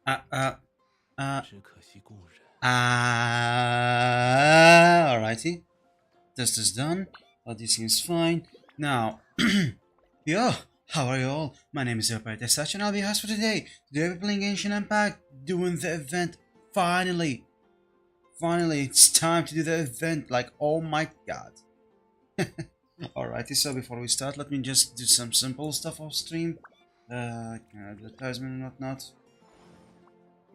Uh, uh, uh, 只可惜故人。Alrighty. Test is done. Audio seems fine. Now, yo, how are you all? My name is Operator Such and I'll be your host for today. Today we're playing Genshin Impact, doing the event. Finally! Finally, it's time to do the event. Like, oh my god. Alrighty, so before we start, let me just do some simple stuff off stream. Advertisement and whatnot.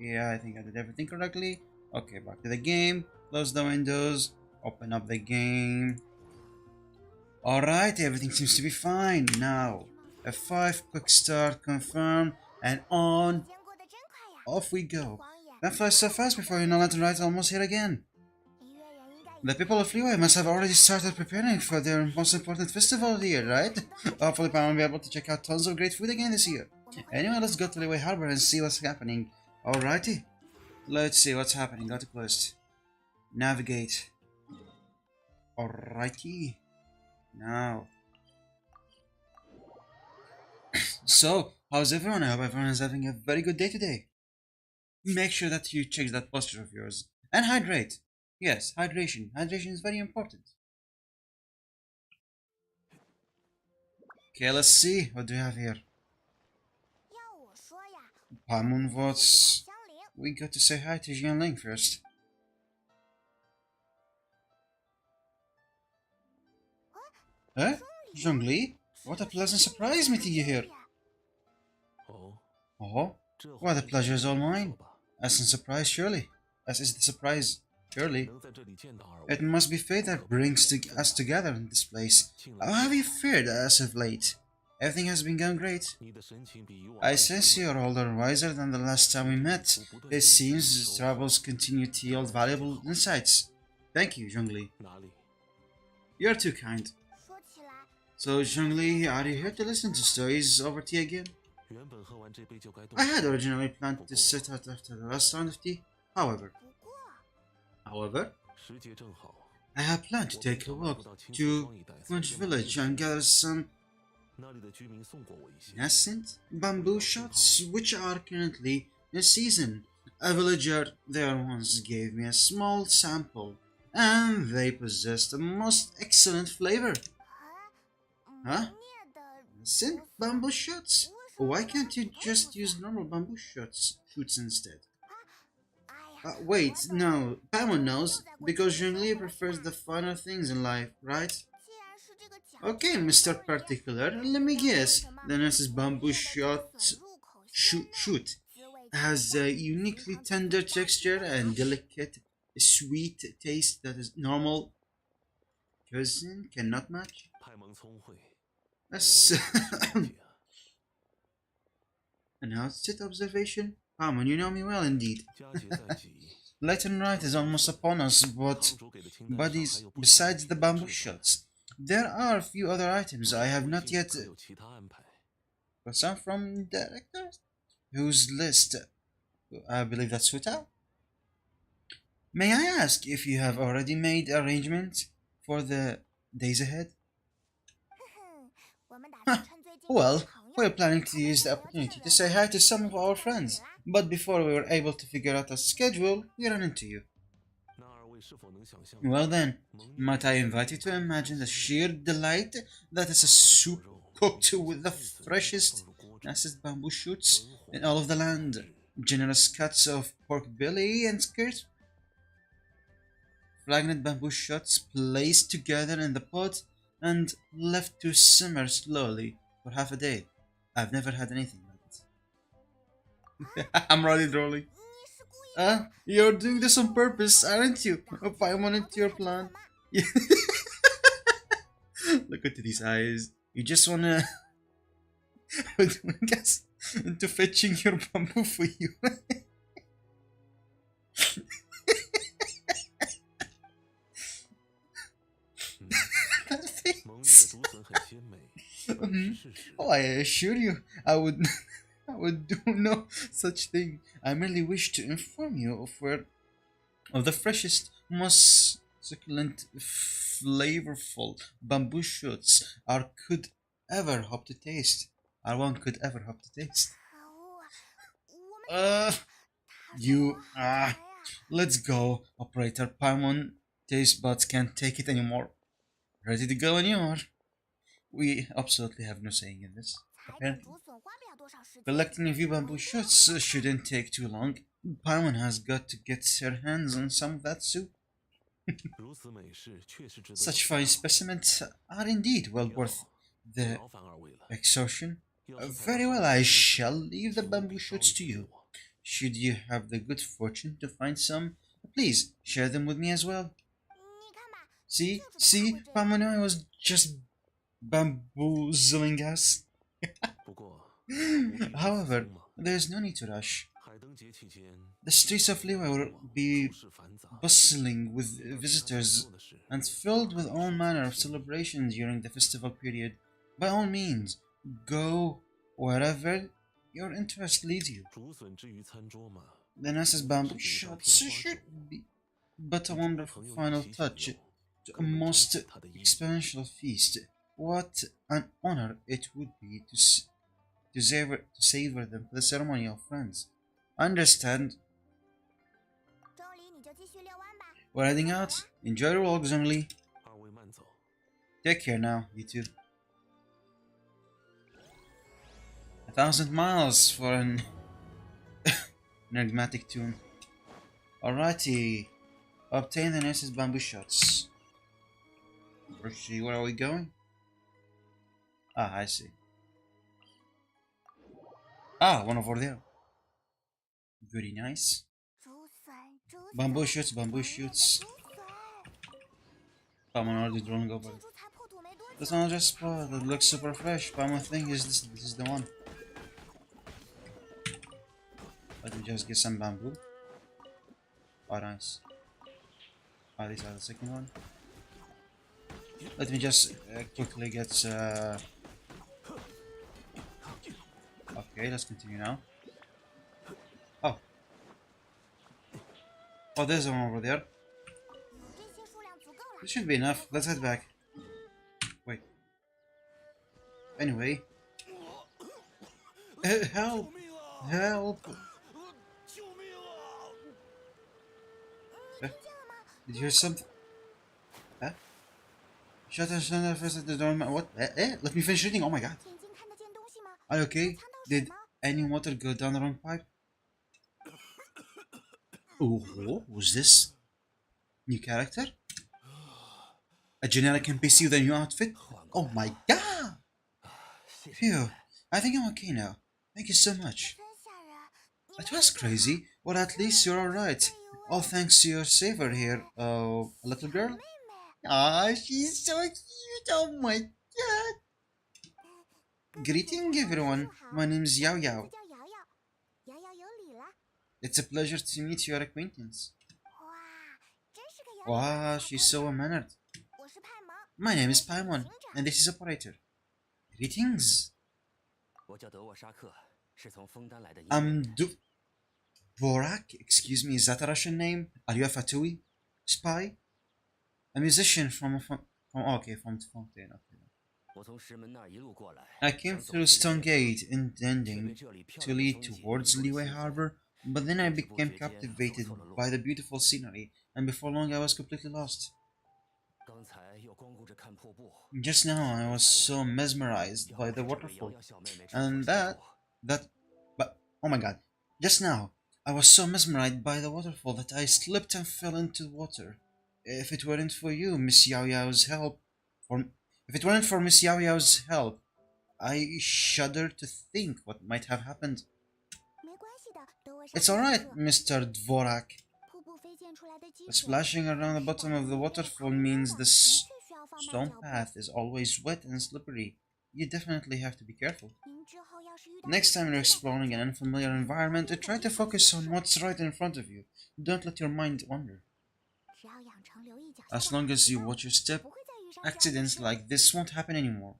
Yeah, I think I did everything correctly. Okay, back to the game. Close the windows. Open up the game. Alright, everything seems to be fine. Now, F5, quick start, confirm, and on. Off we go. That flies so fast before you know Lantern Right's almost here again. The people of Leeway must have already started preparing for their most important festival of the year, right? Hopefully, Pam will be able to check out tons of great food again this year. Anyway, let's go to Leeway Harbor and see what's happening. Alrighty. Let's see what's happening. Go to quest. Navigate. Alrighty. Now. So, how's everyone? I hope everyone is having a very good day today. Make sure that you check that posture of yours. And hydrate. Yes, hydration. Hydration is very important. Okay, let's see. What do we have here? Paimon votes. We got to say hi to Jianling first. Huh? Zhongli? What a pleasant surprise meeting you here. Oh, well, the pleasure is all mine. As in surprise, surely. As is the surprise, surely. It must be fate that brings us together in this place. How have you fared as of late? Everything has been going great. I sense you're older and wiser than the last time we met. It seems travels continue to yield valuable insights. Thank you, Zhongli. You're too kind. So, Zhongli, are you here to listen to stories over tea again? I had originally planned to sit out after the last round of tea. However, I have planned to take a walk to Quench Village and gather some nascent bamboo shots which are currently in season. A villager there once gave me a small sample, and they possess the most excellent flavor. Huh? Nascent bamboo shots? Why can't you just use normal bamboo shoots instead? Wait, no, Paimon knows, because Zhongli prefers the finer things in life, right? Okay, Mr. Particular, let me guess. The nurse's bamboo shoot has a uniquely tender texture and delicate, sweet taste that is normal cousin cannot match. That's an outset observation. Paimon, you know me well indeed. Left and right is almost upon us, but buddies, besides the bamboo shots, there are a few other items I have not yet got some from directors whose list I believe that's Suta. May I ask if you have already made arrangements for the days ahead? Huh. Well, we're planning to use the opportunity to say hi to some of our friends, but before we were able to figure out a schedule, we ran into you. Well then, might I invite you to imagine the sheer delight that is a soup cooked with the freshest, nicest bamboo shoots in all of the land, generous cuts of pork belly and skirt, fragrant bamboo shots placed together in the pot and left to simmer slowly for half a day. I've never had anything like it. I'm really drooling. You're doing this on purpose, aren't you? If I wanted your plan. Look into these eyes. You just wanna guess into fetching your bamboo for you. That face. Oh, I assure you, I would I would do no such thing. I merely wish to inform you of the freshest, most succulent, flavorful bamboo shoots our could ever hope to taste. one could ever hope to taste. Uh, you, let's go, Operator. Paimon taste buds can't take it anymore. Ready to go when you are. We absolutely have no saying in this, apparently. Collecting a few bamboo shoots shouldn't take too long. Paimon has got to get her hands on some of that soup. Such fine specimens are indeed well worth the exhaustion. Very well, I shall leave the bamboo shoots to you. Should you have the good fortune to find some, please share them with me as well. See, Paimon and I was just bamboozling us. However, there is no need to rush. The streets of Liyue will be bustling with visitors and filled with all manner of celebrations during the festival period. By all means, go wherever your interest leads you. The nicest bamboo shots should be but a wonderful final touch to a most experiential feast. What an honor it would be to savor them for the ceremony of friends. Understand? We're heading out. Enjoy the walk, Zhongli. Take care now, you two. 1,000 miles for an enigmatic tune. Alrighty. Obtain the nicest bamboo shots. Where are we going? Ah, I see. Ah, one over there. Very nice. Bamboo shoots, bamboo shoots. Paimon already drawn over it. This one just spot that looks super fresh. Paimon thinks this is the one. Let me just get some bamboo. Oh, nice. Oh, these are the second one. Let me just quickly get. Okay, let's continue now. Oh. Oh, there's one over there. This should be enough. Let's head back. Wait. Anyway. Help! Help! Did you hear something? Huh? Shut and stand first at the door. What? Let me finish reading. Oh my god. Are you okay? Did any water go down the wrong pipe? Oh, who's this? New character? A generic NPC with a new outfit? Oh my god! Phew, I think I'm okay now. Thank you so much. That was crazy, but at least you're alright. All thanks to your saver here, a little girl? Ah, she's so cute, oh my god! Greeting everyone, my name's Yao Yao. It's a pleasure to meet your acquaintance. Wow, she's so mannered. My name is Paimon, and this is Operator. Greetings. I'm Dvorak, excuse me, is that a Russian name? Are you a Fatui? Spy? A musician from Fontaine. I came through Stone Gate, intending to lead towards Liyue Harbor, but then I became captivated by the beautiful scenery, and before long I was completely lost. Just now I was so mesmerized by the waterfall, and but oh my god, just now I was so mesmerized by the waterfall that I slipped and fell into the water. If it weren't for you, Miss Yao Yao's help, if it weren't for Miss Yao Yao's help, I shudder to think what might have happened. It's alright, Mr. Dvorak. The splashing around the bottom of the waterfall means the stone path is always wet and slippery. You definitely have to be careful. Next time you're exploring an unfamiliar environment, try to focus on what's right in front of you. Don't let your mind wander. As long as you watch your step, accidents like this won't happen anymore.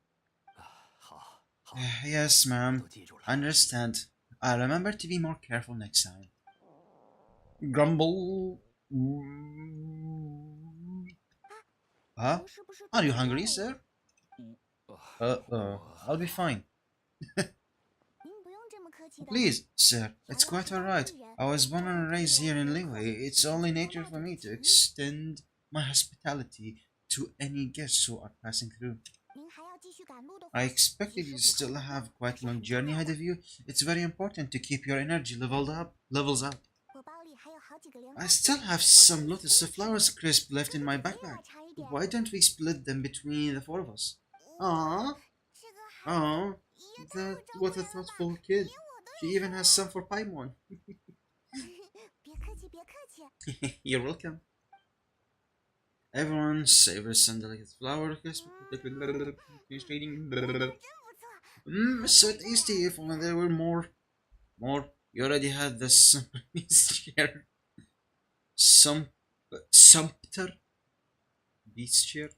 Yes, ma'am. I understand. I'll remember to be more careful next time. Grumble. Huh? Are you hungry, sir? I'll be fine. Please, sir, it's quite alright. I was born and raised here in Liyue. It's only nature for me to extend my hospitality to any guests who are passing through. I expected you still have quite a long journey ahead of you. It's very important to keep your energy levels up. I still have some Lotus Flowers crisp left in my backpack. Why don't we split them between the four of us? Aww, aww, what a thoughtful kid. She even has some for Paimon. You're welcome. Everyone savors some delicate flower crisp. So tasty. If only there were more. More. You already had the share. Some sumpter beast share.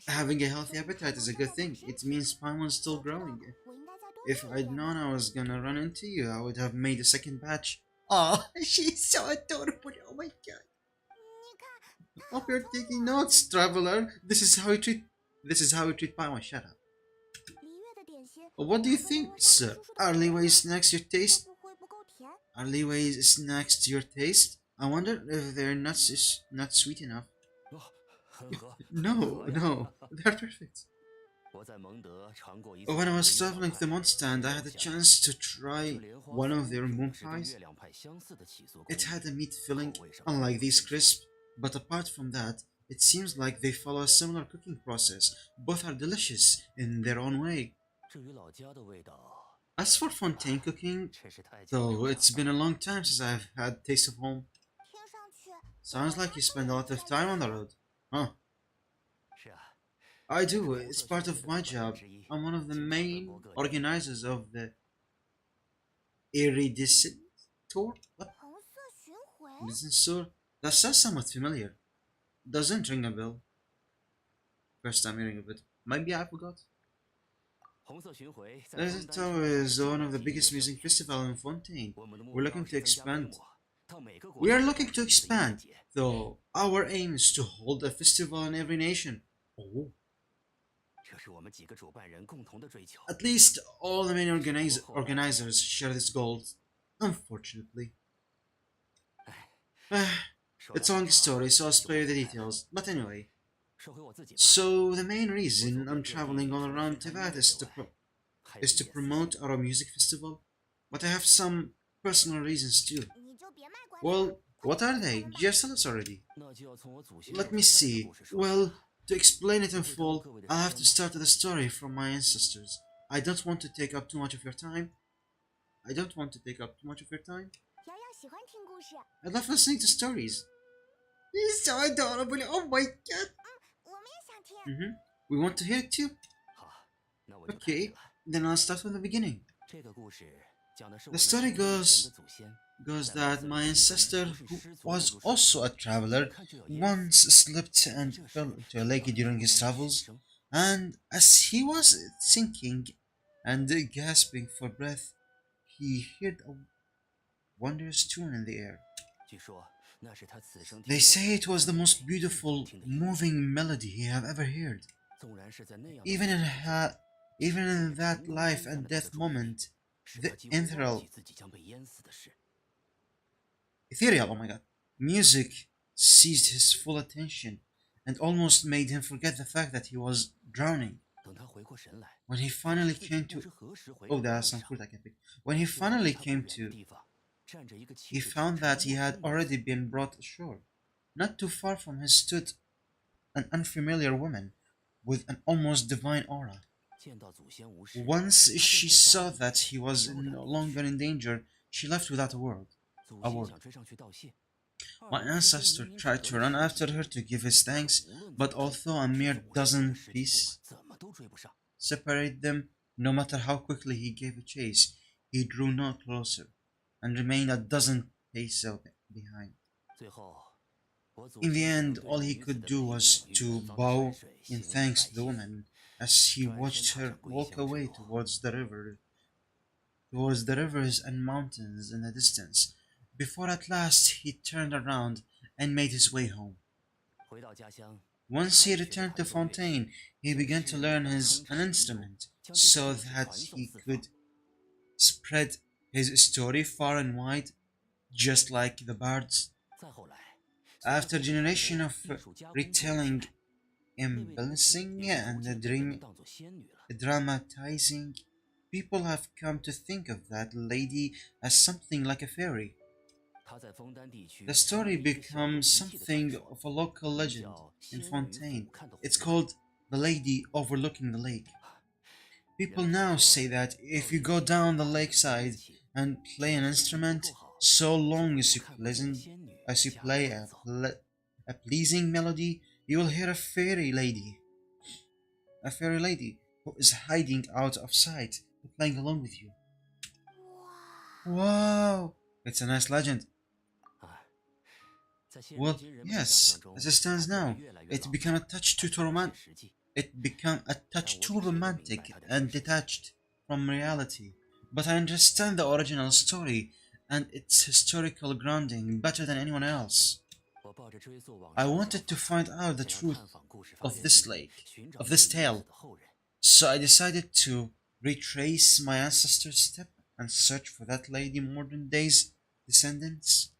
Having a healthy appetite is a good thing. It means Paimon's still growing. If I'd known I was gonna run into you, I would have made a second batch. Aw, she's so adorable. Oh my god. Hope you're taking notes, traveler. This is how we treat Paimon. Shut up. What do you think, sir? Are Leeway snacks your taste? Are Leeway snacks to your taste? I wonder if they're not sweet enough. No, they're perfect. When I was traveling to the Mondstand, I had a chance to try one of their moon pies. It had a meat filling, unlike these crisps, but apart from that, it seems like they follow a similar cooking process. Both are delicious in their own way. As for Fontaine cooking, though, it's been a long time since I've had taste of home. Sounds like you spend a lot of time on the road. Huh? I do, it's part of my job. I'm one of the main organizers of the Iridescent Tour? What? Business tour? That sounds somewhat familiar. Doesn't ring a bell. First time hearing of it. Maybe I forgot. Desert Tower is one of the biggest music festivals in Fontaine. We're looking to expand. We are looking to expand, though our aim is to hold a festival in every nation. Oh. At least all the main organizers share this goal, unfortunately. It's a long story, so I'll spare you the details. But anyway, so the main reason I'm traveling all around Tibet is to promote our music festival. But I have some personal reasons too. Well, what are they? Just tell us already. Let me see. Well, to explain it in full, I'll have to start with a story from my ancestors. I don't want to take up too much of your time. I don't want to take up too much of your time. I love listening to stories. He's so adorable. Oh my god. We want to hear it too. Okay, then I'll start from the beginning. The story goes that my ancestor, who was also a traveler, once slipped and fell into a lake during his travels, and as he was sinking and gasping for breath, he heard a wondrous tune in the air. They say it was the most beautiful, moving melody he have ever heard. Even in that life and death moment, the ethereal, oh my god, music seized his full attention and almost made him forget the fact that he was drowning. When he finally came to, oh, that's some fruit I can pick. When he finally came to, he found that he had already been brought ashore. Not too far from him stood an unfamiliar woman with an almost divine aura. Once she saw that he was no longer in danger, she left without a word. My ancestor tried to run after her to give his thanks, but although a mere dozen feet separated them, no matter how quickly he gave chase, he drew no closer and remained a dozen paces behind. In the end, all he could do was to bow in thanks to the woman as he watched her walk away towards the rivers and mountains in the distance, before at last he turned around and made his way home. Once he returned to Fontaine, he began to learn an instrument so that he could spread his story far and wide, just like the bards. After generation of retelling, embellishing, and dramatizing, people have come to think of that lady as something like a fairy. The story becomes something of a local legend in Fontaine. It's called The Lady Overlooking the Lake. People now say that if you go down the lakeside and play an instrument, so long as you play a pleasing melody, you will hear a fairy lady who is hiding out of sight, playing along with you. Wow, it's a nice legend. Well, yes, as it stands now, it became a touch too romantic. It became a touch too romantic and detached from reality. But I understand the original story and its historical grounding better than anyone else. I wanted to find out the truth of this tale, so I decided to retrace my ancestors' step and search for that lady modern day's descendants.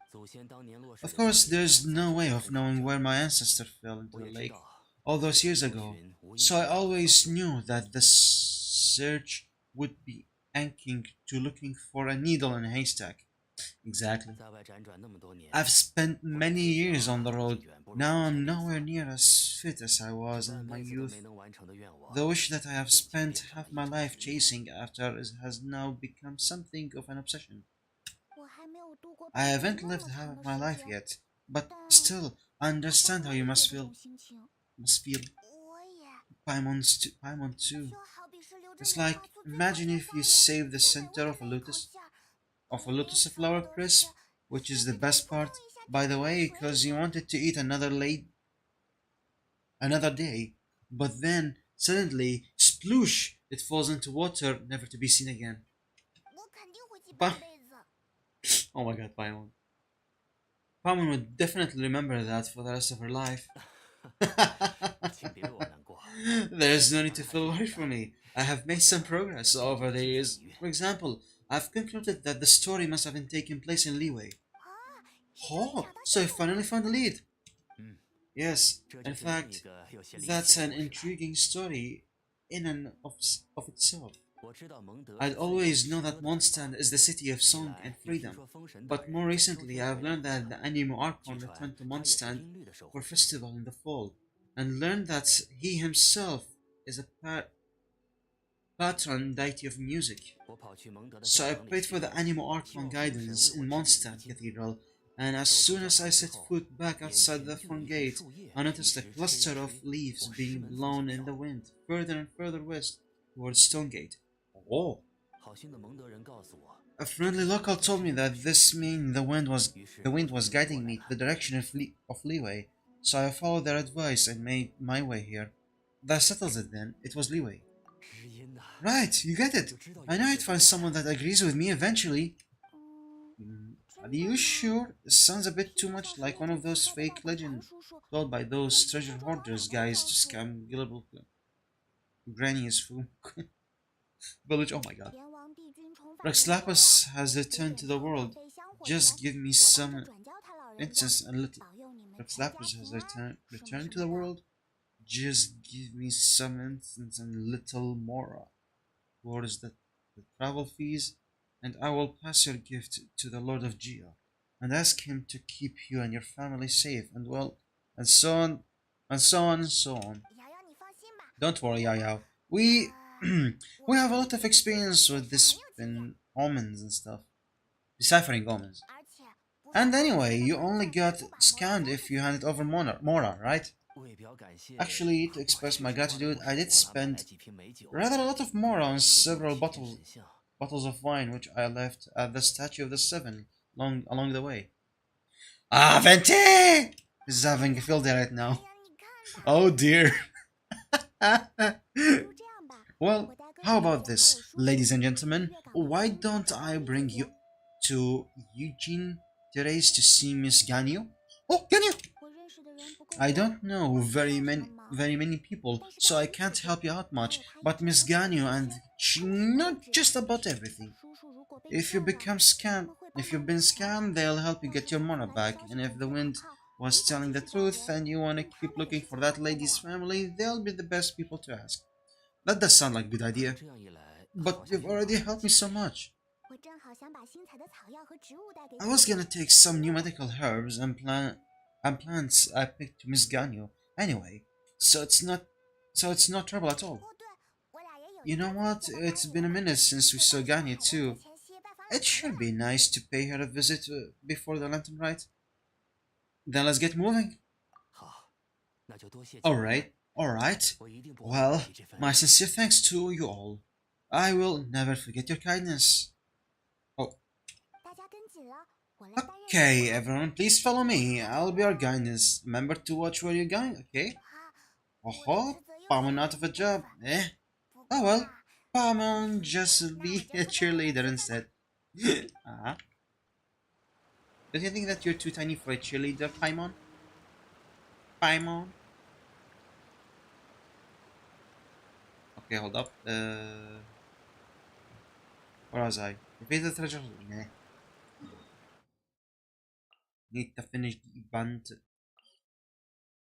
Of course, there's no way of knowing where my ancestor fell into the lake all those years ago, so I always knew that the search would be akin to looking for a needle in a haystack. Exactly. I've spent many years on the road. Now I'm nowhere near as fit as I was in my youth. The wish that I have spent half my life chasing after has now become something of an obsession. I haven't lived half of my life yet, but still, I understand how you must feel. Paimon too. It's like, imagine if you save the center of a lotus flower crisp, which is the best part, by the way, because you wanted to eat another day, but then suddenly, sploosh, it falls into water, never to be seen again. Pa- oh my god, Paimon. Paimon would definitely remember that for the rest of her life. There is no need to feel worried for me. I have made some progress over the years. For example, I've concluded that the story must have been taking place in Leeway. Oh, so I finally found the lead. Yes, in fact, that's an intriguing story in and of itself. I'd always known that Mondstadt is the city of song and freedom, but more recently I've learned that the Animo Archon returned to Mondstadt for a festival in the fall, and learned that he himself is a patron deity of music. So I prayed for the Animo Archon guidance in Mondstadt Cathedral, and as soon as I set foot back outside the front gate, I noticed a cluster of leaves being blown in the wind further and further west towards Stonegate. Oh. A friendly local told me that this meant the wind was guiding me to the direction of Leeway, so I followed their advice and made my way here. That settles it then. It was Leeway. Right, you get it. I know I'd find someone that agrees with me eventually. Are you sure? It sounds a bit too much like one of those fake legends told by those treasure hoarders guys to scam gullible grannies for village. Oh my god. Lapis has returned to the world. Just give me some instance and little. Lapis has returned to the world. Just give me some instance and little more towards the travel fees, and I will pass your gift to the Lord of Geo, and ask him to keep you and your family safe and well, and so on, and so on, and so on. Don't worry, Yao. We we have a lot of experience with this in omens and stuff, deciphering omens. And anyway, you only got scanned if you handed over Mora, right? Actually, to express my gratitude, I did spend rather a lot of Mora on several bottles of wine which I left at the Statue of the Seven along the way. Ah, Venti! This is having a field day right now. Oh dear. Well, how about this, ladies and gentlemen? Why don't I bring you to Eugene Therese to see Miss Ganyu? Oh, Ganyu! I don't know very many people, so I can't help you out much. But Miss Ganyu and she know just about everything. If you become scam, if you've been scammed, they'll help you get your money back. And if the wind was telling the truth and you want to keep looking for that lady's family, they'll be the best people to ask. That does sound like a good idea. But you've already helped me so much. I was gonna take some new medical herbs and plants I picked to Miss Ganyu anyway, so it's not trouble at all. You know what? It's been a minute since we saw Ganyu too. It should be nice to pay her a visit before the lantern rite. Then let's get moving. Alright. Well, my sincere thanks to you all. I will never forget your kindness. Oh, okay, everyone, please follow me. I'll be your guidance. Remember to watch where you're going, okay? Oh, Paimon out of a job, eh? Oh well, Paimon just be a cheerleader instead. uh Don't you think that you're too tiny for a cheerleader, Paimon? Paimon? Okay, hold up. Where was I? Defeat the treasure. Nah. Need to finish the event.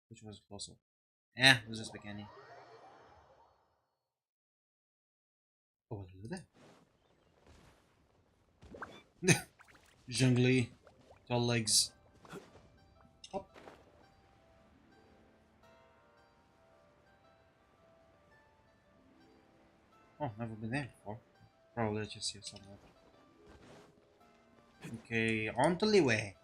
Which was closer? It was just beginning. Oh, hello there. Jungly. Tall legs. Hop. Oh, never been there before. Probably just here somewhere. Okay, on to Liwei.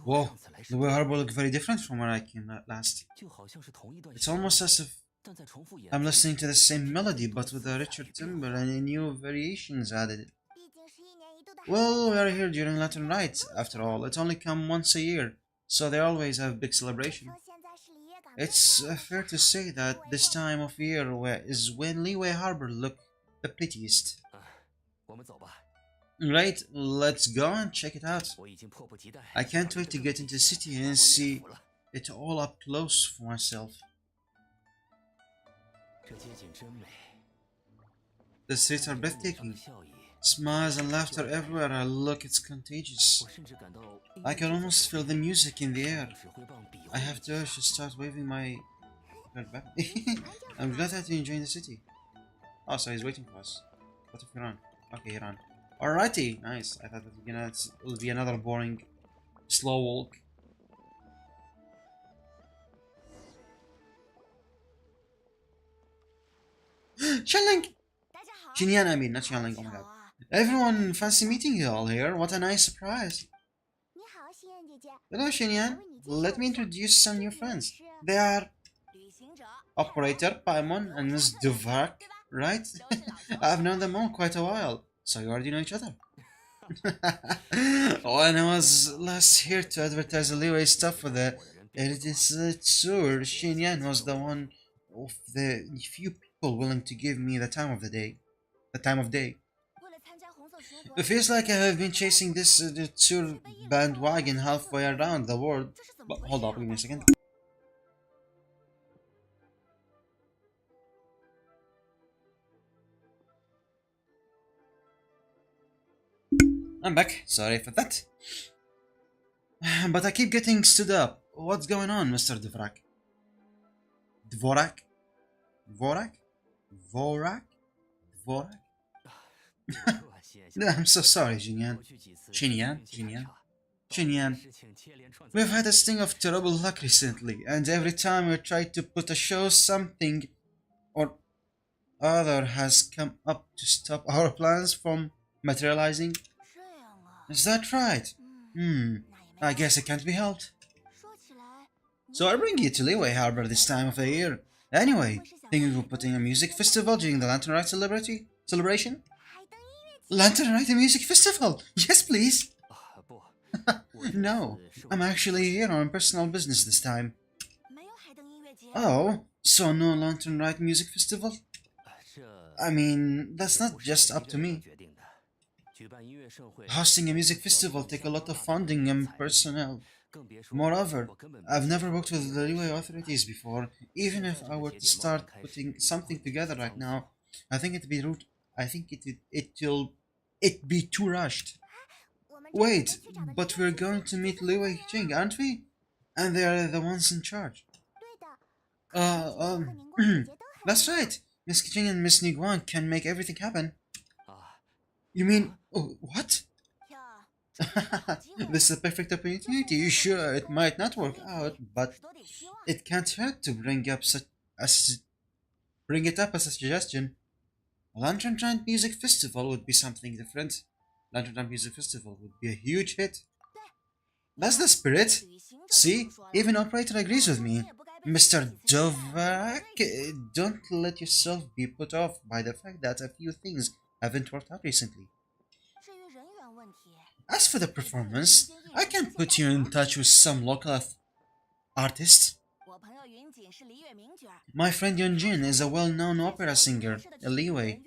Whoa, the way harbor looked very different from where I came last. It's almost as if I'm listening to the same melody but with a richer timbre and new variations added. Well, we are here during Lantern Rite, after all. It's only come once a year, so they always have a big celebration. It's fair to say that this time of year is when Liyue Harbor look the prettiest. Right, let's go and check it out. I can't wait to get into the city and see it all up close for myself. The streets are breathtaking. Smiles and laughter everywhere. Look, it's contagious. I can almost feel the music in the air. I have to urge to start waving my card back. I'm glad that you're enjoying the city. Oh, so he's waiting for us. What if he ran? Okay, he ran. Alrighty, nice. I thought it would be another boring, slow walk. Xianling! Xinyan, I mean, not Xianling, oh my god. Everyone, fancy meeting you all here. What a nice surprise. Hello, Xinyan. Let me introduce some new friends. They are Operator, Paimon, and Miss Duvak, right? I've known them all quite a while, so you already know each other. When I was last here to advertise the Leeway stuff for the ENVtuber, Xinyan was the one of the few people willing to give me the time of day. It feels like I have been chasing this tour bandwagon halfway around the world. But hold up, give me a second. I'm back. Sorry for that. But I keep getting stood up. What's going on, Mr. Dvorak? Dvorak? Dvorak? Dvorak? Dvorak? I'm so sorry, Xinyan. Xinyan. We've had a string of terrible luck recently, and every time we try to put a show, something or other has come up to stop our plans from materializing. Is that right? I guess it can't be helped. So I bring you to Liyue Harbor this time of the year. Anyway, thinking of putting a music festival during the Lantern Rite celebration? Lantern Rite Music Festival! Yes, please! No, I'm actually here on personal business this time. Oh, so no Lantern Rite Music Festival? I mean, that's not just up to me. Hosting a music festival takes a lot of funding and personnel. Moreover, I've never worked with the Liyue authorities before. Even if I were to start putting something together right now, I think it'd be rude. I think it'd be too rushed. Wait, but we're going to meet Liyue Jing, aren't we? And they are the ones in charge. That's right. Miss Jing and Miss Niguan can make everything happen. You mean, oh, what? This is a perfect opportunity. Sure, it might not work out, but it can't hurt to bring it up as a suggestion. A Lantern Giant Music Festival would be something different. Lantern Giant Music Festival would be a huge hit. That's the spirit. See, even operator agrees with me. Mr. Dovak, don't let yourself be put off by the fact that a few things haven't worked out recently. As for the performance, I can put you in touch with some local artists. My friend Yunjin is a well-known opera singer, a Liyue.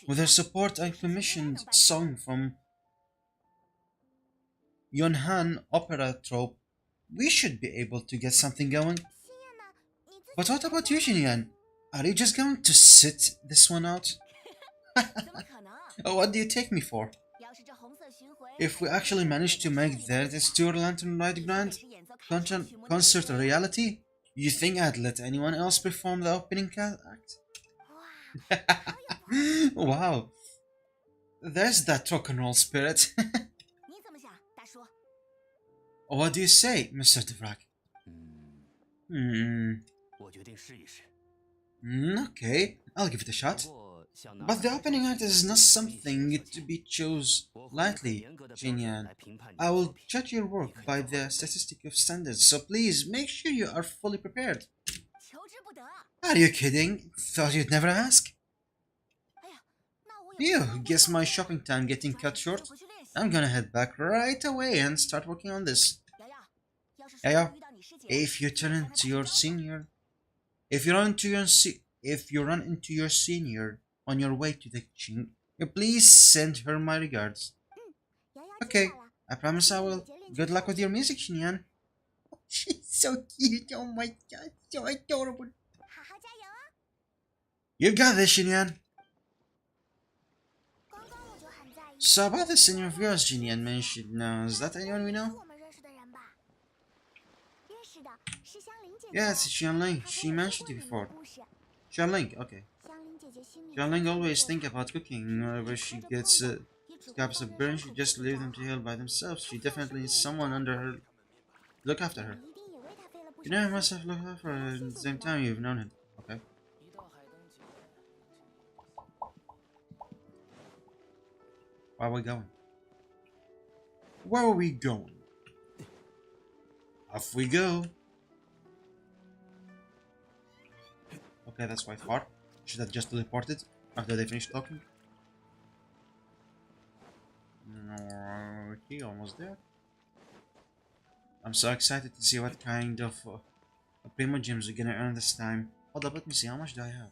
With her support, I commissioned a song from Yunhan Opera Troupe. We should be able to get something going. But what about you, Xinyan? Are you just going to sit this one out? What do you take me for? If we actually manage to make this tour Lantern Ride Grand concert a reality, you think I'd let anyone else perform the opening act? Wow, there's that rock and roll spirit. What do you say, Mr. Devrak? Okay, I'll give it a shot. But the opening act is not something to be chosen lightly, Xinyan. I will judge your work by the statistic of standards, so please make sure you are fully prepared. Are you kidding? Thought you'd never ask? Phew, guess my shopping time getting cut short. I'm gonna head back right away and start working on this. Yeah, if you turn into your senior, if you run into your senior on your way to the Qing, please send her my regards. Okay, I promise I will. Good luck with your music, Xinyan. She's so cute, oh my god, so adorable. You got this, Xinyan. So about the senior of yours, Xinyan mentioned now, is that anyone we know? Yes, it's Xianling. She mentioned it before. Xianling, okay. Xianling always think about cooking. Whenever she gets scraps of burn, she just leave them to heal by themselves. She definitely needs someone under her look after her. You know, I must have looked after her at the same time you've known him. Okay. Where are we going? Where are we going? Off we go. Okay, that's quite far. Should have just teleported after they finished talking. Okay, almost there. I'm so excited to see what kind of Primo Gems we're gonna earn this time. Hold up, let me see, how much do I have?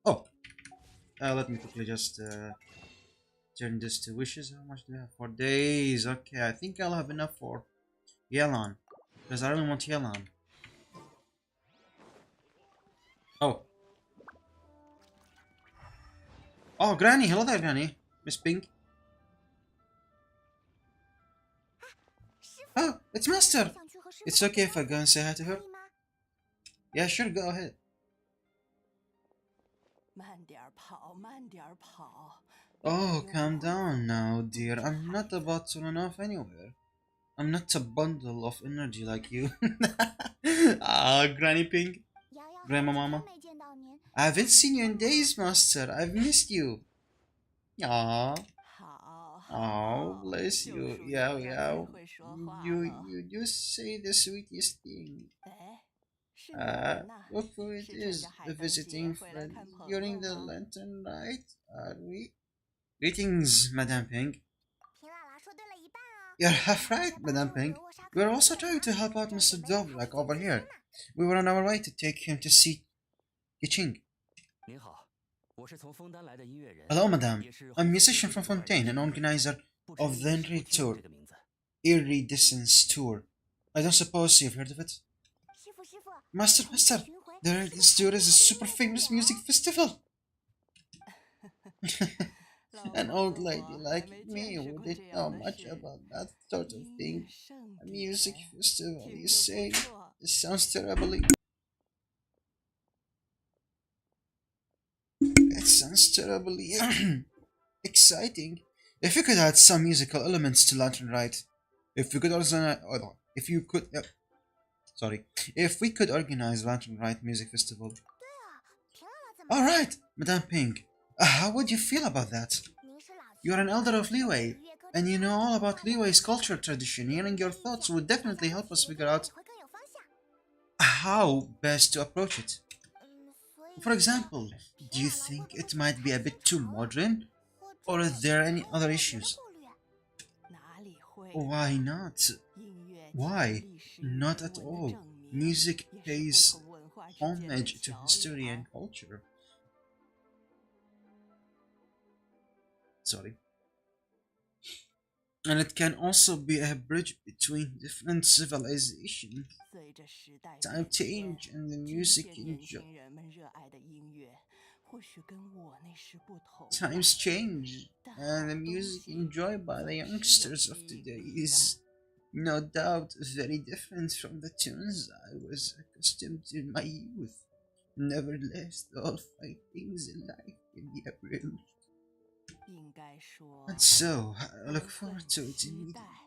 Oh! Let me quickly just turn this to wishes. How much do I have? 4 days. Okay, I think I'll have enough for Yelan. Because I really want Yelan. Oh. Oh, Granny. Hello there, Granny. Miss Pink. Oh, it's Master. It's okay if I go and say hi to her? Yeah, sure, go ahead. Oh, calm down now, dear. I'm not about to run off anywhere. I'm not a bundle of energy like you. Ah, Granny Pink. Grandma Mama. I haven't seen you in days, Master. I've missed you. Aww. Oh, bless you. Yeah, yeah. You do say the sweetest thing. Look who it is. A visiting friend during the lantern night, are we? Greetings, Madame Pink. You're half right, Madame Pink. We're also trying to help out Mr. Dovrak over here. We were on our way to take him to see Yiching. Hello, madam. I'm a musician from Fontaine and organizer of the Iridescence Tour. I don't suppose you've heard of it? Master, the Iridescence Tour is a super famous music festival. An old lady like me wouldn't know much about that sort of thing. A music festival, you say? This sounds terribly. It sounds terribly exciting. If you could add some musical elements to Lantern Ride, if you could organize, if you could, sorry, if we could organize Lantern Ride Music Festival. All right, Madame Pink, how would you feel about that? You are an elder of Leeway, and you know all about Leeway's culture tradition. Hearing your thoughts would definitely help us figure out how best to approach it. For example, do you think it might be a bit too modern? Or are there any other issues? Why not? Why? Not at all. Music pays homage to history and culture. Sorry. And it can also be a bridge between different civilizations. Time change and the music enjoy. Times change, and the music enjoyed by the youngsters of today is no doubt very different from the tunes I was accustomed to in my youth. Nevertheless, all fine things in life can be abridged. And so, I look forward to it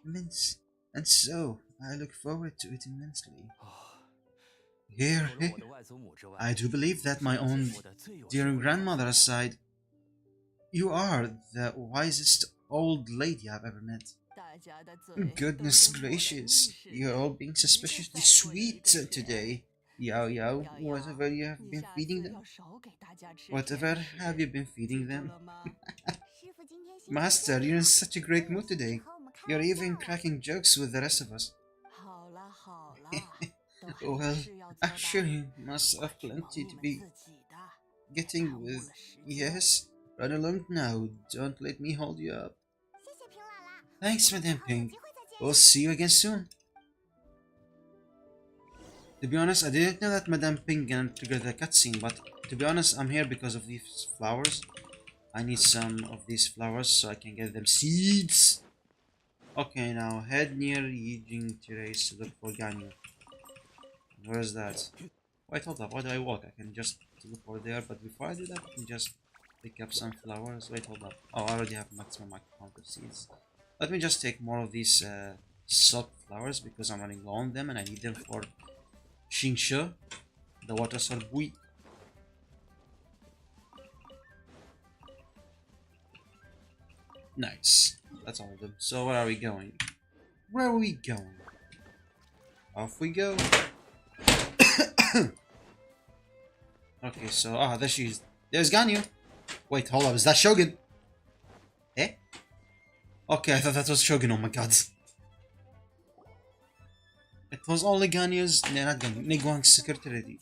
immensely. And so, I look forward to it immensely. Here, I do believe that my own dear grandmother aside, you are the wisest old lady I've ever met. Goodness gracious, you're all being suspiciously sweet today. Yao Yao, whatever you have been feeding them? Whatever have you been feeding them? Master, you're in such a great mood today. You're even cracking jokes with the rest of us. Well, I'm sure you must have plenty to be getting with. Yes, run along now. Don't let me hold you up. Thanks, Madame Pink. We'll see you again soon. To be honest, I didn't know that Madame Pink can trigger the cutscene, but to be honest, I'm here because of these flowers. I need some of these flowers so I can get them seeds. Okay, now head near Yijing Terrace to look for Ganyu. Where is that? Wait, hold up. Why do I walk? I can just teleport there, but before I do that, I can just pick up some flowers. Wait, hold up. Oh, I already have maximum amount of seeds. Let me just take more of these salt flowers because I'm running low on them and I need them for Xingshe, the water sword Bui. Nice. That's all of them. So where are we going? Where are we going? Off we go. Okay, so there she is. There's Ganyu. Wait, hold up, is that Shogun? Eh? Okay, I thought that was Shogun. Oh my god. It was only Ganyu's, no, not Ganyu, Niguang's secretary.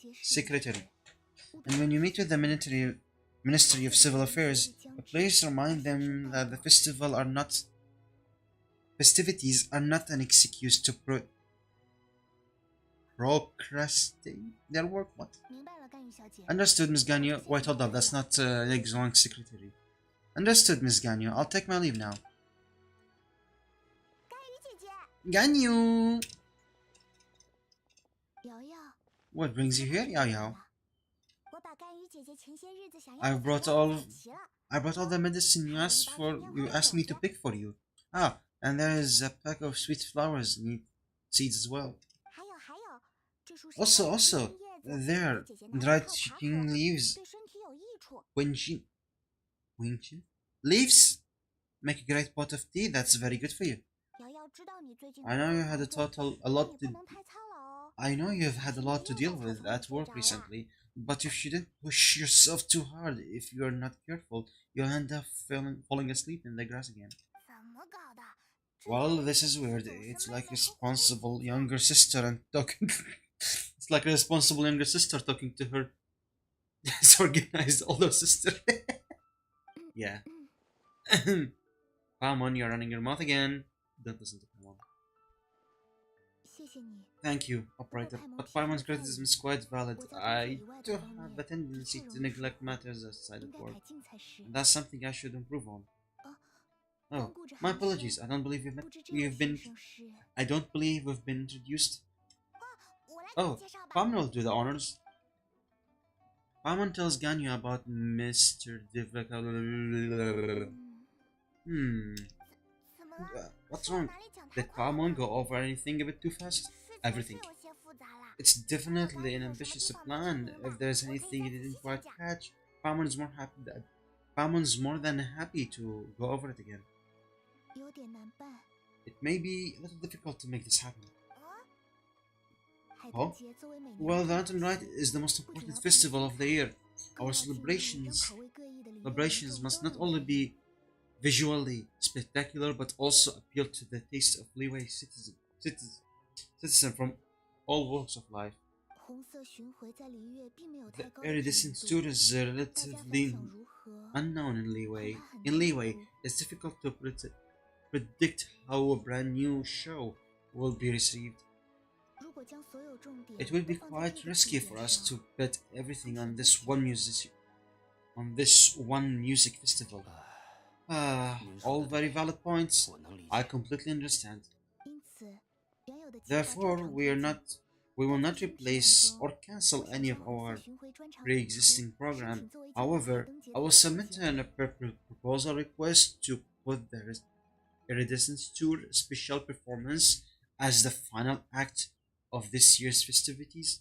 And when you meet with the Ministry of Civil Affairs, please remind them that the festivities are not an excuse to procrastinate their work. What? Understood, Miss Ganyu. Wait, hold up, that's not Niguang's secretary. Understood, Miss Ganyu. I'll take my leave now. Ganyu! What brings you here, Yao Yao? I brought all the medicine you asked me to pick for you. Ah, and there is a pack of sweet flowers and seeds as well. Also, there, dried chicken leaves. Wenjin leaves make a great pot of tea. That's very good for you. I know you had I know you've had a lot to deal with at work recently, but you shouldn't push yourself too hard. If you're not careful, you'll end up falling asleep in the grass again. Well, this is weird. It's like a responsible younger sister and talking. It's like a responsible younger sister talking to her Disorganized older sister. Yeah. Palmon, you're running your mouth again. Don't listen to Palmon. Thank you, operator. But Palmon's criticism is quite valid. I do have a tendency to neglect matters outside of work. And that's something I should improve on. Oh, my apologies. You've been. I don't believe we've been introduced. Oh, Palmon will do the honors. Palmon tells Ganyu about Mr. What's wrong? Did Palmon go over anything a bit too fast? Everything. It's definitely an ambitious plan. If there's anything you didn't quite catch, Palmon's more than happy to go over it again. It may be a little difficult to make this happen. Oh? Well, the Lantern Rite is the most important festival of the year. Our celebrations must not only be visually spectacular, but also appeal to the taste of leeway citizen from all walks of life. The iridescent tour is relatively unknown in leeway. In leeway, it's difficult to predict how a brand new show will be received. It will be quite risky for us to bet everything on this one music festival. All very valid points. I completely understand. Therefore, we will not replace or cancel any of our pre-existing program. However, I will submit a proposal request to put the Iridescent Tour special performance as the final act of this year's festivities.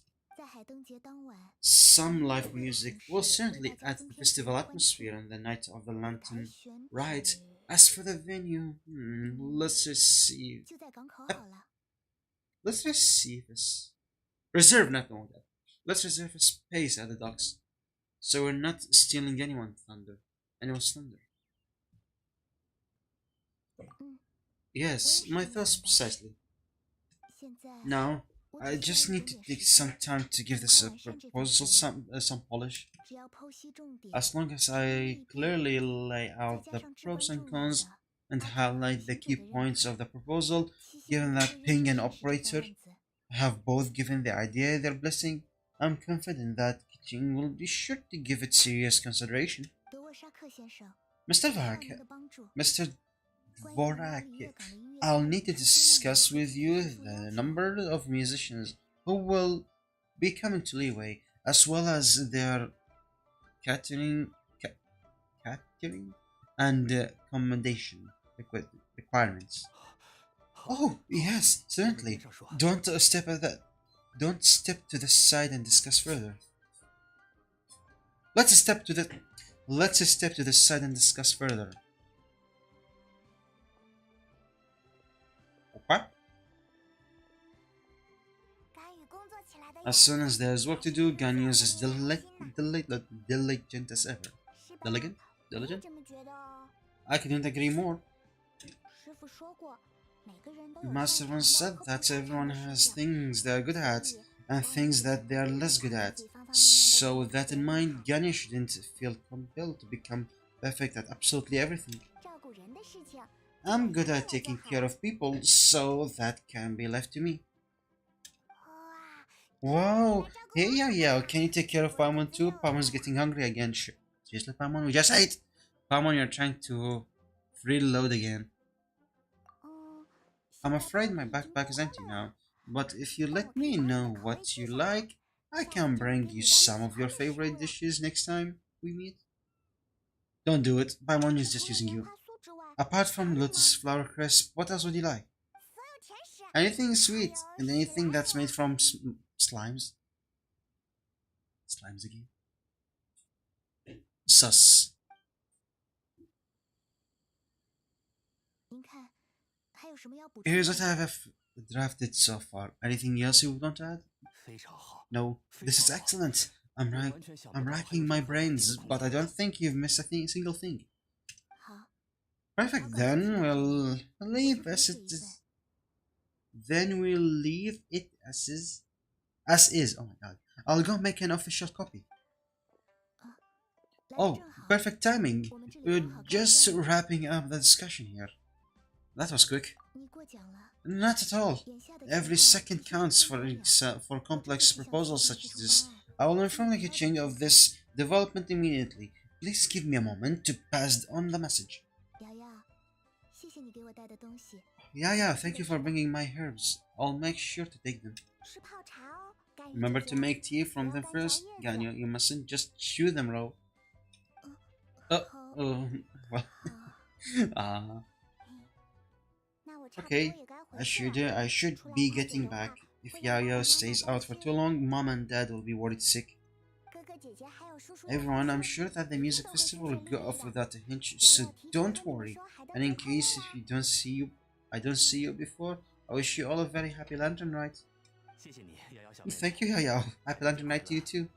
Some live music will certainly add to the festival atmosphere on the night of the Lantern Rite. As for the venue, let's receive. Let's receive this. Reserve, not knowing that. Let's reserve a space at the docks, so we're not stealing anyone's thunder. Yes, my thoughts precisely. Now, I just need to take some time to give this proposal some polish. As long as I clearly lay out the pros and cons and highlight the key points of the proposal, given that Ping and Operator have both given the idea their blessing, I'm confident that Kiching will be sure to give it serious consideration. Mr. Dvorak, I'll need to discuss with you the number of musicians who will be coming to Leeway, as well as their catering, catering and accommodation requirements. Oh, yes, certainly. Don't step to the side and discuss further. Let's step to the side and discuss further. Okay? As soon as there's work to do, Ganyu is as diligent as ever. Diligent? Diligent? I couldn't agree more. Master once said that everyone has things they're good at and things that they're less good at. So with that in mind, Ganyu shouldn't feel compelled to become perfect at absolutely everything. I'm good at taking care of people, so that can be left to me. Wow! Hey, yeah, can you take care of Palmon too? Palmon's getting hungry again. Seriously, Palmon, we just ate! Palmon, you're trying to reload again. I'm afraid my backpack is empty now, but if you let me know what you like, I can bring you some of your favorite dishes next time we meet. Don't do it, Palmon is just using you. Apart from lotus flower crisp, what else would you like? Anything sweet, and anything that's made from slimes. Slimes again. Sus. Here's what I have drafted so far. Anything else you want to add? No, this is excellent. I'm racking my brains, but I don't think you've missed a single thing. Perfect. Then we'll leave as it is. Then we'll leave it as is. As is. Oh my god. I'll go make an official copy. Oh, perfect timing. We're just wrapping up the discussion here. That was quick. Not at all. Every second counts for complex proposals such as this. I will inform the kitchen of this development immediately. Please give me a moment to pass on the message. Yeah, thank you for bringing my herbs. I'll make sure to take them. Remember to make tea from them first, Ganyo. You mustn't just chew them raw. Uh, oh, well, uh, okay. I should be getting back. If Yao stays out for too long, Mom and Dad will be worried sick. Everyone, I'm sure that the music festival will go off without a hitch, so don't worry. And in case if I don't see you before, I wish you all a very happy Lantern Night. Thank you, Yao. Happy Lantern Night to you too.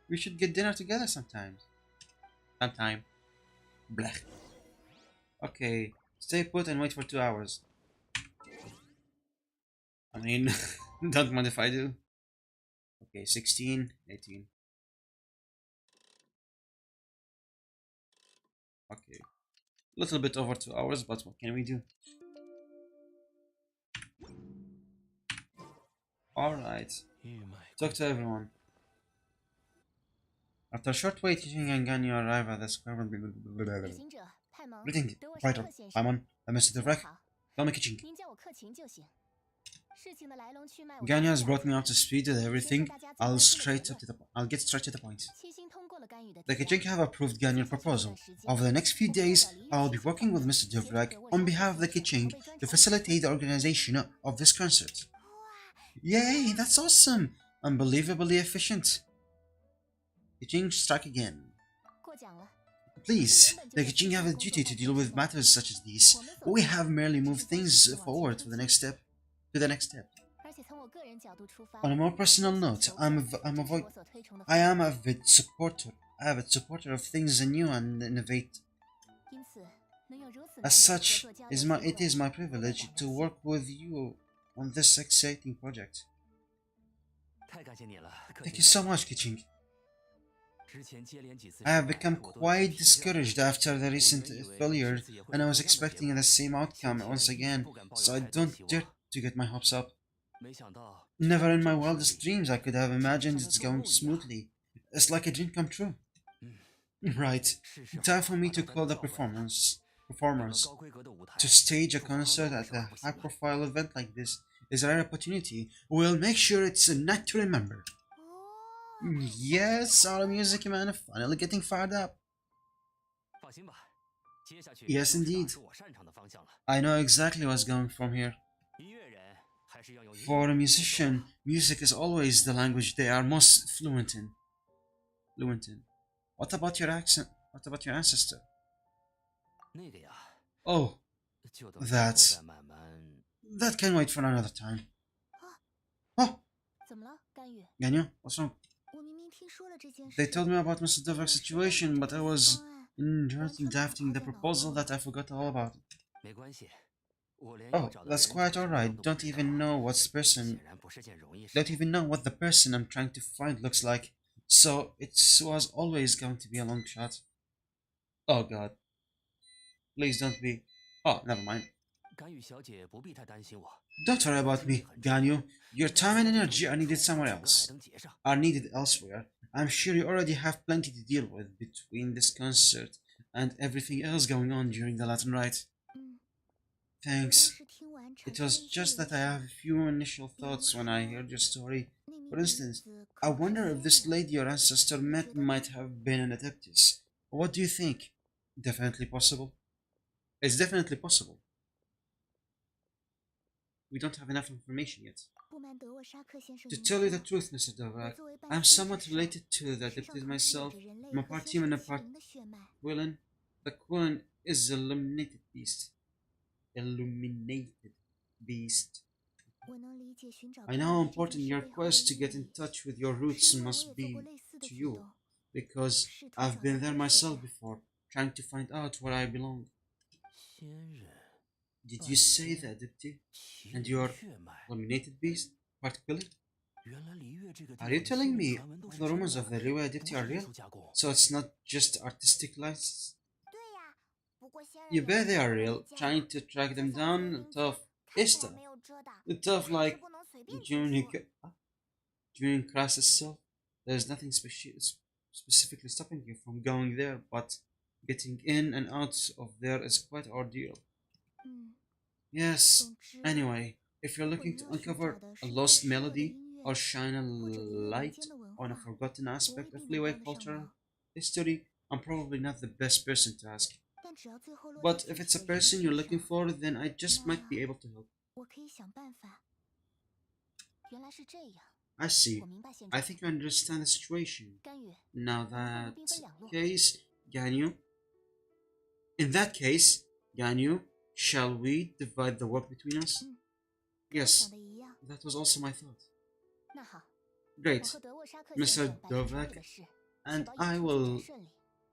We should get dinner together sometime. Blech. Okay, stay put and wait for 2 hours. I mean, don't mind if I do. Okay, 16, 18. Okay, a little bit over 2 hours, but what can we do? Alright, talk to everyone. After a short wait, Qing and Ganyu arrive at the square. Greeting, Writer, Paimon, Mr. Wreck. Tell me, Qing. Ganyu has brought me up to speed with everything. I'll get straight to the point. The Qing have approved Ganyu's proposal. Over the next few days, I'll be working with Mr. Dvorak on behalf of the Qing to facilitate the organization of this concert. Yay, that's awesome! Unbelievably efficient. Qing, strike again. Please, the Qing have a duty to deal with matters such as these. We have merely moved things forward to the next step. On a more personal note, I am a avid supporter of things new and innovate. As such, it is my privilege to work with you on this exciting project. Thank you so much, Qing. I have become quite discouraged after the recent failure, and I was expecting the same outcome once again, so I don't dare to get my hopes up. Never in my wildest dreams I could have imagined it's going smoothly. It's like a dream come true. Right, time for me to call the performers. To stage a concert at a high-profile event like this is a rare opportunity. We'll make sure it's a night to remember. Yes, our music man finally getting fired up. Yes, indeed. I know exactly what's going from here. For a musician, music is always the language they are most fluent in. What about your accent? What about your ancestor? Oh, that can wait for another time. Oh, Ganyu, what's wrong? They told me about Mr. Dovrak's situation, but I was drafting the proposal that I forgot all about. Oh, that's quite alright. Don't even know what the person I'm trying to find looks like. So it was always going to be a long shot. Oh god. Please don't be. Oh, never mind. Don't worry about me, Ganyu. Your time and energy are needed somewhere else. Are needed elsewhere. I'm sure you already have plenty to deal with between this concert and everything else going on during the Latin Rite. Thanks. It was just that I have a few initial thoughts when I heard your story. For instance, I wonder if this lady your ancestor met might have been an Adeptus. What do you think? Definitely possible. It's definitely possible. We don't have enough information yet. To tell you the truth, Mr. Dovrak, I'm somewhat related to the Adeptus myself. I'm a part human and a part Quillen. The Quillen is an illuminated beast. I know how important your quest to get in touch with your roots must be to you, because I've been there myself before, trying to find out where I belong. Did you say that, Adipti? And your illuminated beast, particularly? Are you telling me all the rumors of the Liu Aditya are real? So it's not just artistic license? You bet they are real. Trying to track them down, tough. Is tough. Tough like during class itself. There's nothing specifically stopping you from going there, but getting in and out of there is quite ordeal. Yes. Anyway, if you're looking to uncover a lost melody or shine a light on a forgotten aspect of Liyue cultural history, I'm probably not the best person to ask. But if it's a person you're looking for, then I just might be able to help. I see. I think I understand the situation. Now that case, Ganyu. In that case, Ganyu, shall we divide the work between us? Yes, that was also my thought. Great. Mr. Dovak and I will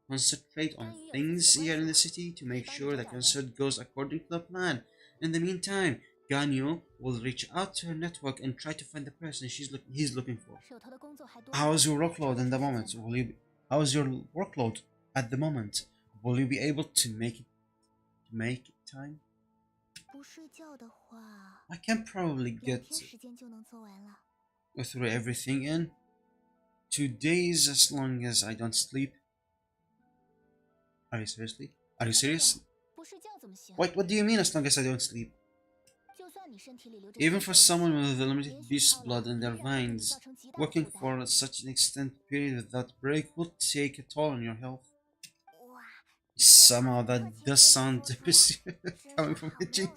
concentrate on things here in the city to make sure the concert goes according to the plan. In the meantime, Ganyu will reach out to her network and try to find the person he's looking for. How's your workload in the moment? How's your workload at the moment? Will you be able to make time? I can probably go through everything in 2 days as long as I don't sleep. Are you seriously? Are you serious? What do you mean as long as I don't sleep? Even for someone with limited beast blood in their veins, working for such an extended period without break will take a toll on your health. Somehow that does sound coming from Kitchen.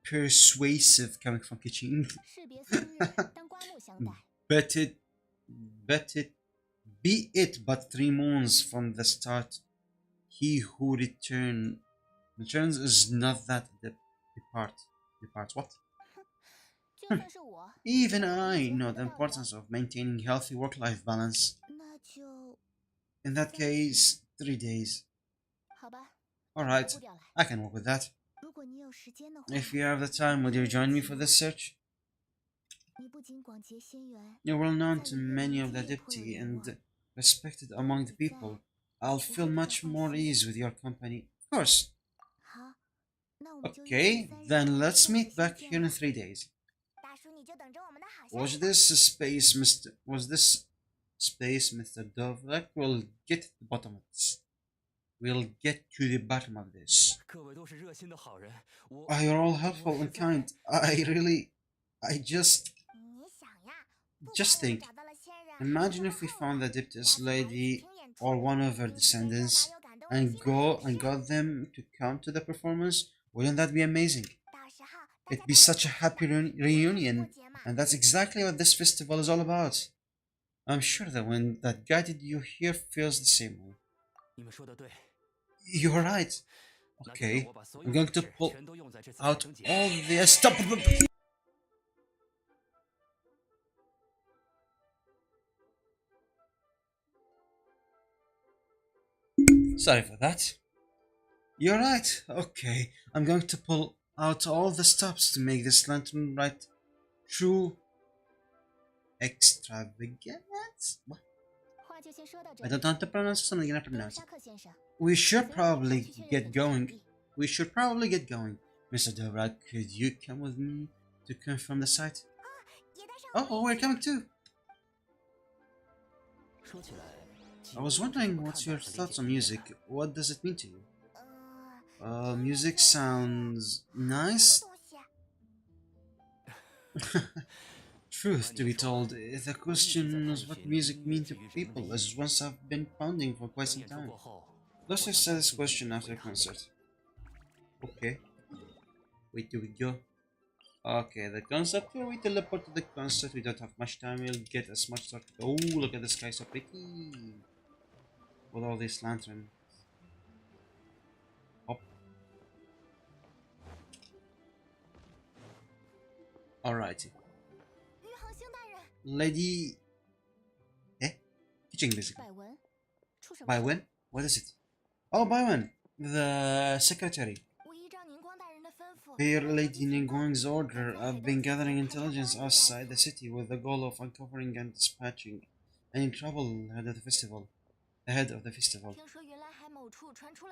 Persuasive coming from Kitchen. bet it be it but 3 moons from the start. He who returns is not that departs what? Even I know the importance of maintaining healthy work-life balance. In that case, 3 days. Alright, I can work with that. If you have the time, would you join me for this search? You're well known to many of the deputy and respected among the people. I'll feel much more ease with your company. Of course. Okay, then let's meet back here in 3 days. Was this space, Mr. Dovrak? We'll get to the bottom of this. We'll get to the bottom of this. You're all helpful and kind. I just think. Imagine if we found the Diptis lady or one of her descendants and got them to come to the performance. Wouldn't that be amazing? It'd be such a happy reunion, and that's exactly what this festival is all about. I'm sure that when that guided you here feels the same way. You're right. Okay, I'm going to pull out all the stop. Sorry for that. You're right. Okay, I'm going to pull out all the stops to make this lantern right true extravagant. What? I don't want to pronounce it, so I'm gonna pronounce it. We should probably get going. Mr. Dobrak, could you come with me to confirm the site? Oh, we're coming too. I was wondering, what's your thoughts on music? What does it mean to you? Music sounds nice. Truth to be told, the question is what music means to people is one I've been pondering for quite some time. Let's answer this question after the concert. Okay. Where do we go? Okay, the concert. Here we teleport to the concert. We don't have much time. We'll get as much start. Oh, look at the sky, so pretty. With all these lanterns. Hop. Alrighty. Lady. Teaching basically. Baiwen? What is it? Oh, Baiwen! The secretary. Per Lady Ningguang's order, I've been gathering intelligence outside the city with the goal of uncovering and dispatching any trouble ahead of the festival.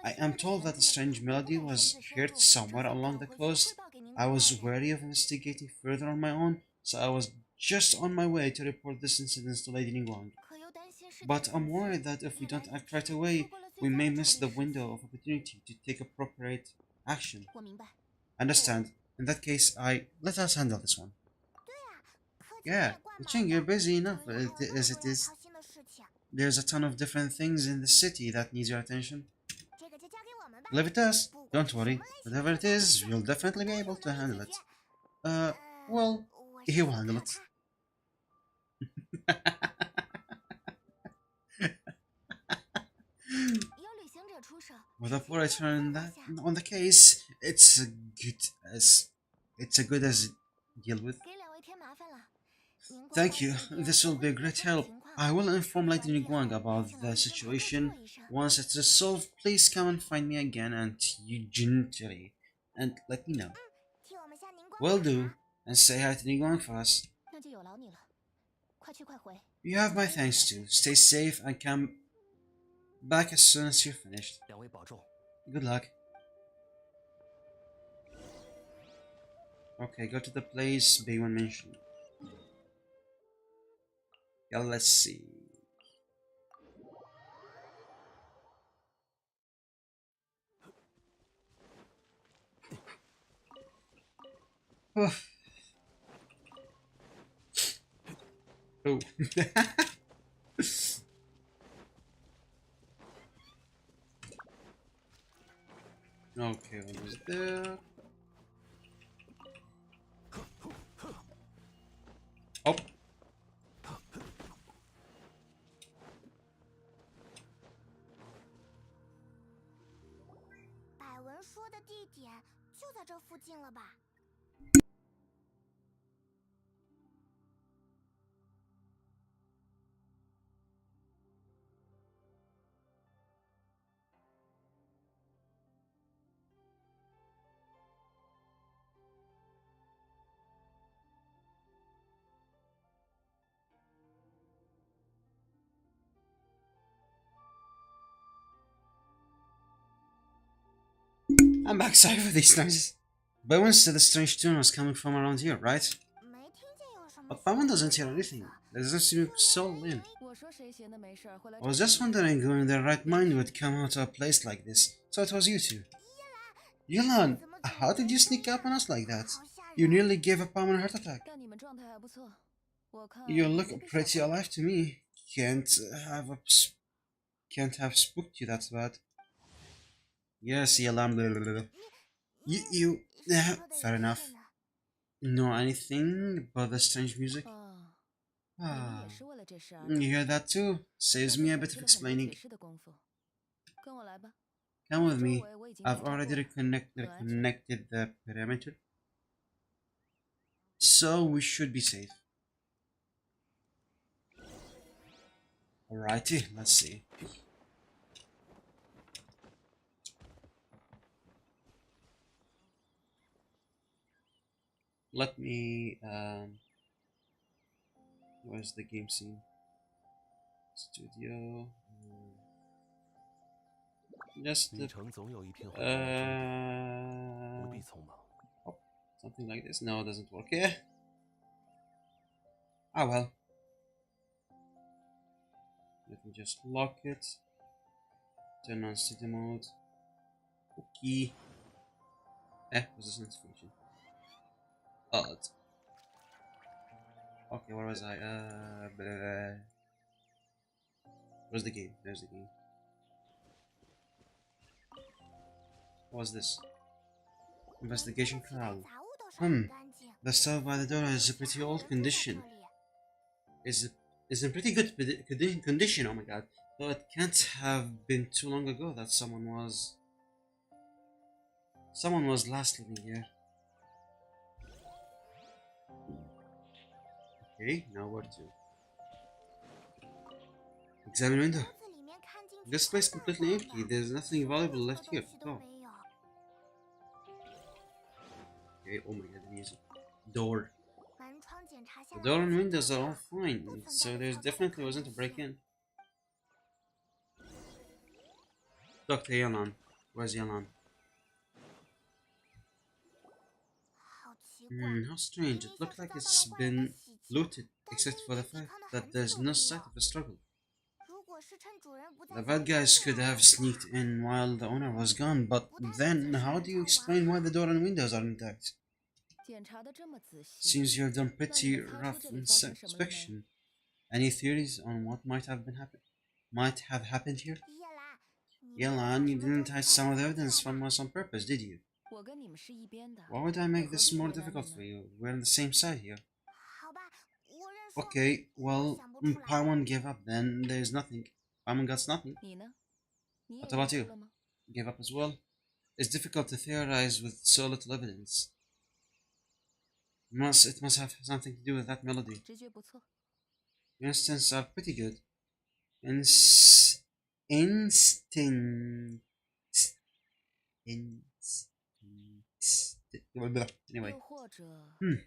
I am told that a strange melody was heard somewhere along the coast. I was wary of investigating further on my own, so I was just on my way to report this incident to Lady Ningguang. But I'm worried that if we don't act right away, we may miss the window of opportunity to take appropriate action. Understand? In that case, let us handle this one. Yeah, Ching, you're busy enough as it is. There's a ton of different things in the city that needs your attention. Leave it to us. Don't worry. Whatever it is, you'll definitely be able to handle it. Uh, well, he'll handle it. With a poor return on the case, it's a good as deal with. Thank you. This will be a great help. I will inform Lady Niguang about the situation. Once it's resolved, please come and find me again and gently and let me know. Will do. And say hi to Niguang for us. You have my thanks too. Stay safe and come back as soon as you're finished. Good luck. Okay, go to the place Baywan mentioned. Yeah, let's see. Oh. Oh. Okay, what was there? Oh. I'm backside for these noises. Bowen said the strange tune was coming from around here, right? But Bowen doesn't hear anything. There doesn't seem a soul in. I was just wondering who in their right mind would come out of a place like this, so it was you two. Yilan, how did you sneak up on us like that? You nearly gave a Bowen a heart attack. You look pretty alive to me. Can't have spooked you that bad. Yes, Yilan. Fair enough. Know anything about the strange music? Ah, you hear that too? Saves me a bit of explaining. Come with me. I've already reconnected the perimeter, so we should be safe. Alrighty, let's see. Let me where's the game scene? Studio. Just something like this. No, it doesn't work here. Ah well. Let me just lock it. Turn on city mode. Okay. What's this notification? Odd. Okay, where was I? Where's the game? There's the game. What's this? Investigation crowd. The stuff by the door is a pretty old condition. Is in pretty good condition, oh my god. So it can't have been too long ago that someone was last living here. Okay, now where to? Examine window. This place is completely empty. There's nothing valuable left here at all. Okay, oh my god, the music. Door. The door and windows are all fine, so there definitely wasn't a break-in. Dr. Yalan. Where's Yalan? How strange. It looked like it's been looted, except for the fact that there's no sight of a struggle. The bad guys could have sneaked in while the owner was gone, but then how do you explain why the door and windows are intact? Seems you've done pretty rough inspection. Any theories on what might have happened here? Yelan, you didn't hide some of the evidence from us on purpose, did you? Why would I make this more difficult for you? We're on the same side here. Okay, well, Paimon gave up then. There's nothing. Paimon got nothing. What about you? Gave up as well? It's difficult to theorize with so little evidence. It must have something to do with that melody. Your instincts are pretty good. Instinct. Anyway.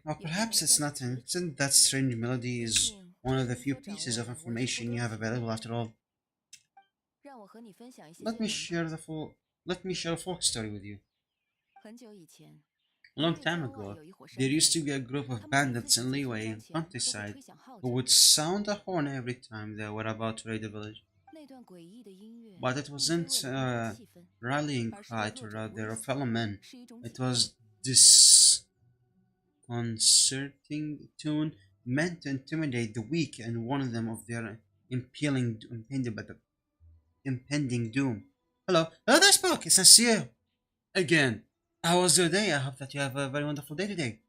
Or perhaps it's nothing. Since that strange melody is one of the few pieces of information you have available after all. Let me share a folk story with you. A long time ago, there used to be a group of bandits in Leeway countryside who would sound a horn every time they were about to raid a village. But it wasn't a rallying cry to rout their fellow men. It was disconcerting tune meant to intimidate the weak and warn them of their impending doom. Hello, that's Spock. It's nice to see you again. How was your day? I hope that you have a very wonderful day today.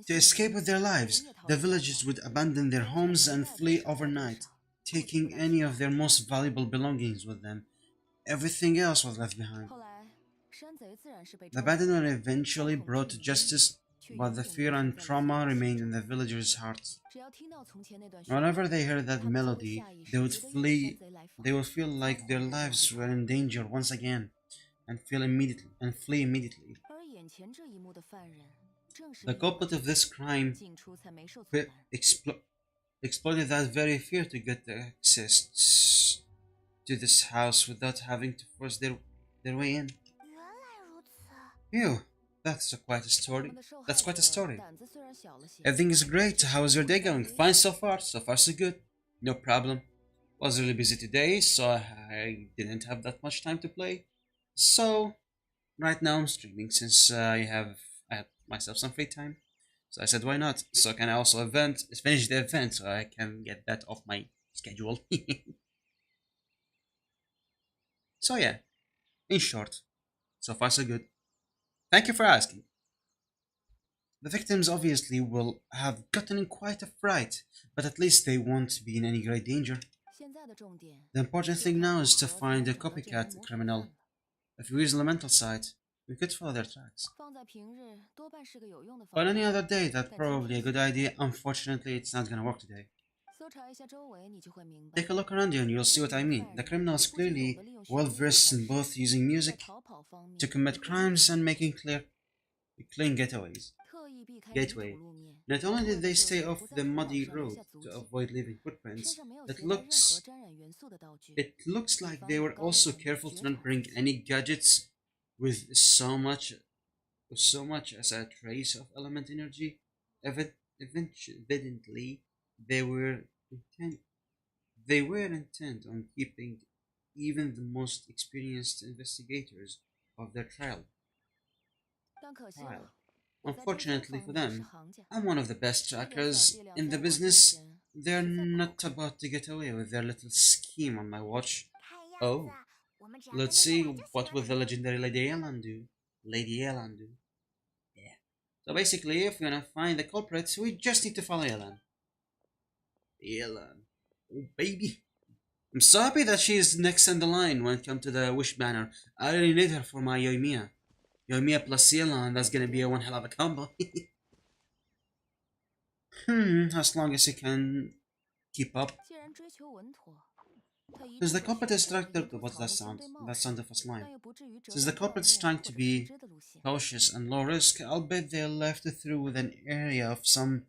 To escape with their lives, the villagers would abandon their homes and flee overnight, taking any of their most valuable belongings with them. Everything else was left behind. The bandits were eventually brought to justice, but the fear and trauma remained in the villagers' hearts. Whenever they heard that melody, they would feel like their lives were in danger once again, and flee immediately. The culprit of this crime exploited that very fear to get access to this house without having to force their way in. Phew, that's quite a story. That's quite a story. Everything is great. How is your day going? Fine so far. So far so good. No problem. Was really busy today, so I didn't have that much time to play. So right now I'm streaming since I had myself some free time. So I said, why not? So can I also finish the event so I can get that off my schedule. So yeah, in short, so far so good. Thank you for asking. The victims obviously will have gotten in quite a fright, but at least they won't be in any great danger. The important thing now is to find a copycat criminal. If we use elemental sight, we could follow their tracks. On any other day, that's probably a good idea. Unfortunately, it's not gonna work today. Take a look around you and you'll see what I mean. The criminal is clearly well versed in both using music to commit crimes and making clean getaways. Not only did they stay off the muddy road to avoid leaving footprints, it looks like they were also careful to not bring any gadgets with so much as a trace of element energy. Evidently, they were intent on keeping even the most experienced investigators of their trial. Unfortunately for them, I'm one of the best trackers in the business. They're not about to get away with their little scheme on my watch. Oh, let's see, what will the legendary Lady Elan do? Yeah. So basically, if we're gonna find the culprits, we just need to follow Elan. Oh baby. I'm so happy that she is next in the line when it comes to the wish banner. I really need her for my Yoimiya. Yoimiya plus Elan, that's gonna be a one hell of a combo. As long as you can keep up. Since the culprit is trying to... What's that sound? That sound of a slime. Since the culprit is trying to be cautious and low risk, I'll bet they left it through with an area of some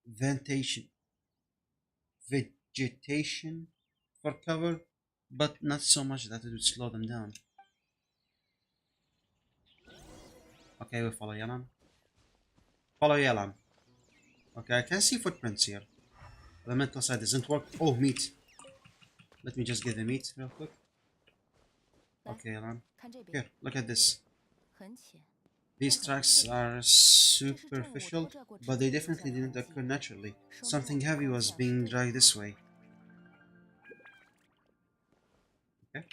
vegetation for cover, but not so much that it would slow them down. Okay, we follow Yalan. Follow Yalan. Okay, I can see footprints here. The mental side doesn't work. Oh, meat. Let me just get the meat real quick. Okay, Yalan. Here, look at this. These tracks are superficial, but they definitely didn't occur naturally. Something heavy was being dragged this way. Okay.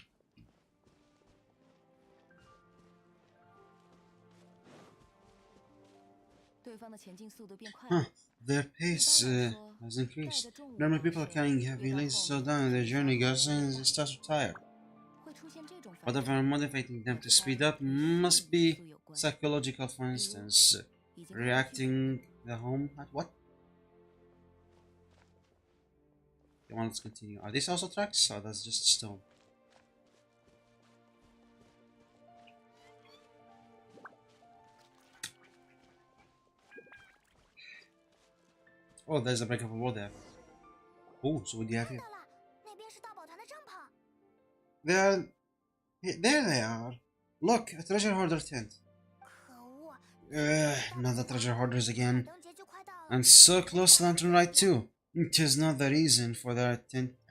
Huh. Their pace has increased. Normal people carrying heavy lanes slow down their journey goes and they start to tire. Whatever motivating them to speed up must be psychological, for instance. Reacting the home at what? Come on, let's continue. Are these also tracks? Or that's just stone? Oh, there's a breakable wall there. Oh, so what do you have here? There they are. Look, a treasure hoarder tent. Not the treasure hoarders again. And so close to Lantern Ride too. It is not the reason for their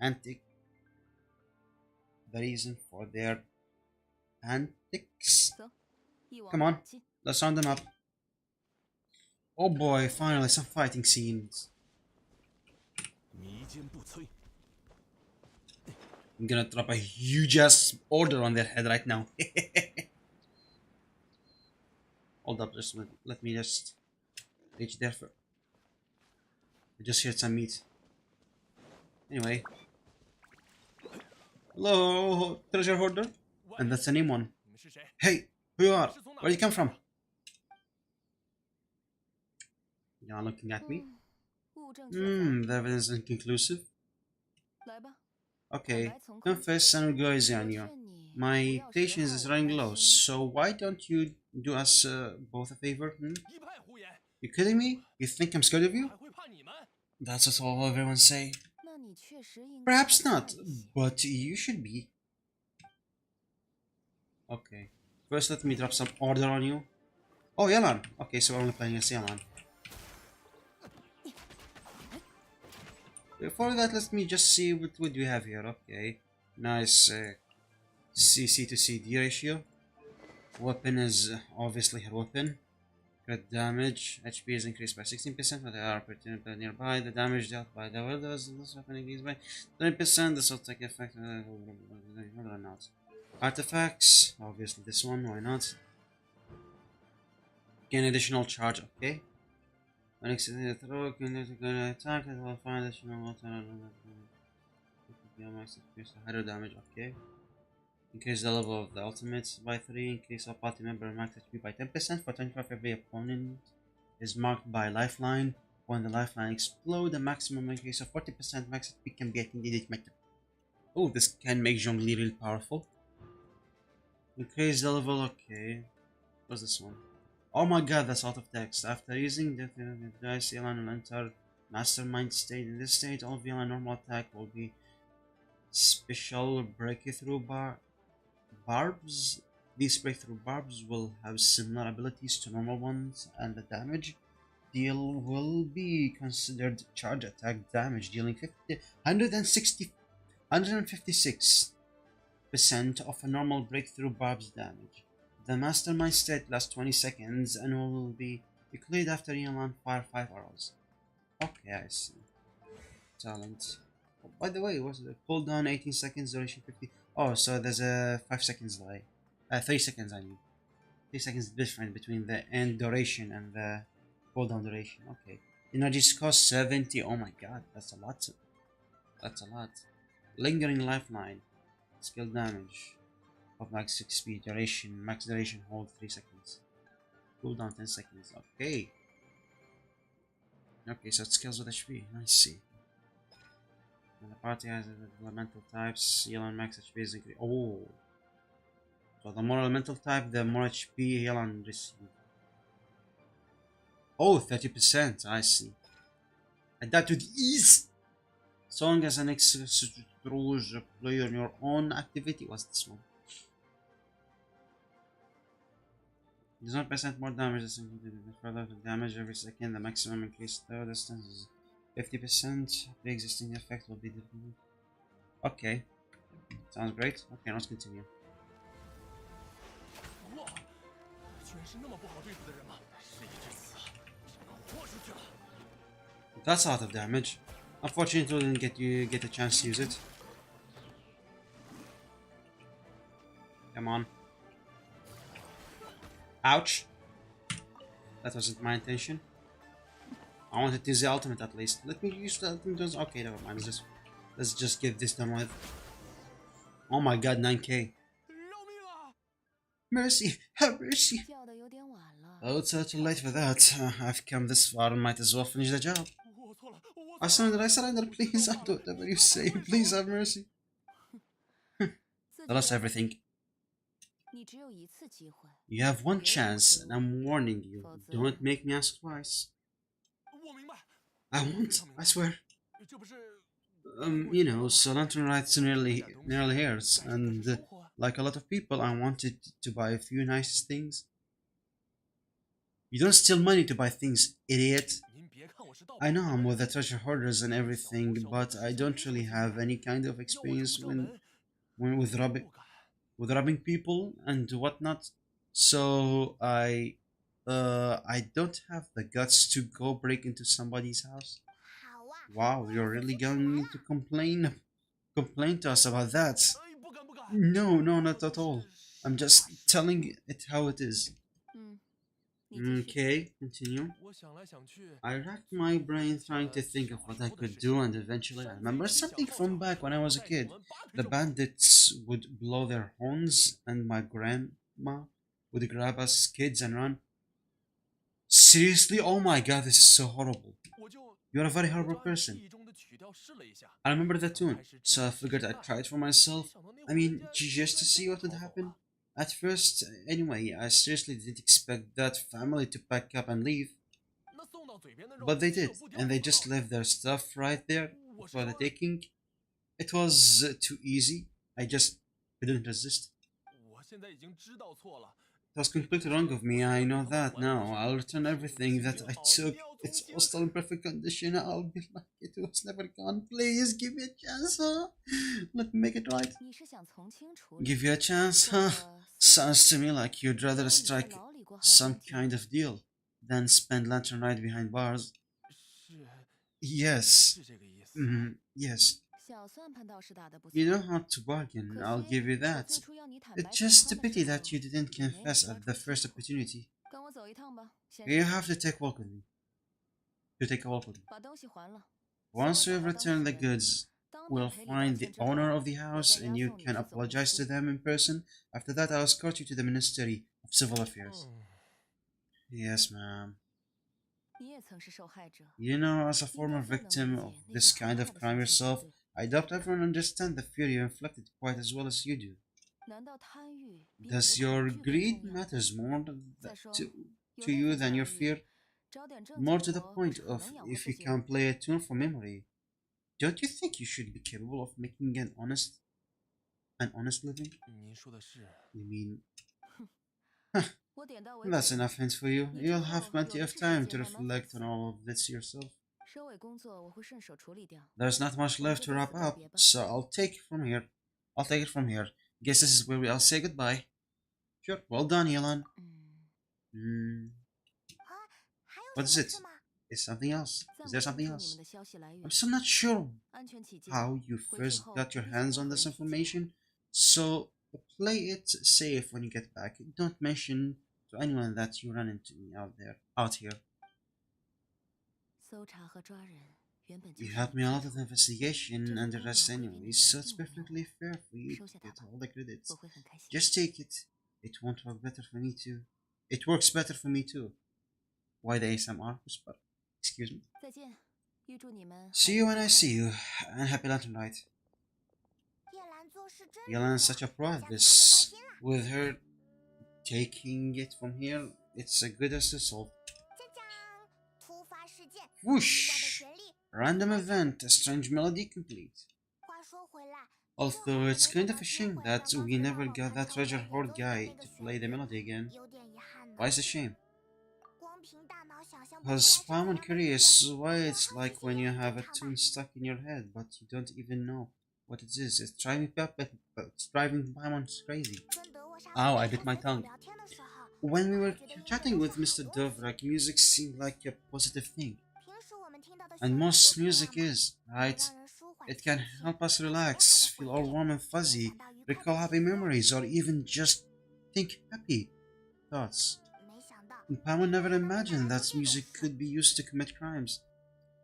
antics. The reason for their antics. Come on, let's round them up. Oh boy, finally some fighting scenes. I'm gonna drop a huge ass order on their head right now. Hold up, just let me just reach there for. I just heard some meat. Anyway. Hello, treasure hoarder? And that's a name one. Hey, who you are? Where you come from? You're looking at me? The evidence is inconclusive. Okay, confess and we'll go easy on you. My patience is running low, so why don't you do us both a favor? You kidding me? You think I'm scared of you? That's what all everyone say. Perhaps not, but you should be. Okay, first let me drop some order on you. Oh, Yalan. Okay, so we're only playing as Yalan. Before that, let me just see what we have here. Okay, nice CC to CD ratio. Weapon is obviously her weapon. Crit damage. HP is increased by 16% when they are nearby. The damage dealt by the windows this weapon increased by 20%. This will take effect. Whether or not. Artifacts. Obviously this one. Why not? Gain additional charge. Okay. When exiting the throw, can attack, it will find additional water. Hydro damage, okay. Increase the level of the ultimate by 3, increase our party member max HP by 10% for 25 every opponent is marked by lifeline. When the lifeline explodes, the maximum increase of 40% max HP can be attained each method. Oh, this can make Zhongli real powerful. Increase the level, okay. What's this one? Oh my god, that's out of text. After using the dice, Elan will enter Mastermind state. In this state, all VLAN normal attack will be special breakthrough barbs. These breakthrough barbs will have similar abilities to normal ones, and the damage deal will be considered charge attack damage, dealing 156% of a normal breakthrough barb's damage. The Mastermind state lasts 20 seconds and will be declared after Elan fire 5 arrows. Okay, I see. Talent. Oh, by the way, what's the cooldown 18 seconds, duration 50? Oh, so there's a 5 seconds delay. 3 seconds, I mean. 3 seconds different between the end duration and the cooldown duration. Okay. Energy cost 70. Oh my god, that's a lot. That's a lot. Lingering lifeline. Skill damage. Of max XP duration, max duration hold 3 seconds. Cooldown 10 seconds. Okay. Okay, so it scales with HP. I see. And the party has elemental types. Yelan max HP is increased. Oh, so the more elemental type, the more HP Yelan receives. Oh, 30%. I see. And that with ease. So long as an extrude player on your own activity. What's this one? Does 1% more damage. Further damage every second. The maximum increase throw distance is 50%. The existing effect will be different. Okay. Sounds great. Okay, let's continue. That's a lot of damage. Unfortunately, we didn't get a chance to use it. Come on. Ouch. That wasn't my intention. I wanted to use the ultimate at least. Let me use the ultimate. Okay, never mind. Let's just get this done with. Oh my god, 9k. Mercy! Have mercy! Oh, it's too late for that. I've come this far and might as well finish the job. I surrender, please. I'll do whatever you say. Please have mercy. Tell us everything. You have one chance, and I'm warning you. Don't make me ask twice. I won't, I swear. You know, so lantern rights nearly hurts, and like a lot of people, I wanted to buy a few nice things. You don't steal money to buy things, idiot. I know I'm with the treasure hoarders and everything, but I don't really have any kind of experience when with robbing people and whatnot. So I don't have the guts to go break into somebody's house. Wow, you're really going to complain to us about that? No, no, not at all. I'm just telling it how it is. Okay, continue. I racked my brain trying to think of what I could do, and eventually I remember something from back when I was a kid. The bandits would blow their horns, and my grandma would grab us kids and run. Seriously? Oh my god, this is so horrible. You're a very horrible person. I remember that tune, so I figured I'd try it for myself. I mean, just to see what would happen. At first, anyway, I seriously didn't expect that family to pack up and leave. But they did, and they just left their stuff right there for the taking. It was too easy. I just couldn't resist. It was completely wrong of me, I know that now. I'll return everything that I took. It's all still in perfect condition. I'll be like it was never gone. Please give me a chance, huh? Let me make it right. Give you a chance, huh? Sounds to me like you'd rather strike some kind of deal than spend lantern night behind bars. Yes. Yes. You know how to bargain, I'll give you that. It's just a pity that you didn't confess at the first opportunity. You have to take a walk with me. Once we've returned the goods, we'll find the owner of the house and you can apologize to them in person. After that, I'll escort you to the Ministry of Civil Affairs. Yes, ma'am. You know, as a former victim of this kind of crime yourself, I doubt everyone understands the fear you inflicted quite as well as you do. Does your greed matters more to you than your fear? More to the point of if you can play a tune from memory, don't you think you should be capable of making an honest living? You mean, that's enough hints for you. You'll have plenty of time to reflect on all of this yourself. There's not much left to wrap up, so I'll take it from here. Guess this is where we'll say goodbye. Sure, well done, Yelan. What is it? Is something else? Is there something else? I'm still not sure how you first got your hands on this information, so play it safe when you get back. Don't mention to anyone that you run into me out here. You helped me a lot with the investigation and the rest anyway, so it's perfectly fair for you to get all the credits. Just take it. It won't work better for me too. It works better for me too. Why the ASMR whisper? Excuse me. See you when I see you, and happy lantern night. Yelan's such a pro at this. With her taking it from here, it's as good as to solve. Whoosh! Random event, a strange melody complete. Although it's kind of a shame that we never got that treasure hoard guy to play the melody again. Why is a shame? Because I'm curious why it's like when you have a tune stuck in your head but you don't even know what it is. It's driving Paimon crazy. Ow, I bit my tongue. When we were chatting with Mr. Dovrak, music seemed like a positive thing. And most music is, right? It can help us relax, feel all warm and fuzzy, recall happy memories, or even just think happy thoughts. Paimon never imagined that music could be used to commit crimes.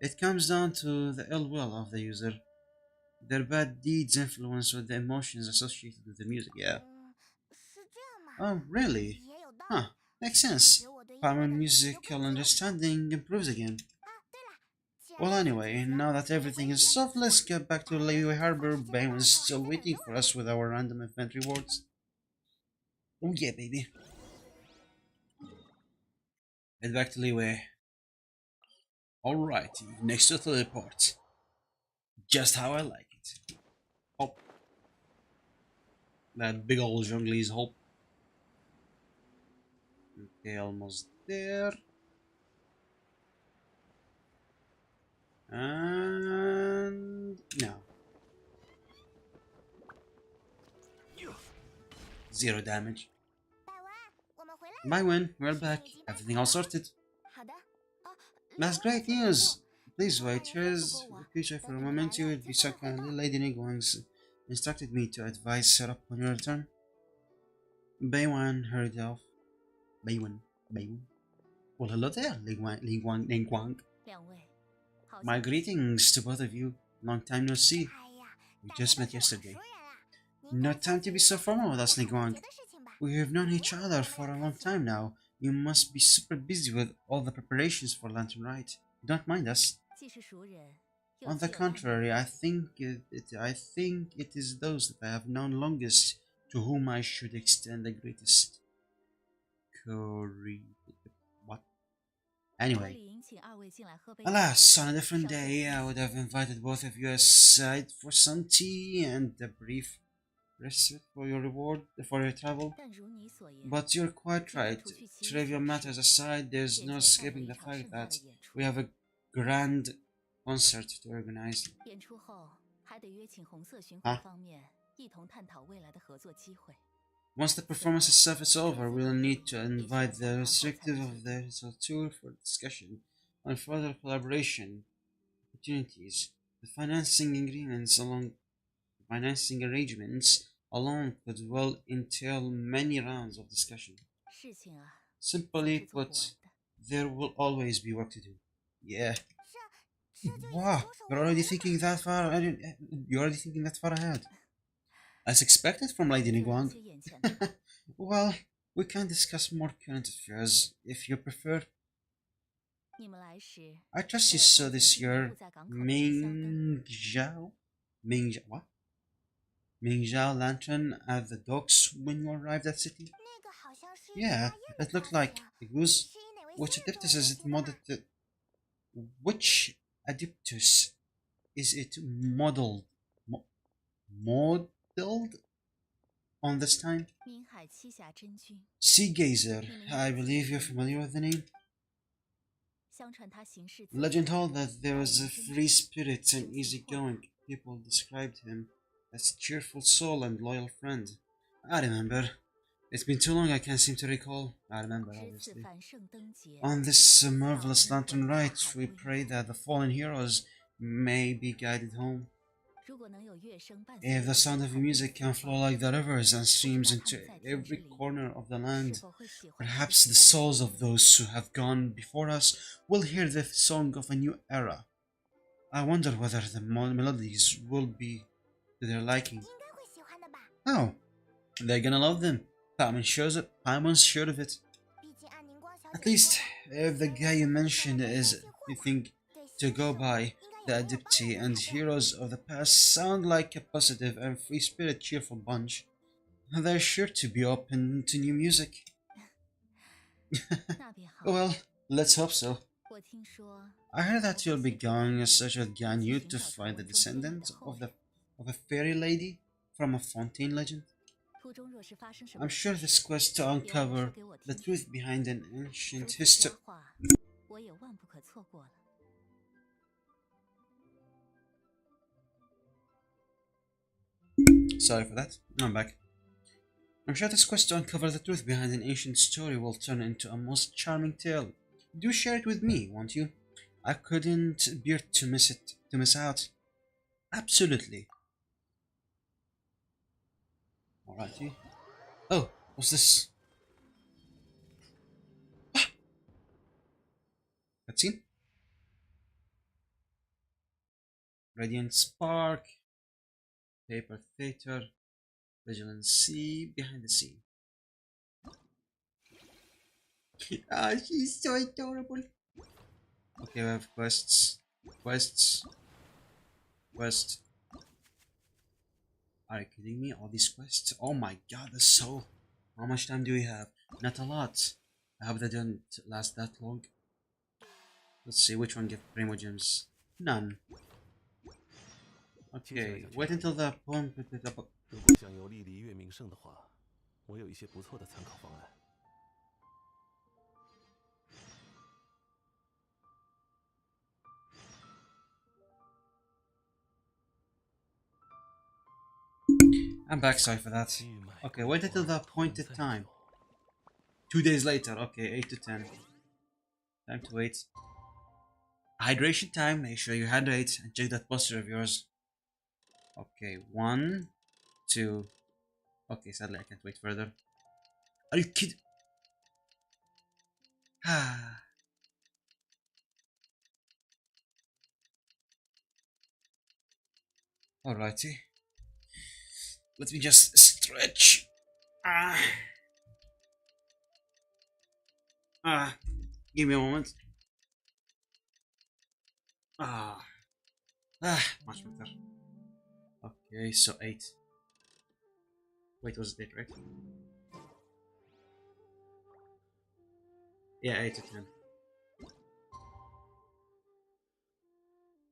It comes down to the ill will of the user. Their bad deeds influence with the emotions associated with the music, yeah. Oh, really? Huh, makes sense. Paimon musical understanding improves again. Well, anyway, now that everything is solved, let's get back to Liyue Harbor. Bayman's still waiting for us with our random event rewards. Oh yeah, baby. Head back to Liyue. Alrighty, next to teleport. Just how I like it. Hop. That big old Zhongli's hop. Okay, almost there. And no. 0 damage. Baiwen, we're back. Everything all sorted. That's great news. Please wait. Here's the creature for a moment. You will be so kindly. Lady Nigwang's instructed me to advise her upon your return. Baiwen hurried off. Baiwen. Well, hello there, Nigwang. My greetings to both of you. Long time no see. We just met yesterday. No time to be so formal with us, Nigwang. We have known each other for a long time now. You must be super busy with all the preparations for Lantern Rite. Don't mind us. On the contrary, I think it is those that I have known longest to whom I should extend the greatest. What? Anyway. Alas, on a different day, I would have invited both of you aside for some tea and a brief respite for your reward for your travel. But you're quite right. Trivial matters aside, there's no escaping the fact that we have a grand concert to organize. Huh? Once the performance itself is over, we'll need to invite the restrictive of the tour for discussion on further collaboration opportunities. The financing arrangements alone could well entail many rounds of discussion. Simply put, there will always be work to do. Yeah. Wow, you're already thinking that far. You're already thinking that far ahead. As expected from Lady Nigwang. Well, we can discuss more current affairs if you prefer. I trust you saw this year Mingzhao lantern at the docks when you arrived at city? Yeah, it looked like it was. Which Adeptus is it modeled? Which Adeptus is it modeled? Modeled on this time? Sea Gazer. I believe you're familiar with the name. Legend told that there was a free spirit and easygoing. People described him as a cheerful soul and loyal friend. I remember. It's been too long I can't seem to recall. I remember, obviously. On this marvelous Lantern Rite, we pray that the fallen heroes may be guided home. If the sound of music can flow like the rivers and streams into every corner of the land, perhaps the souls of those who have gone before us will hear the song of a new era. I wonder whether the melodies will be to their liking. Oh, they're gonna love them. Paimon's sure of it. At least, if the guy you mentioned is anything to go by, the Adepti and heroes of the past sound like a positive and free-spirited, cheerful bunch. They're sure to be open to new music. Well, let's hope so. I heard that you'll be going as such a Ganyu to find the descendant of a fairy lady from a Fontaine legend. I'm sure this quest to uncover the truth behind an ancient history. Sorry for that. I'm back. I'm sure this quest to uncover the truth behind an ancient story will turn into a most charming tale. Do share it with me, won't you? I couldn't bear to miss out. Absolutely. Alrighty. Oh, what's this? Cutscene? Radiant Spark, Paper Theater, Vigilance Sea, Behind the Sea. Ah, she's so adorable. Okay, we have quests. Quests. Quest. Are you kidding me? All these quests? Oh my god, that's so... How much time do we have? Not a lot. I hope they don't last that long. Let's see, which one give Primo Gems? None. Okay, wait until the poem... 如果想由莉离越名胜的话，我有一些不错的参考方案。I'm back, sorry for that. Okay, wait until the appointed time. 2 days later, okay, 8 to 10. Time to wait. Hydration time, make sure you hydrate and check that posture of yours. Okay, 1, 2. Okay, sadly I can't wait further. Are you kidding? Ah. Alrighty. Let me just stretch. Give me a moment. Much better. Okay, so 8. Wait, was it 8, right? Yeah, 8 to 10.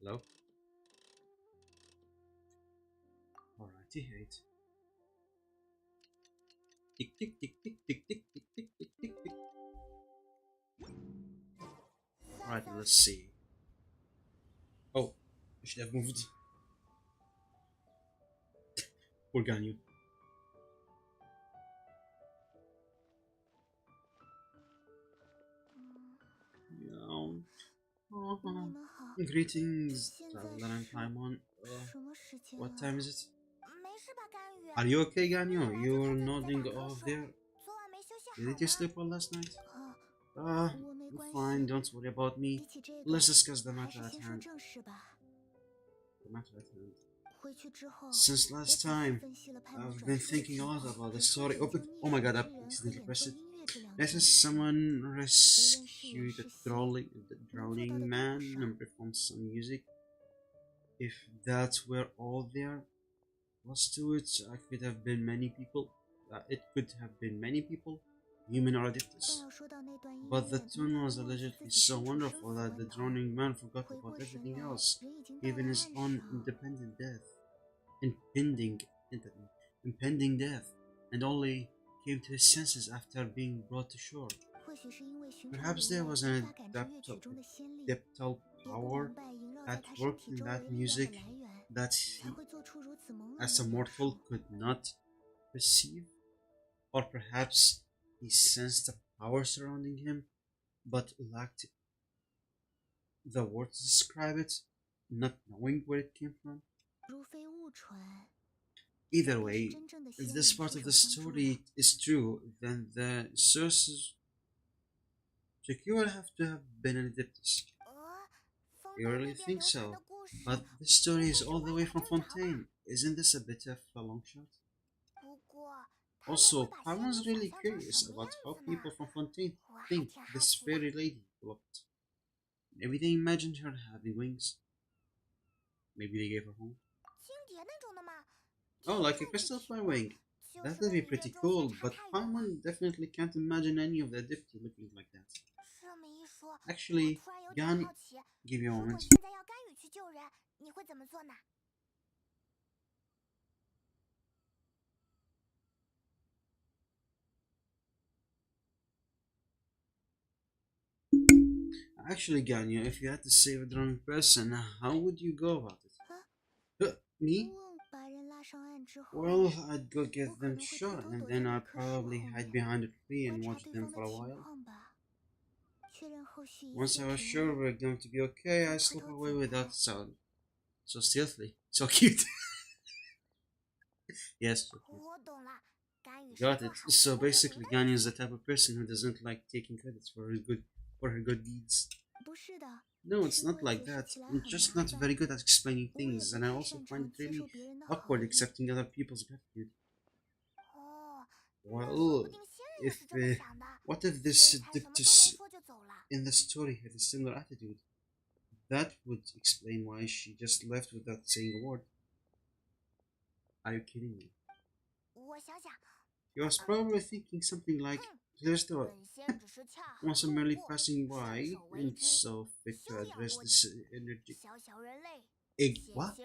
Hello? Alrighty, 8. Tick, tick, tick, tick, tick, tick, tick, tick, tick, tick, tick. Alright, let's see. Oh, I should have moved. Poor Ganyu. Greetings, traveler and Paimon. What time is it? Are you okay, Ganyu? You're nodding off there. Didn't you sleep well last night? I'm fine, don't worry about me. Let's discuss the matter at hand. Since last time, I've been thinking a lot about the story. Oh my god, I accidentally pressed it. This is someone rescued the drowning man and performed some music. If that were all there was to it, it could have been many people, human or adeptus. But the tune was allegedly so wonderful that the drowning man forgot about everything else, even his own impending, impending death, and only came to his senses after being brought to shore. Perhaps there was an adeptal power at work in that music that he, as a mortal, could not perceive, or perhaps he sensed a power surrounding him, but lacked the words to describe it, not knowing where it came from. Either way, if this part of the story is true, then the sources would have to have been an Adeptus. You really think so? But this story is all the way from Fontaine. Isn't this a bit of a long shot? Also, I was really curious about how people from Fontaine think this fairy lady looked. Maybe they imagined her having wings. Maybe they gave her home. Oh, like a crystal fly wing. That would be pretty cool, but Paimon definitely can't imagine any of the Adipti looking like that. Actually, Gan, give you a moment. Actually, Ganyu, if you had to save a drunk person, how would you go about it? Me? Well, I'd go get them shot, and then I'd probably hide behind a tree and watch them for a while. Once I was sure we were going to be okay, I slip away without a sound. So stealthily. So cute. Yes, so cute. Got it. So basically, Ganyu is the type of person who doesn't like taking credits for her good deeds. No, it's not like that. I'm just not very good at explaining things, and I also find it really awkward accepting other people's gratitude. Well, if what if this dictus in the story had a similar attitude? That would explain why she just left without saying a word. Are you kidding me? He was probably thinking something like, "Clear door. Was merely passing by, and so fit to address this energy." What?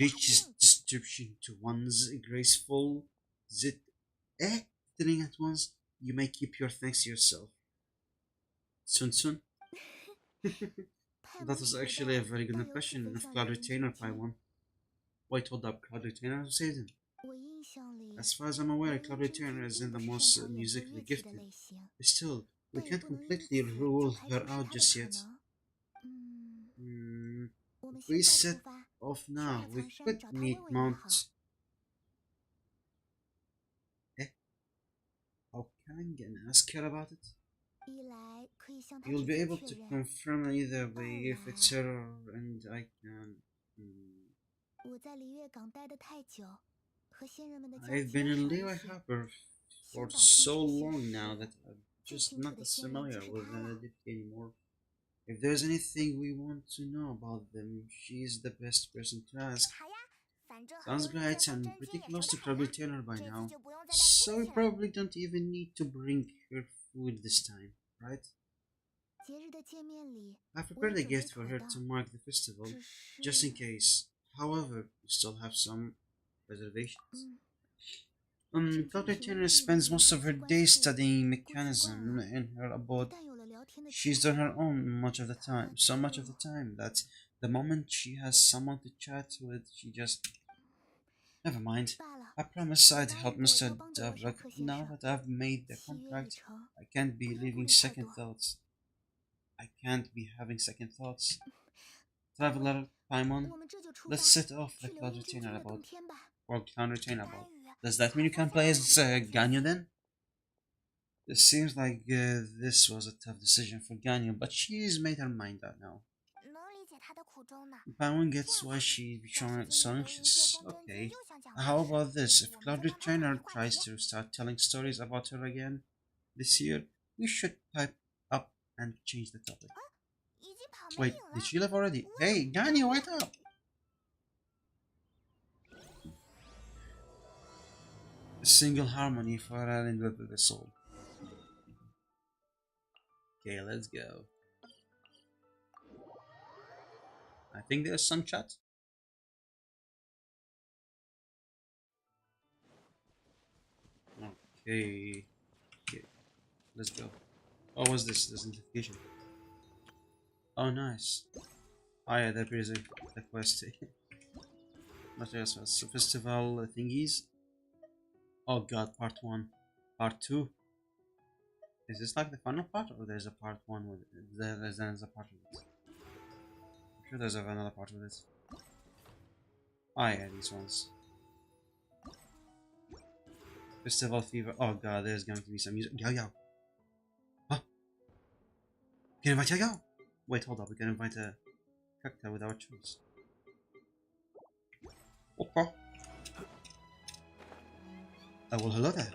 Reaches description to one's graceful zit turning at once. You may keep your thanks to yourself. Sun Sun. That was actually a very good impression of Cloud Retainer by one. Wait, hold up, Cloud Retainer saved him. As far as I'm aware, Cloud Retainer isn't the most musically gifted. Still, we can't completely rule her out just yet. If we set off now, we could meet Mount. How can I ask her about it? You'll be able to confirm either way if it's her and I can. I've been in Lehigh Harbor for so long now that I'm just not as familiar with it anymore. If there's anything we want to know about them, she's the best person to ask. Sounds great, I'm pretty close to Crabble Taylor by now, so we probably don't even need to bring her food this time, right? I've prepared a gift for her to mark the festival, just in case. However, we still have some reservations. Dr. Turner spends most of her day studying mechanism in her abode. She's on her own much of the time, so much of the time that the moment she has someone to chat with, she just... Never mind. I promise I'd help Mr. Davrak. Now that I've made the contract, I can't be leaving second thoughts. I can't be having second thoughts. Traveler, Paimon, let's set off the cloud retainer about. Or cloud retainer about. Does that mean you can play as Ganyu then? It seems like this was a tough decision for Ganyu, but she's made her mind up now. Paimon gets why she's so anxious. Okay, how about this? If Cloud Retainer tries to start telling stories about her again this year, we should pipe up and change the topic. Wait, did she leave already? Hey, Ganyu, wait up! A single harmony for Island with the soul. Okay, let's go. I think there's some chat. Okay. Okay, let's go. Oh, what's this? This notification. Oh, nice. Oh yeah, that is a quest. Materials for festival thingies. Oh god, part 1. Part 2. Is this like the final part, or there's a part 1 with it? There's a part with it. I'm sure there's another part with it. Oh yeah, these ones. Festival fever. Oh god, there's going to be some music. Yo yo. Huh? Can invite yo yo? Wait, hold up. We can invite a character with our choice. Okay. Oh well, hello there.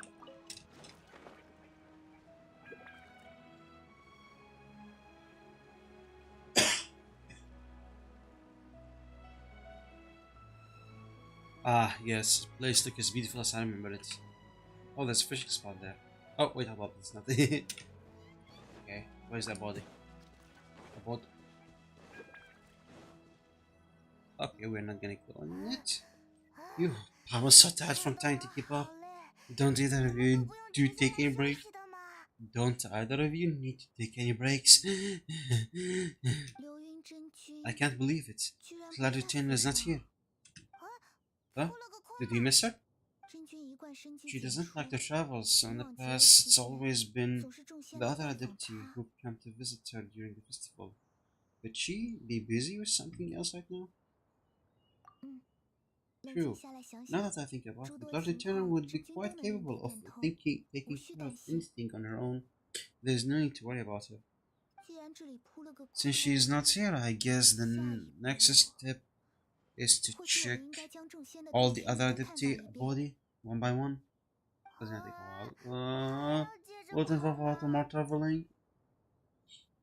Ah, yes. Place look as beautiful as I remember it. Oh, there's a fishing spot there. Oh, wait, how about this? Not okay, where's that body? The body. Okay, we're not gonna go on it. You, I was so tired from trying to keep up. Don't either of you do take any break? Don't either of you need to take any breaks? I can't believe it. Clarity is not here. Huh? Did you miss her? She doesn't like to travel, so in the past it's always been the other adoptee who come to visit her during the festival. Could she be busy with something else right now? True. Now that I think about it, Lord Turner would be quite capable of taking care of anything on her own. There's no need to worry about her. Since she's not here, I guess the next step is to check all the other adoptee body one by one. Doesn't take a while. What involve a lot more traveling?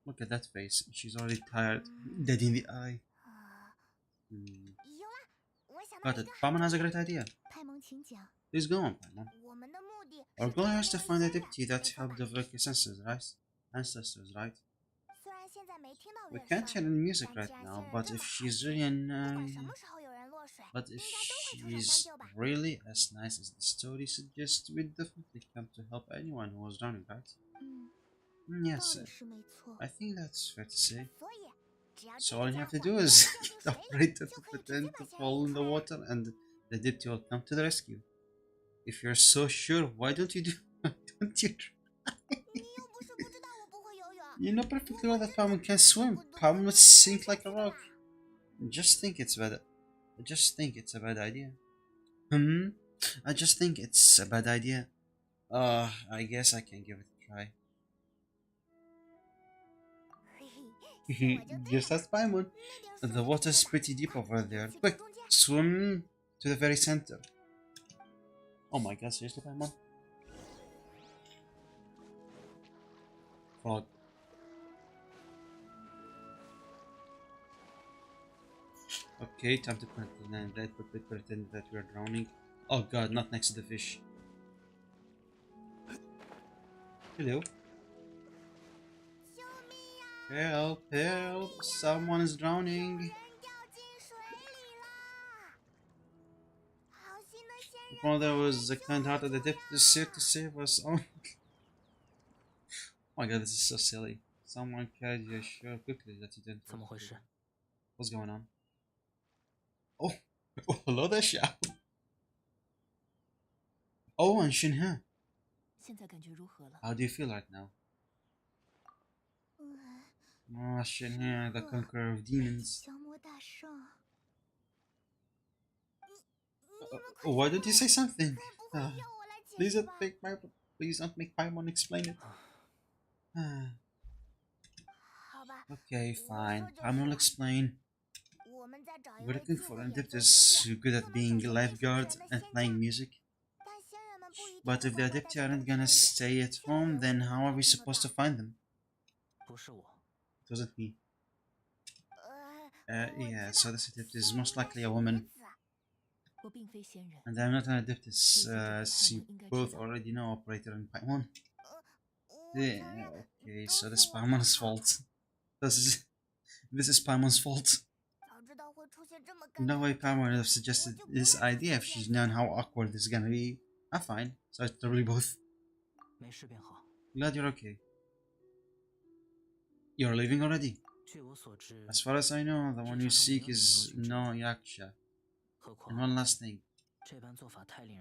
Look at that face. She's already tired. Dead in the eye. Got it. Paimon has a great idea. Please go on, Paimon. Our goal here is to find a deputy that helped the Vicky ancestors, right? We can't hear any music right now, but if she's really as nice as the story suggests, we'd definitely come to help anyone who was drowning, right? Yes, I think that's fair to say. So all you have to do is get the operator to pretend to fall in the water and the deputy will come to the rescue. If you're so sure, why don't you don't you try? You know perfectly well that Paimon can swim. Paimon would sink like a rock. Just think it's bad. I just think it's a bad idea. I just think it's a bad idea. I guess I can give it a try. Just ask Paimon. The water's pretty deep over there. Quick, swim to the very center. Oh my god, seriously, Paimon? Frog. Okay, time to pretend that we are drowning. Oh god, not next to the fish. Hello. Help, help, someone is drowning. If only there was a kind-hearted detective to save us. Oh my god, this is so silly. Someone carried your shirt quickly that you didn't. What's going on? Oh, hello there, Xiao. Oh, and Shinhe. How do you feel right now? Oh, Shinhe, the conqueror of demons. Why don't you say something? Please don't make Paimon explain it. Okay, fine. Paimon will explain. We're looking for adepts who are good at being a lifeguard and playing music. But if the adepti aren't gonna stay at home, then how are we supposed to find them? It wasn't me. Yeah, so this adept is most likely a woman. And I'm not an adeptus, as you both already know, Operator and Paimon. Yeah, okay, so this is Paimon's fault. This is Paimon's fault. No way Paimon would have suggested this idea if she's known how awkward this is gonna be. I'm fine, so it's totally both. Glad you're okay. You're leaving already? As far as I know, the one you seek is no Yaksha. And one last thing.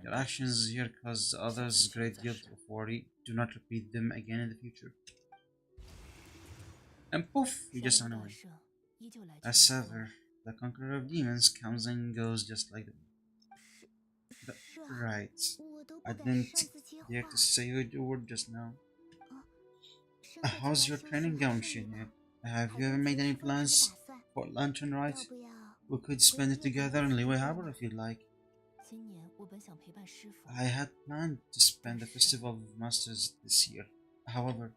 Your actions here cause others great guilt of worry. Do not repeat them again in the future. And poof, you just run away. As ever, the conqueror of demons comes and goes just like that. Right. I didn't dare to say a word just now. How's your training going, Shinhe? Have you ever made any plans for Lantern Rite? We could spend it together in Liyue Harbor if you'd like. I had planned to spend the Festival of Masters this year. However,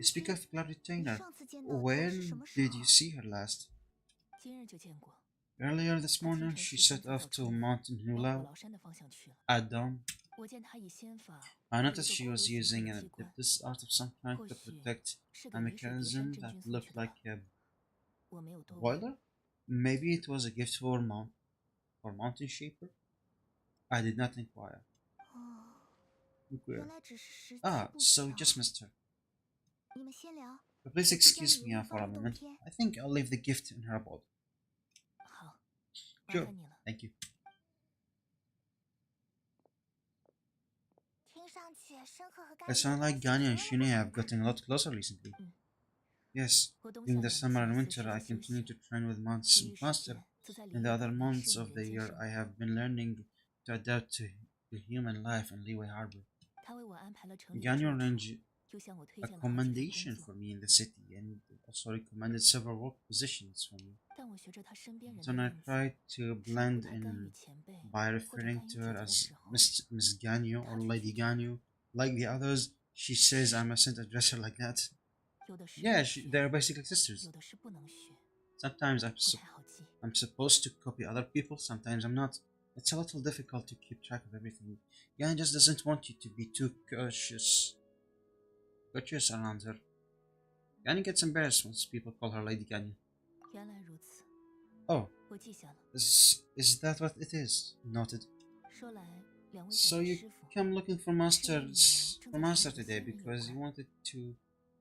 speak of Clary Tainer, when did you see her last? Earlier this morning, she set off to Mountain Hula at dawn. I noticed she was using an adeptus art of some kind to protect a mechanism that looked like a boiler. Maybe it was a gift for Mountain Shaper. I did not inquire. Inquire. Ah, so we just missed her. Please excuse me for a moment. I think I'll leave the gift in her abode. Sure, thank you. It sounds like Ganya and Shine have gotten a lot closer recently. Yes, during the summer and winter I continue to train with Master. In the other months of the year I have been learning to adapt to human life in Liyue Harbor. Ganya arranged a commendation for me in the city and also recommended several work positions for me. Then I tried to blend in by referring to her as Miss Ganyu or Lady Ganyu. Like the others, she says I mustn't address her like that. Yeah, they're basically sisters. Sometimes I'm supposed to copy other people, sometimes I'm not. It's a little difficult to keep track of everything. Gan just doesn't want you to be too courteous around her. Ganyu gets embarrassed when people call her Lady Ganyu. Oh, is that what it is? Noted. So you come looking for Master today because you wanted to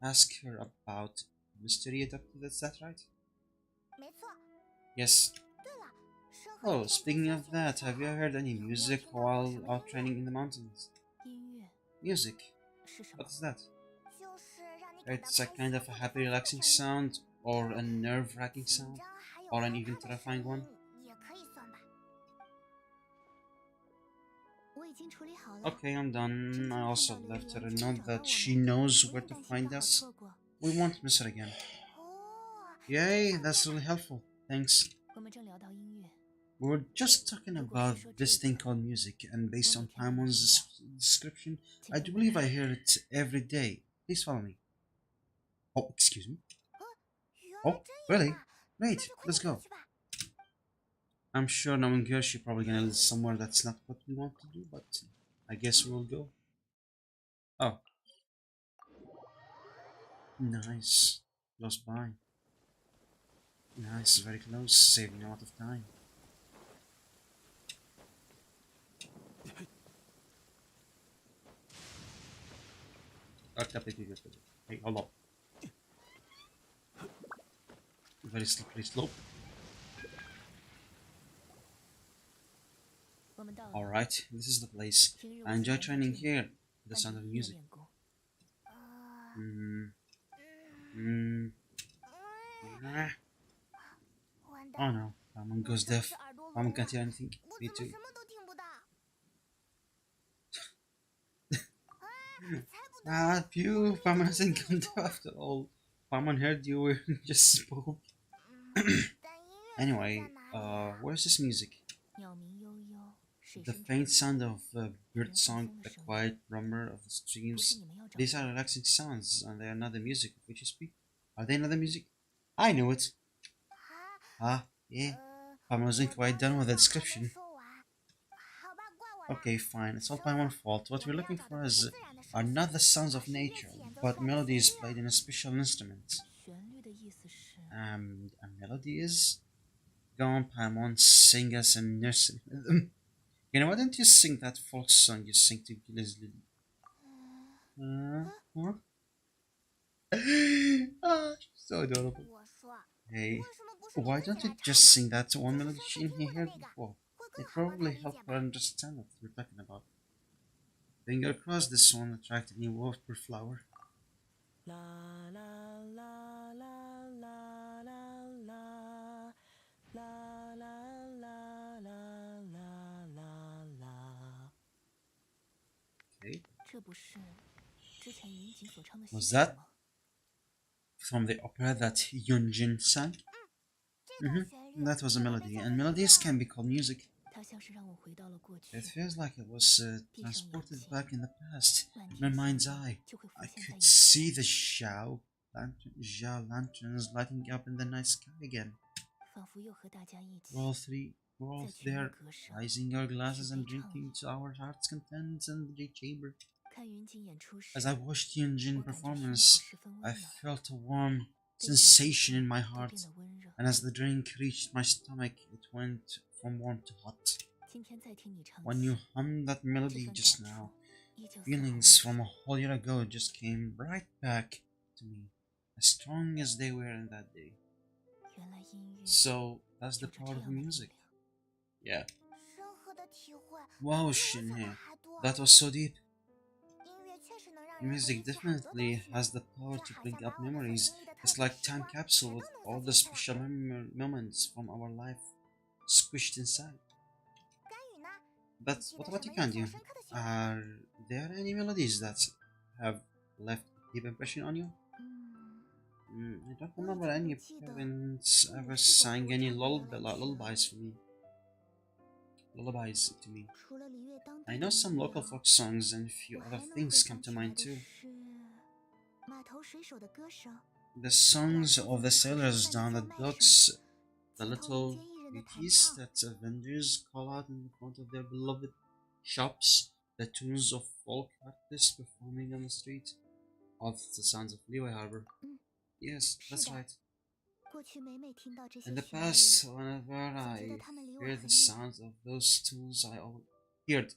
ask her about mystery adopted, is that right? Yes. Oh, speaking of that, have you heard any music while out training in the mountains? Music? What is that? It's a kind of a happy, relaxing sound, or a nerve-wracking sound, or an even terrifying one? Okay, I'm done. I also left her a note that she knows where to find us. We won't miss her again. Yay, that's really helpful. Thanks. We were just talking about this thing called music, and based on Paimon's description, I do believe I hear it every day. Please follow me. Oh, excuse me. Oh, really? Great, let's go. I'm sure knowing her, she's probably gonna lead somewhere that's not what we want to do, but I guess we'll go. Oh, nice. Close by. Nice, very close, saving a lot of time. Hey, hold up. Very slippery slope. Alright, this is the place. I enjoy training here, the sound of music. Oh no, Paimon goes deaf. Paimon can't hear anything. Me too. Phew, Paimon hasn't gone deaf after all. Paimon heard you were just spoke. Anyway, where's this music? The faint sound of bird song, the quiet murmur of the streams. These are relaxing sounds, and they are not the music of which you speak. Are they not the music? I knew it. Ah, yeah. I wasn't quite done with the description. Okay, fine. It's all my own fault. What we're looking for are not the sounds of nature, but melodies played in a special instrument. A melody is? Go on, Paimon, sing us a nursery rhythm. You know, why don't you sing that folk song you sing to Leslie? Huh? Ah, so adorable. Hey, why don't you just sing that one melody she heard before? It probably helped her understand what you're talking about. Finger crossed this one attract any wolf per flower. La la la la la la la la la la la la. Okay. Was that from the opera that Yunjin sang? That was a melody, and melodies can be called music. It feels like it was transported back in the past, in my mind's eye. I could see the Zhao lanterns lighting up in the night sky again. we're all there, raising our glasses and drinking to our heart's content and Vtuber. As I watched Yunjin performance, I felt a warm sensation in my heart, and as the drink reached my stomach, it went from warm to hot. When you hummed that melody just now, feelings from a whole year ago just came right back to me, as strong as they were in that day. So that's the power of music. Yeah. Wow, Shinhe, that was so deep. Music definitely has the power to bring up memories. It's like time capsule with all the special moments from our life squished inside. But what about you, Candy? Are there any melodies that have left a deep impression on you? I don't remember any parents ever sang any lullabies for me. Lullabies to me. I know some local folk songs and a few other things come to mind too. The songs of the sailors down the docks, the little beauties that vendors call out in front of their beloved shops, the tunes of folk artists performing on the street, all the sounds of Lewis Harbor. Yes, that's right. In the past, whenever I hear the sounds of those tunes, I always heard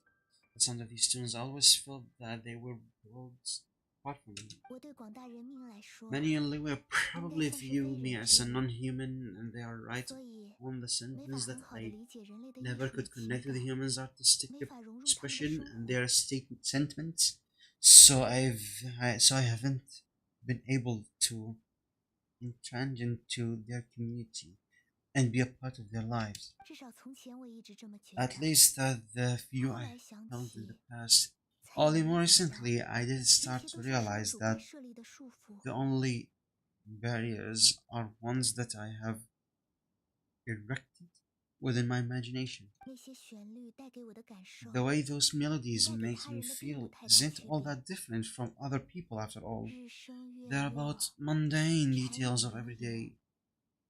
the sound of these tunes. I always felt that they were worlds apart from me. Many in Liyue probably view me as a non-human, and they are right on the sentence that I never could connect with the humans' artistic expression and their sentiments. So I haven't been able to entrench into their community and be a part of their lives. At least the view I held in the past. Only more recently, I did start to realize that the only barriers are ones that I have erected within my imagination. The way those melodies make me feel isn't all that different from other people after all. They're about mundane details of everyday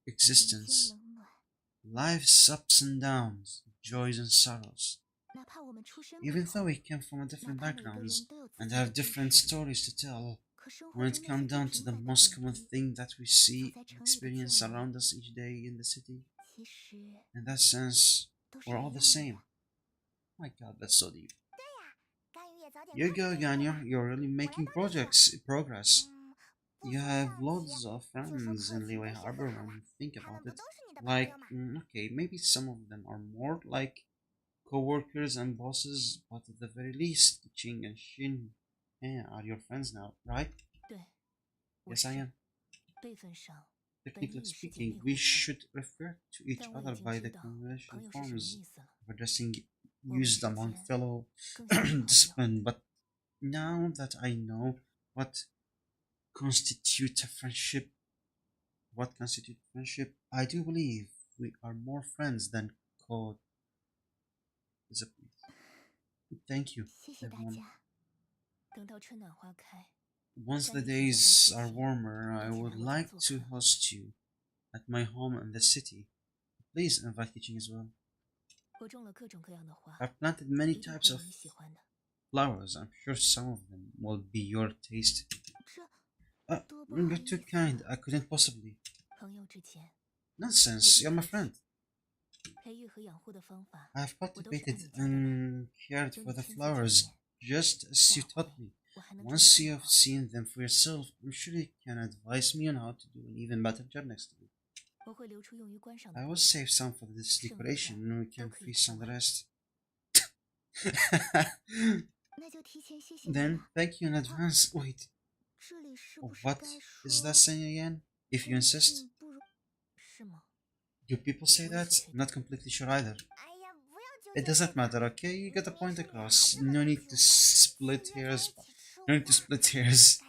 existence, life's ups and downs, joys and sorrows. Even though we came from different backgrounds and have different stories to tell, when it comes down to the most common thing that we see and experience around us each day in the city, in that sense, we're all the same. My god, that's so deep. You go, Ganya, you're really making progress. You have lots of friends in Liyue Harbor when you think about it. Like, okay, maybe some of them are more like co-workers and bosses, but at the very least, Ching and Shin are your friends now, right? Yes, I am. Technically speaking, we should refer to each other by the conventional forms of addressing used among fellow discipline, but now that I know what constitutes a friendship, I do believe we are more friends than co discipline. Thank you, everyone. Once the days are warmer, I would like to host you at my home in the city. Please invite Kitchen as well. I've planted many types of flowers. I'm sure some of them will be your taste. You're too kind. I couldn't possibly. Nonsense. You're my friend. I've cultivated and cared for the flowers just as you taught me. Once you have seen them for yourself, I'm sure you can advise me on how to do an even better job next time. I will save some for this decoration and we can feast on the rest. Then, thank you in advance. Wait, what is that saying again? If you insist. Do people say that? I'm not completely sure either. It doesn't matter, okay? You get the point across. No need to split hairs. No need to split hairs.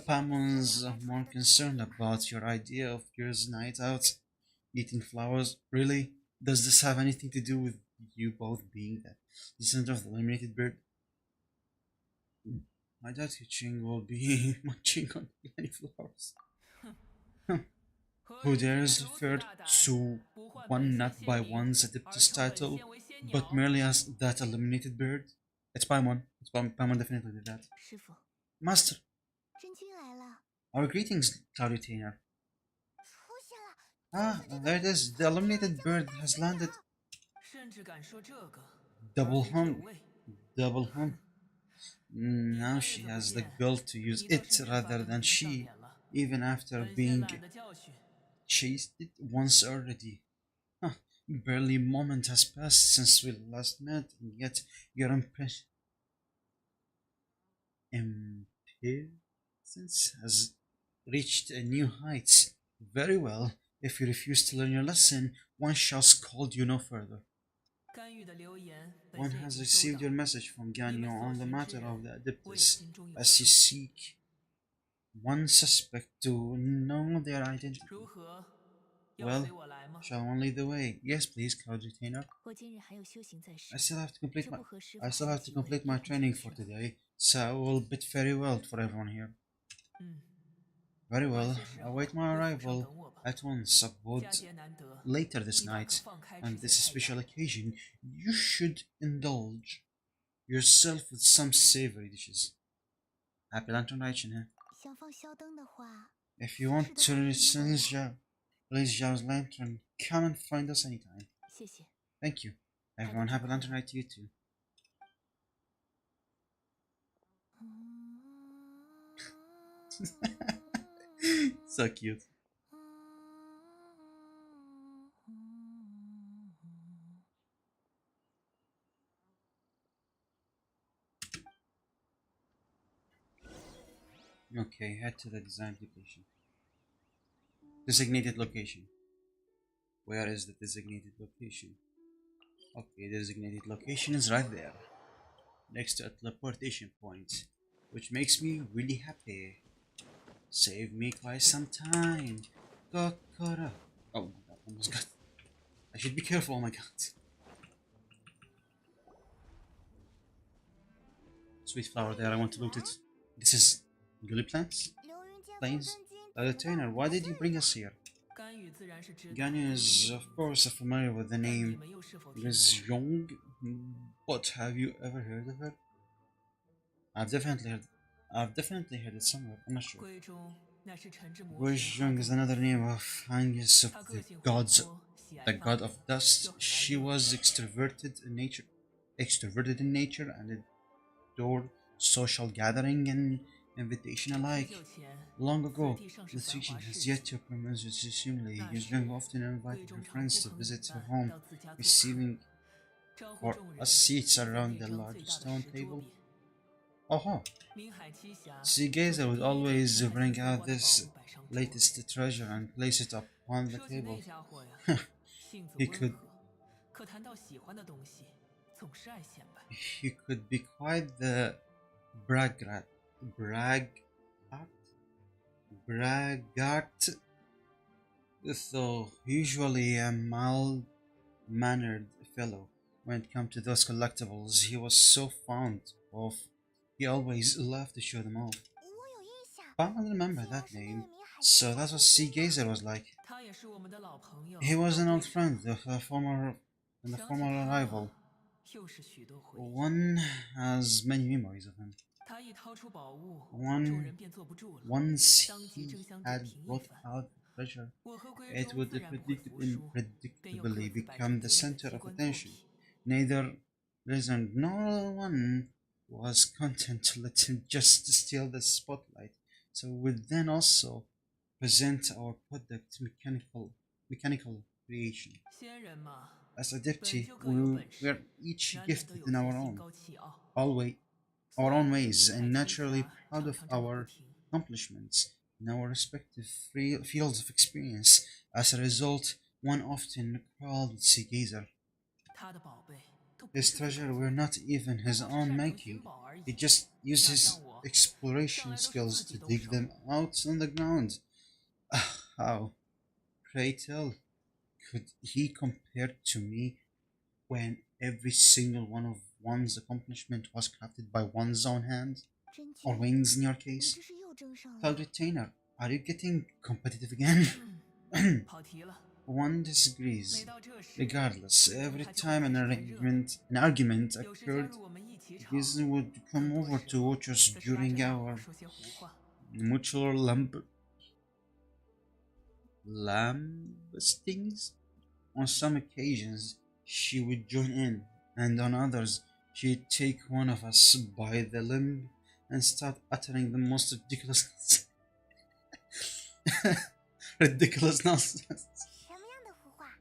Pamon's more concerned about your idea of girls' night out, eating flowers. Really? Does this have anything to do with you both being the center of the eliminated bird? I doubt Ching will be munching on any flowers. Who dares refer to one not by one's Adeptus title, but merely as that illuminated bird? It's Paimon. Paimon definitely did that. 师傅， Master, 真君来了， our greetings, Cloud Retainer. 出现了， Ah, there it is. The illuminated bird has landed. 甚至敢说这个 Double 而非 hump. 正位。 Double hump. Now she has the gall to use it rather than she, even after 本仙 being 懒得教训， chased it once already. Huh, barely a moment has passed since we last met, and yet your impatience has reached a new heights. Very well. If you refuse to learn your lesson, one shall scold you no further. 干预的留言，本 One 仙已 has 经收 received 到 your。message from Ganyo on the matter of the 我 Adeptus, 也心中有 as you 数。 seek one suspect to know their identity. 如何？要 Well, 随我来吗？ shall one lead the way? Yes, please, Cloud Retainer. 我今日还有修行在身 I，still have to complete 这 my 不合师傅 I 还 still 有 have to 几位 complete 一 my 同 training 前 for 生。 today, so I will bid farewell for everyone here. 嗯， Very 晚 well. 些时候 Await 回 my 府上 arrival 等我吧。 at once 佳 aboard 节难得， later this 你大可 night. 放开 On 这 this 些太 special 阳。 occasion, you should indulge yourself with some savory dishes. Happy Lantern Night, huh? 想放宵灯的话， If you 随 want 时 to 都可以过来。 release Zhao's lantern, come and find us anytime. 谢谢。 Thank you. Everyone, happy lantern night to you too. So cute. Okay, head to the designed location. Designated location. Where is the designated location? Okay, the designated location is right there. Next to a teleportation point. Which makes me really happy. Save me quite some time. Kokoro. Oh my god, almost got. I should be careful, oh my god. Sweet flower there, I want to loot it. This is Gully plants? 流云剑锋 Plains? 真君， Trainer, why did you bring us here? 干预自然是知道。 Ganyu is, of course, familiar with the 但你 name 们又是否听 Ms. 过？ Yong, but have you ever heard of her? I've definitely heard it somewhere. I'm not sure. 闺中乃是陈之母 Wei 玄 Zhong is another name of Angus of 她 the 个性活 gods, 泼，喜爱 the 放 god 纵 of dust. 就很 She 爱 was 乐。 extroverted in nature and adored social gathering and invitation 不 alike. 久前， Long 此 ago, 地盛世 this 繁 region 华世 has 界 yet to pronounce assumingly. 那 Yu 时 Zhong often 闺 invited 中 her 常 friends 呼 to 朋 visit 引 her 伴 home, 到自家做客， receiving 招呼 for 众人 us seats 在 around 那 the 张最 large 大的 stone 石桌 table. 边。 Oh, 明海七侠 Sea 就是 Gazer would 第一个 always 将 bring 那 out 鲜花的宝 this 物摆上桌。 latest treasure and place it upon the 说起那 table. 家伙呀，性子 He 温 could 和，可谈到喜欢的东西，总是爱显摆。 he could be quite the braggart, braggart, though usually a mild-mannered fellow. When it came to those collectibles, he was so fond of. He always loved to show them off. 我有印象， But I don't remember 竟然 that 是那 name, 位明海 so 七侠 that's 的 what 妻 Sea 子。 Gazer was like. 他也是我们的老朋友。 He was an 老 old 队长 friend of a former 想起 arrival. 他，又是许多回忆。 One has many memories of him. 他一掏出宝物， One- 众人便坐不住了。 Once 当即 he 争相 had 点评一 brought 番。 out treasure, 我和闺 it 中 would 自然不会服输，便又各 predictably 自摆出 become 得 the 意的 center 机 of 关作 attention. 品。 Neither Reason nor one was content to let him just steal the spotlight, so we would then also present our product mechanical creation. 仙人嘛， As a 本 deputy, 就各有 we 本事， were each 难免都 gifted 有 in 些 our 心 own 高气傲。 our own ways 所以 and 明海七 naturally 侠 proud 常 of 常争个不 our 停。 accomplishments in our respective fields of experience. As a result, one often quarreled with Sea Gazer. 他的宝贝都不 His 是自己 treasure were not even his 他只 own 擅长 making. 寻宝而已 He just used 哪 his 像我， exploration 向来都是 skills 自己 to 动 dig 手。 them out on the ground. How? Pray tell, could he compare to me when every single one of one's accomplishment was crafted by one's own hand? 真 Or 君， wings in your 你 case? 这是又争上了。 Cloud Retainer, are you getting competitive again? 跑题了。 One disagrees. 每到这时， Regardless, 鬼魂 every 他就会 time 开始变热， an argument 有时加 occurred, 入我们一起吵， Giz would 更 come 多 over 时 to 候 watch us 则是拉着 during 大伙 our 说些胡话。 mutual lambastings. On some occasions, she would join in, and on others, she'd take one of us by the limb and start uttering the most ridiculous, ridiculous nonsense. 什么样的胡话？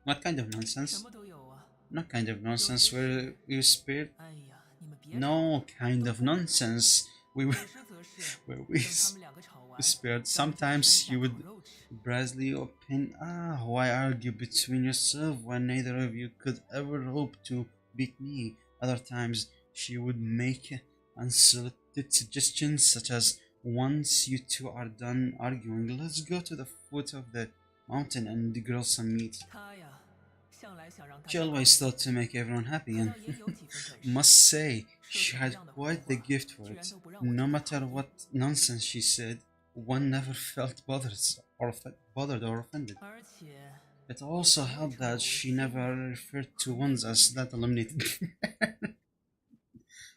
What kind of 什 nonsense? 么都有啊。 Not kind of nonsense where you spared. 哎呀，你们别吵 No 了， kind 都 of 不会。 nonsense. We 有 were 时则是 where we 等他们两个吵完， spared. 咱们就去山 Sometimes 下 you 烤 would 肉吃。 brazenly opine, why argue between yourself when neither of you could ever hope to beat me? Other times she would make unsolicited suggestions such as, once you two are done arguing, let's go to the foot of the mountain and grill some meat. 他呀，向来想让大 She 家高 always 兴， thought to make everyone happy, 可 and 倒也有几分本事。 must say 说 she 什么 had 样的胡 quite the 话， gift for 居然 it. 都不让我 No 觉得 matter 讨厌。 what nonsense she said, one never felt bothered or offended. 而且 It also helped that she never referred to ones as that eliminated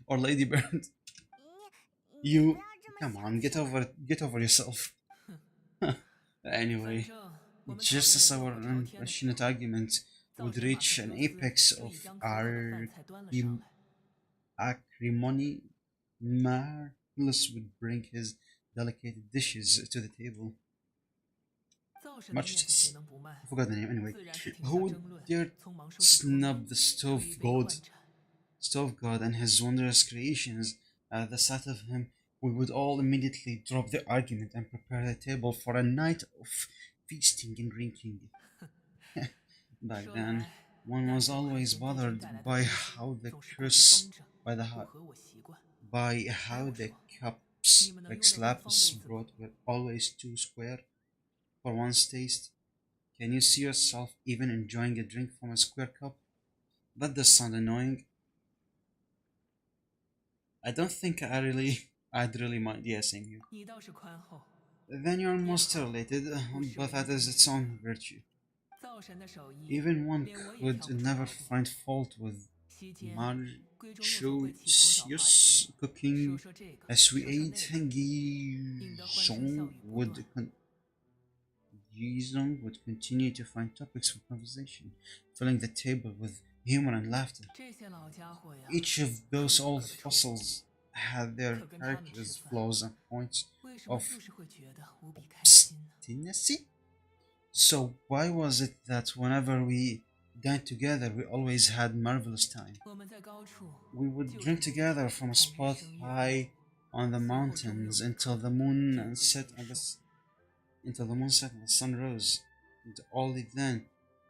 or Ladybird. 你 You 不要这么 come 小 on, 气 get over yourself. 反 Anyway, 正我们讨 just 论 as 得 our 热火朝天的时 unpassionate 候， argument 灶 would 神马 reach 克 an 修斯 apex 就 of 已将可口的饭菜端了上来。 acrimony, Marvelous would bring his delicate dishes to the table. 灶神的面 Much 子谁 as 能不卖？ I forgot the name anyway. 自然是停 Who 下 would 争论， dare 匆忙收拾桌 snub 面， the 喝一杯灌盏。 stove god and his wondrous creations? At the sight of him, we would all immediately drop the argument and prepare the table for a night of feasting and drinking. Back 说 then, 来， one 那 was 时候海 always 神帝君 bothered 带来的 by 东西 how the 总是过于 curse 方正， by the 不 hu- 合我习惯。 by how the cups 你们能 like 用的东方 Slapus 杯子吗？ brought were always too square for one's taste. Can you see yourself even enjoying a drink from a square cup? That does sound annoying. I don't think I'd really mind. Yeah, same here. 你倒是宽厚。 Then you're most related, but that is its own virtue. 灶神的手艺， Even one 连我也 could 挑不出 never 毛病。 find fault with 期间，闺中又总会起头找话 Marchus 题， cooking 说说这个， as we 说说 ate. 那个，引得欢声笑 Gizon 语不断。 would continue to find topics for conversation, filling the table with humor and laughter. 这些老家伙呀， Each of those 可有 old 可的臭 fossils had their 可跟他们吃 characters, 饭， flaws, and points 为什么 of 就是会觉得无比开心呢？ obstinacy. So why was it that whenever we dined together, we always had marvelous time? 我们在高处， We would 就是 drink together from a 看人 spot 生月 high on the mountains until the moon and set and until the moon set and the sun rose. And only then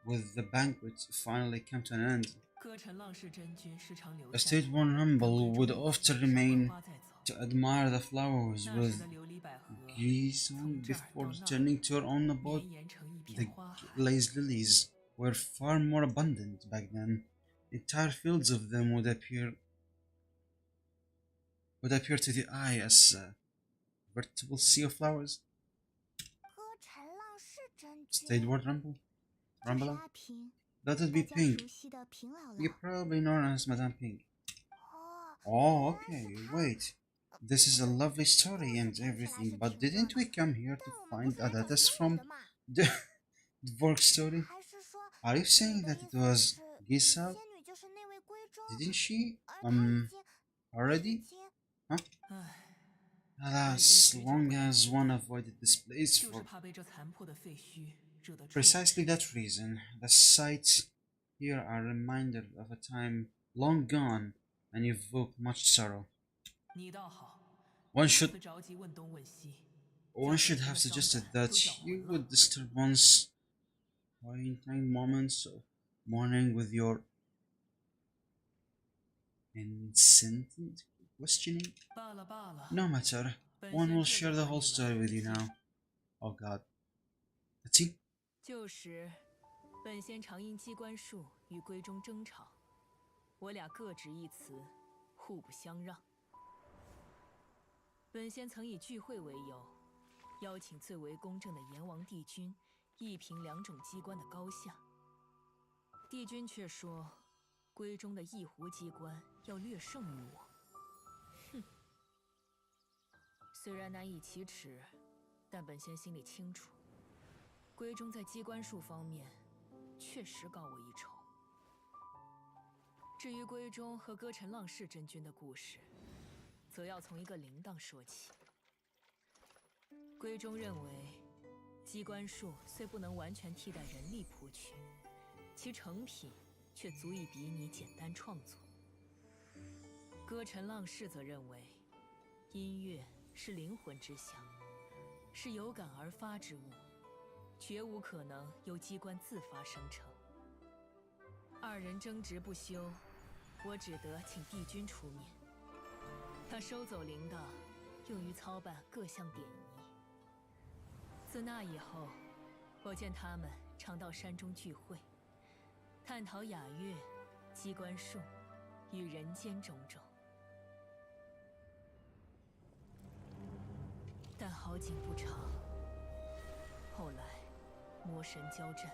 would the banquet finally come to an end. 歌臣浪士真君时常留 A 下， state-born 跟 humble 闺 would 中 often 赏 remain 荷花再走。 to admire the flowers 那时 with 的琉璃百合， Gizon 从这儿 before 到那儿 returning to her own abode. 绵延成一 The 片花海。 glazed lilies were far more abundant back then. Entire fields of them would appear to the eye as a veritable sea of flowers. 歌臣浪士真君， State-word 就是 Rumble? 阿平， That would 大 be 家 Pink. 熟悉的平姥 You're 姥。 probably known as Madame Pink. 哦， Oh, okay, wait. This is a lovely story and everything, but didn't we come here to 但我们 find 不是来讲 Adatas 英语 from 的嘛？ the Dvork story? 还是说， Are you 你 saying 的 that 意 it 思 was 是 Giselle? 仙女就是那位闺中， Didn't she? 而她已经 Already? 已经唉， Alas, long as one avoided this place 就是 for 怕被这残破的废墟惹得注意。 precisely that reason, the sights here are a reminder of a time long gone and evoke much sorrow. 你倒好， One 如 should 此着急问东问西， one should have suggested that you would disturb one's quiet moments of mourning with your insistent questioning. 罢了罢了。 No matter, 本 one 仙 will 这 share 就 the 可 whole 以 story 了 with you now. Oh God. Let's see. 旧时，本仙常因机关术与闺中争吵，我俩各执一词，互不相让。本仙曾以聚会为由，邀请最为公正的阎王帝君议评2种机关的高下。帝君却说，闺中的一狐机关要略胜于我。哼，虽然难以启齿，但本仙心里清楚，闺中在机关术方面确实高我一筹。至于闺中和歌臣浪士真君的故事，则要从一个铃铛说起。闺中认为，机关术虽不能完全替代人力谱曲，其成品却足以比拟简单创作。歌臣浪士则认为，音乐是灵魂之响，是有感而发之物，绝无可能由机关自发生成。二人争执不休，我只得请帝君出面。他收走铃铛，用于操办各项典仪。自那以后，我见他们常到山中聚会，探讨雅乐、机关术与人间种种。但好景不长，后来魔神交战，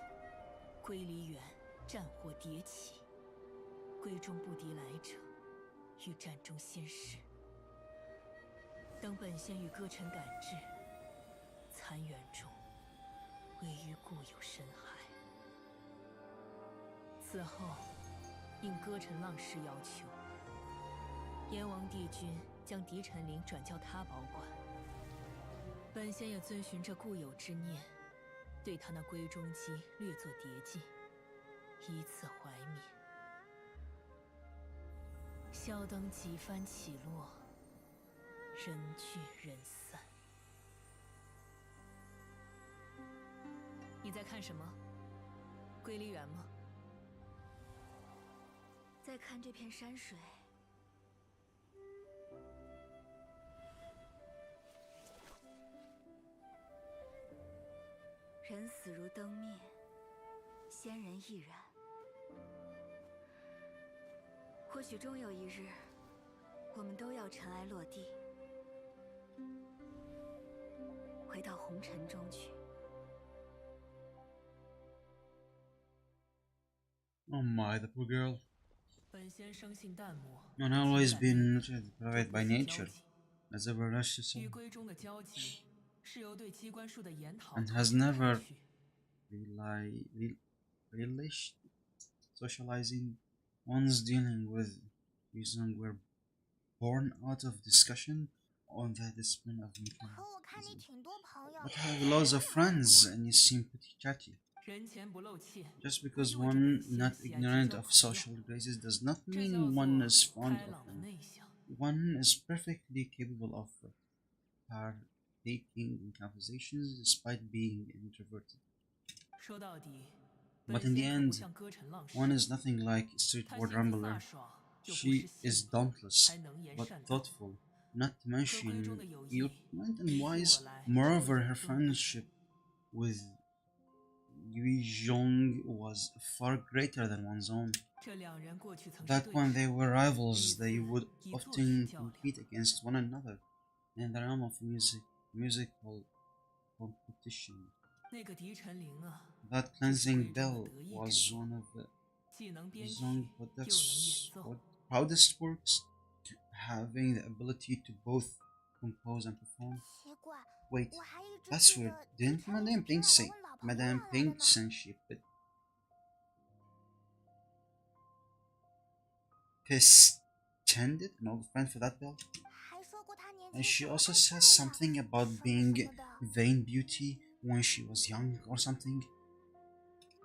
归离园战火迭起，闺中不敌来者，于战中仙逝。等本仙与歌臣赶至，残垣中位于故有深海。此后，应歌臣浪士要求，阎王帝君将敌臣铃转交他保管。本仙也遵循着固有之念，对他那闺中机略作叠进，以此怀缅。萧灯几番起落，人聚人散。你在看什么？归离园吗？在看这片山水。人死如灯灭，仙人亦然。或许终有一日，我们都要尘埃落地，回到红尘中去。Oh my, the poor girl. 本仙生性淡漠， And always been depraved by nature, as ever rushes 与 on, 闺中的交集是由对机关术的研讨 and 推 has 进开 never 去。 relished socializing. One's dealing with reason were born out of discussion on the discipline of 可我看你 mechanism. 挺多朋友 But have lots of friends and you seem pretty chatty. 人前不露怯， Just because 因为这 one 本仙 not 喜爱 ignorant 结交 of 朋友， social graces does not 这叫 mean one 做 is fond 开 of 朗的 them. 内向。 One is perfectly capable of partaking in conversations despite being introverted. 说到底， But 本 in the 仙可不 end, 像歌臣浪士， one is nothing like 他 streetward 心地飒 rambler. 爽，又不 She 失 is 性格， dauntless 还能言 but 善道。 thoughtful, not to 和闺中 mention 的友谊， eloquent 比 and 起 wise. 我来 Moreover, 要 her 有分量。 friendship with Yuzhong was far greater than one's own. 这两人过去曾是 That 对 when 手， they were rivals, they would 以作 often 比较量。 compete against one another in the realm of musical competition. 那个敌臣铃啊， That 就是 cleansing 闺中 bell 的得意之 was 作， one of the 既能编曲， Yuzhong 又能演奏。 proudest works, having the ability to both compose and perform. 奇怪， Wait, 我还一直 that's 觉 weird. 得 Didn't 陈琳 Madame 是挺 Pink 好 say? 问老婆 Madame 话来 Pink 的呢。 censorship it. Tended an old friend for that bell? 还说过她年轻 And she 时候 also 爱 says 漂 something 亮 about 什么 being 什么的。 vain beauty when she was young or something.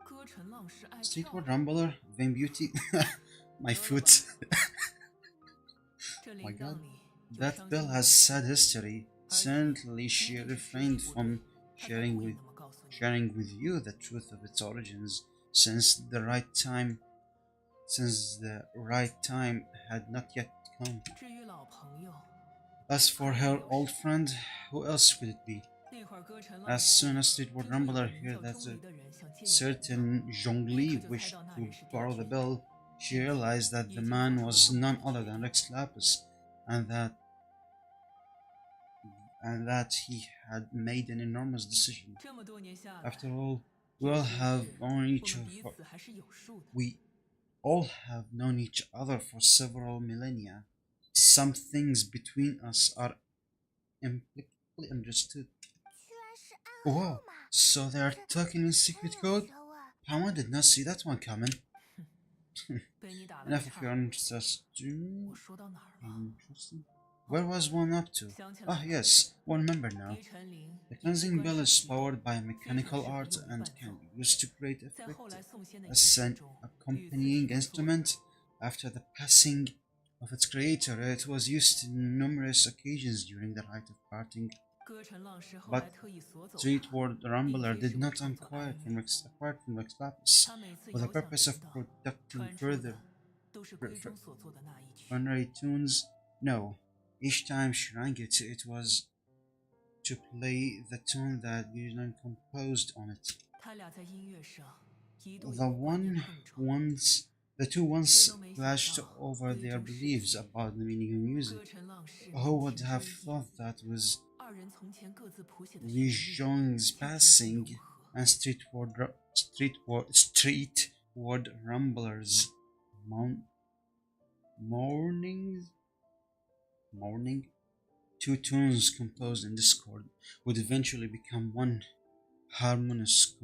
歌臣浪士爱漂 Streetward 亮， Rambler, vain beauty. My foot. 这 My 铃 god. 铛里有 That 伤 bell 心 has 的 sad history. 而且 Certainly 一 she 定是实 refrained 力不 from 对，他才 sharing 不会 with 那么告诉你。 sharing with you the truth of its origins since the right time had not yet come. 至于老朋友， As for her old friend, who else could it be? 那会儿歌臣浪 As 士 soon as Streetward 听说有 Rambler 个名 heard 叫 that 钟 a 离的人想借用我， certain Zhongli wished to borrow the bell, she realized that the man was none other than Rex Lapis, and and that he had made an enormous decision. 这么多年下来， After all, 有 we all 些 have 事 known 我 each 们彼 other. 此还是有数的。 We all have known each other for several millennia. Some things between us are implicitly understood. 居然是暗号 Wow, 嘛！ so they are 这 talking in 真 secret 有 code? 学问。 Paimon did not see that one coming. 被你打了 Enough 个 of 岔 your interesting. 我说到哪儿了？ Interesting. Where was one up to? 想起 Ah, 来了， yes, one member now. 狄晨灵 The 以机 cleansing 关 bell 术 is 系统 powered by 非 mechanical 常适合 art 用于 and 伴 can 奏 be used to create 在后来 effect 送献的仪 as 式 an 中，屡次 accompanying 听错。 instrument. After the passing of its creator, it was used in numerous occasions during the rite of parting. 歌臣浪士后 But 来特意索走 Streetward 他， Rumbler 并非 did 是为 not 创造 acquire 哀 from 乐。 acquired from Rex Lapis 他每次 for the 遥想 purpose of 成道， producing 传出 further 的都是闺中所做的那一曲。 funerary tunes. No, each time she rang it, it was to play the tune that Guzman composed on it. 他俩在音乐上一度 The 有过观念 one 碰撞。 once the two once 谁都没想 clashed 到 over 闺 their 中世 beliefs 纪 about the meaning of music. 歌臣浪士 Who would 情 have 追忆 thought that with 二人从前各自谱写的 Li 旋律 Zhong's 却逐渐 passing 融合。 and streetward rumblers morning, two tunes composed in discord would eventually become one harmonious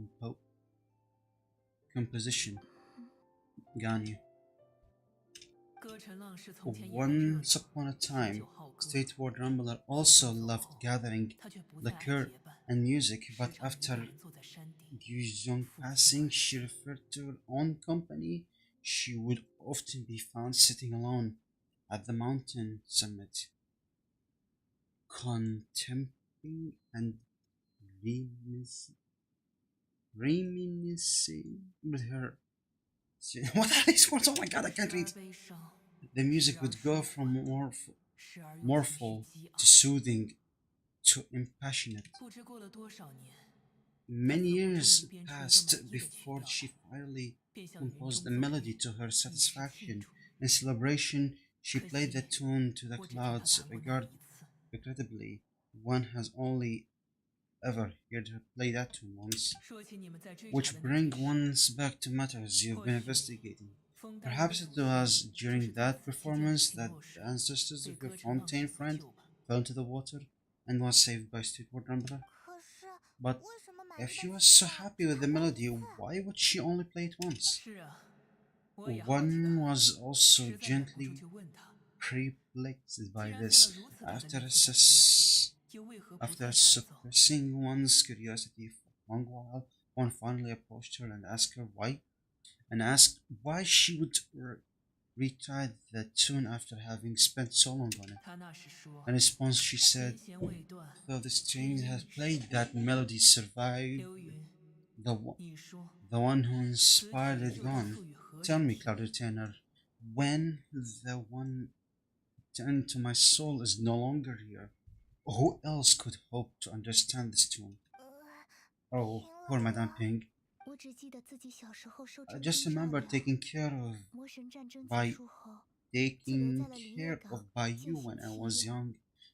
composition. Ganyu. 歌臣浪士从前也很热 Once 闹， upon a 喝 time, 酒好歌。 Streetward Rumbler also 走 loved 后 gathering 他却不再爱 liquor 结伴， and music, 时 but 常一个 after 人坐在山顶。 Guzhong passing, she referred to her own company. She would often be found sitting alone at the mountain summit, contemplating and reminiscing with her. What are these words? Oh my god, I 时 can't 而 read. 悲伤， The music would go from 时而又情绪 mournful 激 to 昂。 soothing to impassionate. 不知过了多少年， Many years 终于编出一个 passed 满意的曲 before 调 she 来， finally 便向云 composed 中 a 奏 melody 鸣， to her 以示庆 satisfaction. 祝。 In celebration, she 可 played the 惜 tune to the 我只听他 clouds. 弹过那一次。 Regrettably, one has only ever heard her play that tune once, 说起你们在追查 which 的那 bring 件事， ones back to matters you've been 或许 investigating. 枫丹 Perhaps 人 it 族 was 就是 during 在 that 此期间 performance 停 that 落 the 时 ancestors 被 of your 歌臣浪士 fountain 所 friend 救吧。 fell into the water and was saved by Streetward Rumbler. 可是 But 为什么满 if 意 she 的 was 曲 so 调 happy with the 才会 melody, 一次？ why would she only play it once? 是啊，我也好奇 One 的 was also 实在忍不住 gently 就问他， perplexed 既 by 然费 this. 了如此大的 After 力气改编，又为何不再 After 弹奏？ suppressing one's curiosity for a long while, one finally approached her and asked why she would retry the tune after having spent so long on it. 他那时说 In，response, she said, 弦弦未断。 though the strings has played, that melody survived. 流云， The 你说 one who 此 inspired 曲 it 又该 gone. 赋予何 Tell 人 me, 听？ Cloud Retainer, when the one turned to my soul is no longer here, who else could hope to understand this tune? 呃， Oh, poor Madame Ping. 我只记得自己小时候受 I 征 just 兵照 remember 料， taking care of 魔神战争 by 结束后， taking 在了林业 care 港 of by 进 you 行 when I 起 was 义。 young.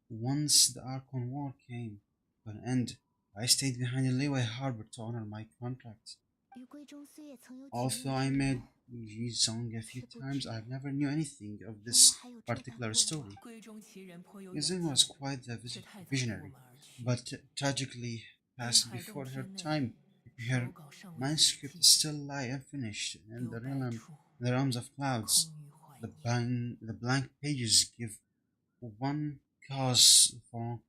Once the Archon War came to an end, I stayed behind in Lewis Harbor to honor my contract. 与闺中虽也曾有几 Although 面 I 之 met 缘， Yi Zong a few Triple times, G. I never knew anything of 原来 this 还有这般 particular 过往。 story. 闺中其人颇有 Yi 远 Zong was 见， quite the 却太早离我 visionary, 们而去。 but tragically passed 海洞 before her 天内， time. 手 Her 稿尚未写 manuscript 尽， still lie unfinished in 留 the 白 realm, 处， the realms of clouds. 空余怀 The 念。 the blank pages give one cause for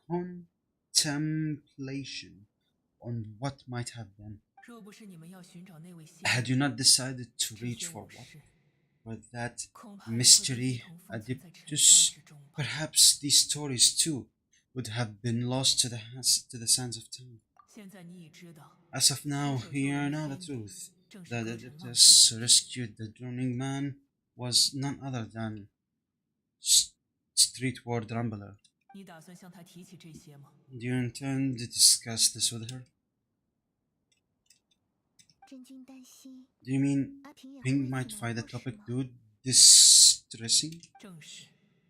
contemplation on what might have been. 若不是你们要寻找那位仙 Had you 人， not decided to 这 reach 些 for 武 what? 士 For that 恐怕也会被一 mystery 同封存在尘沙 adeptus? 之中吧。 Perhaps these stories too would have been lost to the sands of time. 现在你已知道， As of now, 出手 you 救 know 人 the 的 truth. 正是 The 歌臣浪 adeptus 士所 rescued the drowning man was none other than Streetward Rumbler. 你打算向他提起这些吗？ Do you intend to discuss this with her? 真君担心 Do you mean 阿平也会 Ping 为 might 此 find 难 the 过是 topic 吗？ too distressing? 正是，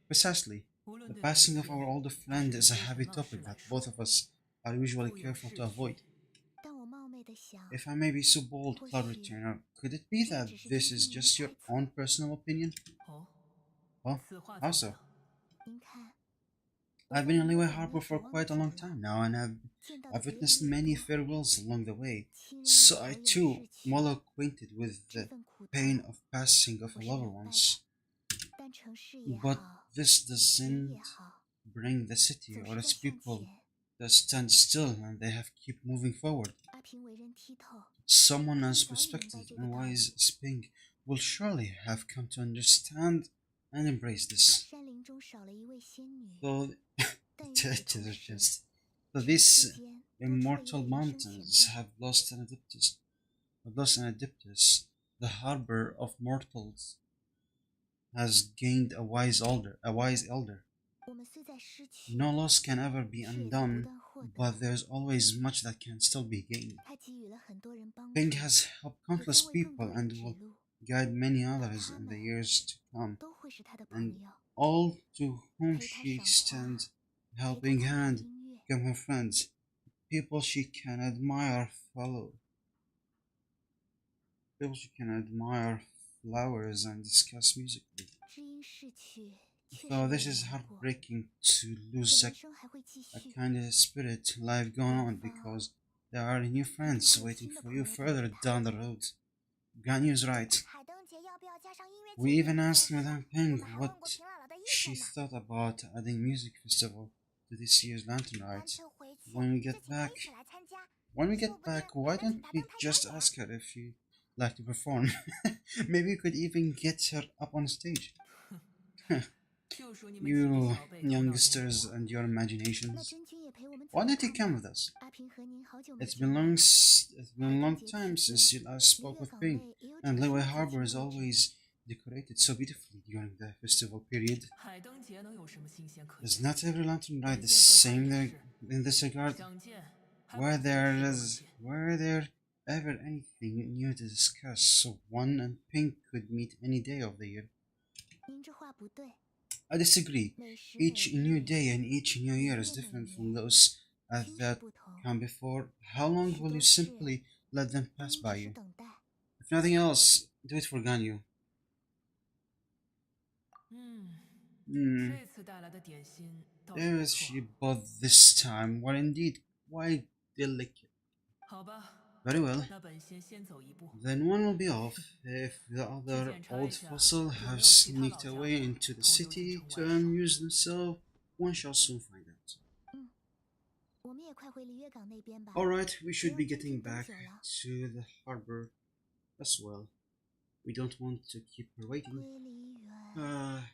Precisely. The passing of our older friend is a heavy topic that both of us are usually careful to avoid. 但我冒昧的想， If I may be so bold, Cloud Retainer, could it be that this is just your own personal opinion? 哦， Oh, 此话 how 怎 so? 讲？ 您看， I've been in Liyue Harbor for quite a long time now, and I've witnessed many farewells along the way, 亲人与 so 好 I 友 too 逝 am 去， well acquainted with 这 the 份苦 pain 痛 of passing of 我 a 是 lover 明白的。 once. 但城市也 But 好， this 人 doesn't 也好， bring the city 总 or 是在 its 向 people 前。 to stand still, and they have keep moving forward. 阿平为人剔透， Someone as 从小已明白 respected 这个 and 道理。 wise as Ping will surely have come to understand and embrace this. 山林中少了一位仙女， So, 但与此 to 同 the 时， chest. So 尘 these 世间多出了一 immortal 位人生前 mountains 辈。 have lost an adeptus. The harbor of mortals has gained a wise elder. 我们虽在失去， No loss can ever be 却也在不 undone, 断获得。 but there's always much that can still be gained. 他给予了很多人帮助， Ping has helped 也 countless 将为更 people 多人 and 指 will 路， guide many others in the years to come. 都会是他的 And 朋友。 all to whom 陪他 she 赏花， extends a 陪他 helping 看 hand 音乐， become her friends, people she can admire, flowers and discuss musically. 知音逝去，确实 So 让 this 人 is 难过。 heartbreaking to 可 lose 人生还会继 a 续， kind of spirit life going on because there are new friends waiting for you further down the road. Ganyu's right. 海灯节要不要加上音乐 We 节 even 这个 asked 活动 Madame 我 Ping 们还 what 问过平姥姥的意 she 见呢。 thought about adding music festival to this year's lantern 干 rite. 脆回去 When we 就 get 请她 back, 一起来参加。 when we 说 get 不定 back, 我 why 们请 don't 她 we 当台表 just 演。 ask her if she'd like to perform? Maybe we could even get her up on stage. 就属你们几个 You 小辈头脑灵 youngsters 活。 and your 那 imaginations. 真君也陪我们走 Why 一 don't you 趟 come 吧 with us? 阿平和您好久没 It's 见 been 了。 it's been a 海 long 灯节 time 期 since 间， you last 离 spoke 月 with 港 Ping, 内也有 and 展 Liyue 示 Harbor is 节庆布置。 always decorated so beautifully during the festival period. 海灯节能有什么新鲜可 Is 言？ not every lantern ride the 本仙和他 same 也是， in this regard? 想见还 Were 不如亲自 there 见。 were there ever anything new to discuss so one and Pink could meet any day of the year? 您这话不对， I disagree. 每时 Each 每 new 日 day and each new year is 每月 different 每 from 年， those 今时 that 不同， come before. How long 许 will 多 you 事 simply let them 不 pass 应 by 只是 you? 等待。 If nothing else, do it for Ganyu. 这次带来的点心倒是 There 不 is she 错。 bought this time. Were indeed quite delicate. 好吧， Very well. 那本仙先走一步。 Then one will be off if the other old fossil have sneaked away into the city to amuse themselves. One shall soon find out. 我们也快回离月港那边吧。 Alright, we should be 不要 getting 将军 back 等久了。 to the harbor as well. We don't want to keep her waiting. 归离园，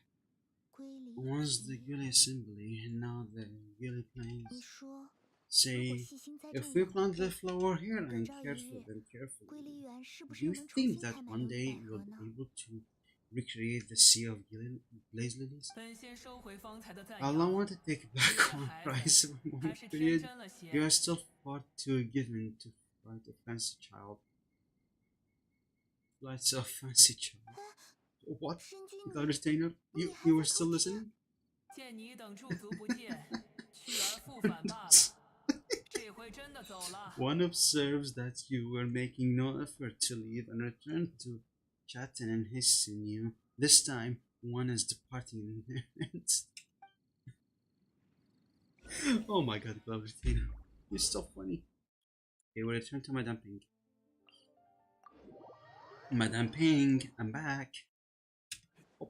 归离 Once the 园。 Gilly assembly, and now the Gilly 你 plains. 说，如果 Say, 细心栽 if 种 we 养 plant 分 the flower here 有 and 朝一 care 日 for them 归 carefully, 离园是不 do 是 you 又能重 think 新 that 开满 one 优 day 百 you'll 合 be 呢？ able to recreate the sea of Blaze Lilies? 本仙收回方才的赞 I'll 扬。 want to take 你 back 这 my 孩 price 子 of 还 one 是天 period. 真了些。 You are still far too given to fight a fancy child. Like a fancy child. What? 神君 Without 你 retainer? 你 You 还 were 在 still 偷听？ listening? 见你等驻足不见，去而复返罢了。这回真的走了。 One observes that you were making no effort to leave and return to chatting and hissing you. This time, one is departing in earnest. Oh my god, Cloud Retainer. You're so funny. Okay, we return to Madame Ping. Madame Ping, I'm back. Oh.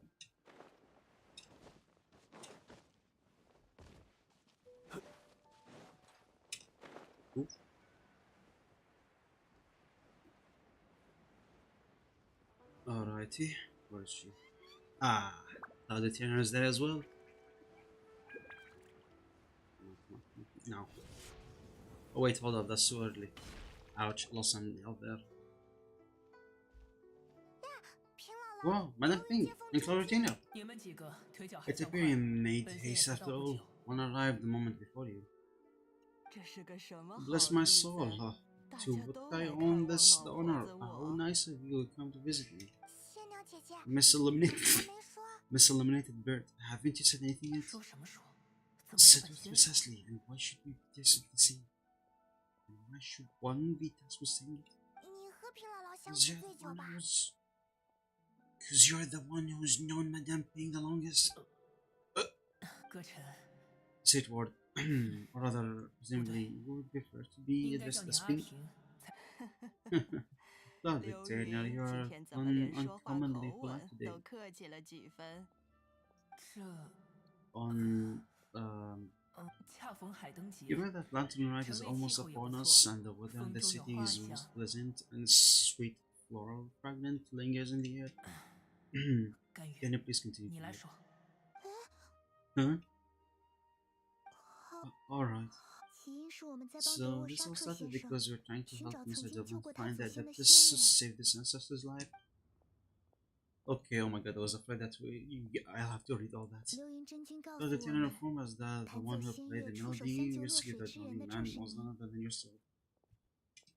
Ooh. Alrighty, where is she? Ah, the trainer is there as well. No. Oh wait, hold up, that's too early. Ouch, lost something out there. 平姥姥， Wow, Madame Ping and Cloretino. 你们几个腿脚还 It's 算 a 快 pity you made 本仙也 haste 才 after 到不 all. 久。 One arrived the moment before you. 这是个什么好 Bless 日 my 子 soul, huh? 大 To 家 what 都 I 来看 own 望 this 老 the 婆 honor. 子 How 我。 nice of you to come to visit me. 仙娘姐姐， Miss 还 Eliminated, 没说。 Miss Eliminated Bird, haven't you said anything yet? 说什么说？怎么这 Said 么 what 天 precisely, and why should we be tasted the same? And why should one be tasked with saying it? 你和平姥姥相 Cause 识 you're 最 the 久 one 吧？ who's... Cause you're the one who's known Madame Ping the longest. 歌臣， Said word, or rather, presumably, you would prefer to be 应该 addressed 叫你 as 阿 Ping. 平才。 Love 刘 it, Daniel. 云 You're 今天怎么连说话 uncommonly 口 polite 吻 today. 都客气了几分？这，On, 恰逢海灯节， given that Lantern Night 城 is 内 almost 气候也 upon 不 us 错， and the weather in 风 the 中有 city 花 is 香。 most pleasant and sweet floral fragrant lingers in the air. 甘 Can 愿， you please continue? 你来说。 Huh? Alright. 起因是我们在帮德 So 沃 this 沙 all 克 started 先生 because you're trying to 寻 help 找 Mr. 曾经救 Devon 过他 find 祖 the 先的 adeptus 先 to 人。 save this ancestor's life. Okay, oh my god, I was afraid that I'll have to read all that. 流云真经告 So 诉 the 我 tenor 们， informed us that the 弹 one 奏 who 仙 played 乐 the 出手 melody 三救 you 落水 rescued the 之人的 drowning 正 man 是 was none 你。 other than yourself.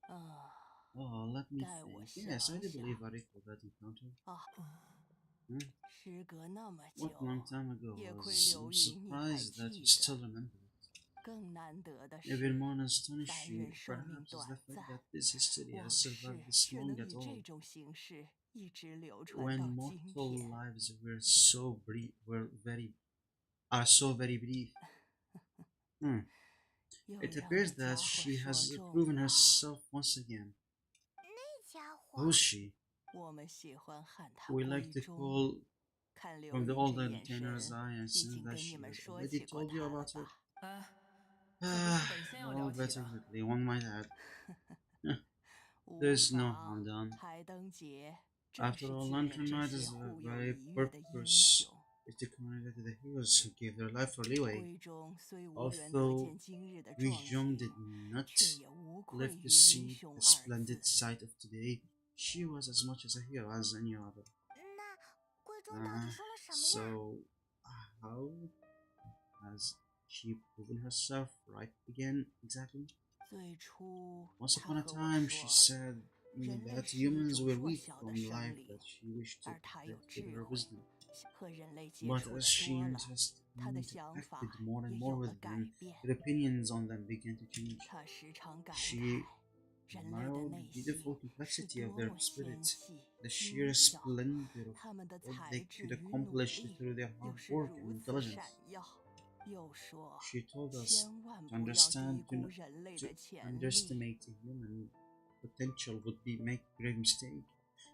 啊， Oh, let me 带我 think. Yes, I do 想想。 believe I recall that encounter. 啊， Hmm? 时隔那么 What 久， long time ago 也亏 was... 流 I'm 云你还 surprised that 记 you 得。 still remember it. 更难得的 Even 是， more 凡 astonishing, 人生命 perhaps, is the 短 fact 暂， that this history 往 has 事 survived this 却 long 能 at 以 all. 这种形式一直流传 When 到今 mortal 天。 lives were so brief, are so very brief. Hmm. 又 It 让 appears 那 that 家伙 she 说 has 中 proven 了。 herself once again. 那家伙 Who's she? 我们喜欢喊他 We 闺 like to 中。 call 看流 from the 云 old 这眼 entertainer's 神， eye and 已 since 经 that 跟 she 你们 has 说 already 起过 told you 他了 about it. 吧？哎，可不是本仙要 Well, 聊起 better 的。 quickly, one might add. 无 There's no 妨 harm done. 海灯节正 After 是 all, 纪念 Lantern 这 Night 些 is the 护佑 very 一跃的英 purpose 雄。 is to commemorate the heroes who gave their life for leeway. 闺中虽无缘得 Although 见今日的 we 壮 young 举， did not 却也无愧 live 于 to 英 see 雄 the 二 splendid 字。 sight of today, she was as much as a hero as any other. 那贵中到底说了什么呀？ So, how has she proven herself right again exactly? 最初， Once 他 upon a 和我 time, she 说， said 人类 that 是一 humans 种 were 弱 weak 小的 from 生 life 灵， that she wished to 而他有 protect with 智 her 慧， wisdom. 和人类接 But 触的 as she 多了， 他的 interacted 想法 more and 也 more 有了 with 改 them, 变。 her opinions on them began to change. 他时常感 She 慨，人类的 admired 内 the 心 beautiful 是 complexity of 多 their 么纤 spirit, 细、 the 精 sheer 巧， splendor of 他们的 what 才 they 智 could 与努 accomplish 力 through their 又 hard 是 work 如 and 此 intelligence. 闪耀。又说， She told us 千万 to 不要低 understand 估 to 人类 to 的潜力。 underestimate the human potential would be make grave mistake.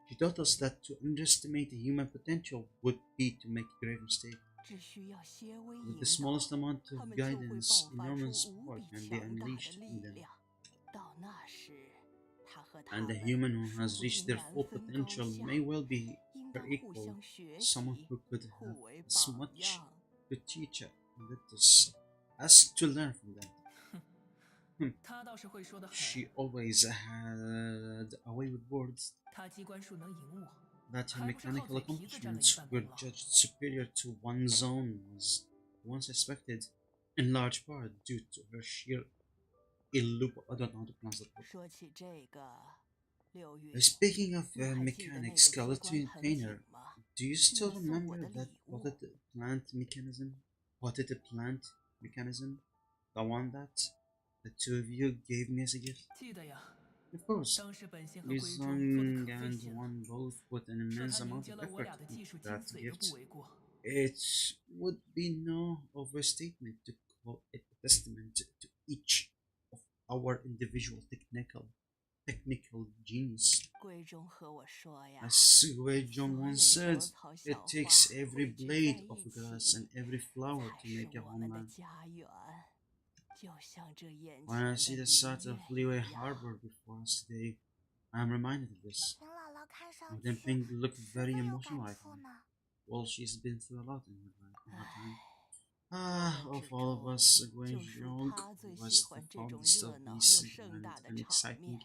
She taught us that to underestimate the human potential would be to make grave mistake. 只需要些微 With 引 the 导， smallest amount 他 of 们就会 guidance, 爆发 enormous 出无 power 比 can be 强大的 unleashed in 力 them. 量。到那时，他和他 And the 们 human who 说 has 不 reached 定 their 难 full 分高 potential 下， may well be 应 her 当互 equal, 相学 someone 习， who could have 互为 as 榜 much 样。 to teach us to learn from them. 他倒是会说的很。 She always had a way with words 他机关术能赢我， that her 还不是靠 mechanical 嘴皮子占了一 accomplishments 半 were 功劳。 judged superior to one's own was once suspected, in large part due to her sheer I don't know how to pronounce that word. 说起这个，刘宇， Speaking of 你还记得那个 mechanics, 机关 skeleton 盆 painter, 景吗？ do you still 你送我 remember 的 that 礼物。 potted plant mechanism? Potted plant mechanism? The one that the two of you gave me as a gift? 记得呀， Of course. 当时本仙和 Li 闺中做的 Zong 可费 and 心了， one both put an 说 immense 他凝 amount 结 of 了我 effort 俩的技术 into 精 that 髓都不 gift. 为过。 It would be no overstatement to call it a testament to each of our individual technical genius. 闺中和我说呀， As Wei 所 Zhong 有 once 的 said, 花草 it 小花 takes every 汇聚在 blade of 一 grass 起， and every flower 才 to 是 make a 我们的 homeland. 家园。就像这眼 When I 前 see 的 the sight 璃 of 月 Liyue 一样。 Harbor before us today, I am reminded of this. 平姥姥看上 Madame 去 Ping looked 十 very 分有 emotional 感 right 触 now. 呢。 Well, she's been through a lot in her time. 多 Ah, 人 of 之 all of 中， us, Gwen 就属 Zhong 他最喜 was the 欢这种 fondest 热 of 闹又 these 盛大 grand 的 and 场 exciting 面。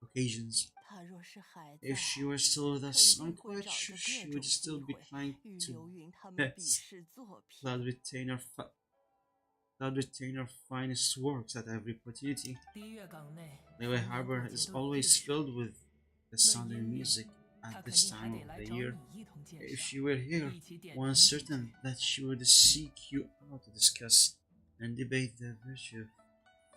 occasions. 他若是还在， If she were still with 肯 us, 定 I'm 会 quite 找 sure 着 she 各 would 种 still 机 be 会 trying 与 to 刘云他们比 yes, 试作品。 retain her finest works at every opportunity. 璃月港内， Liyue 逢年过 Harbor 节 is 都有 always 日式。 filled with the sound and 论音乐， music. at 他肯 this 定还 time 得 of 来 the 找 year. 你一同鉴 If 赏， she were here, 一起点 one 评几 certain that she would seek you out to discuss and debate the virtue of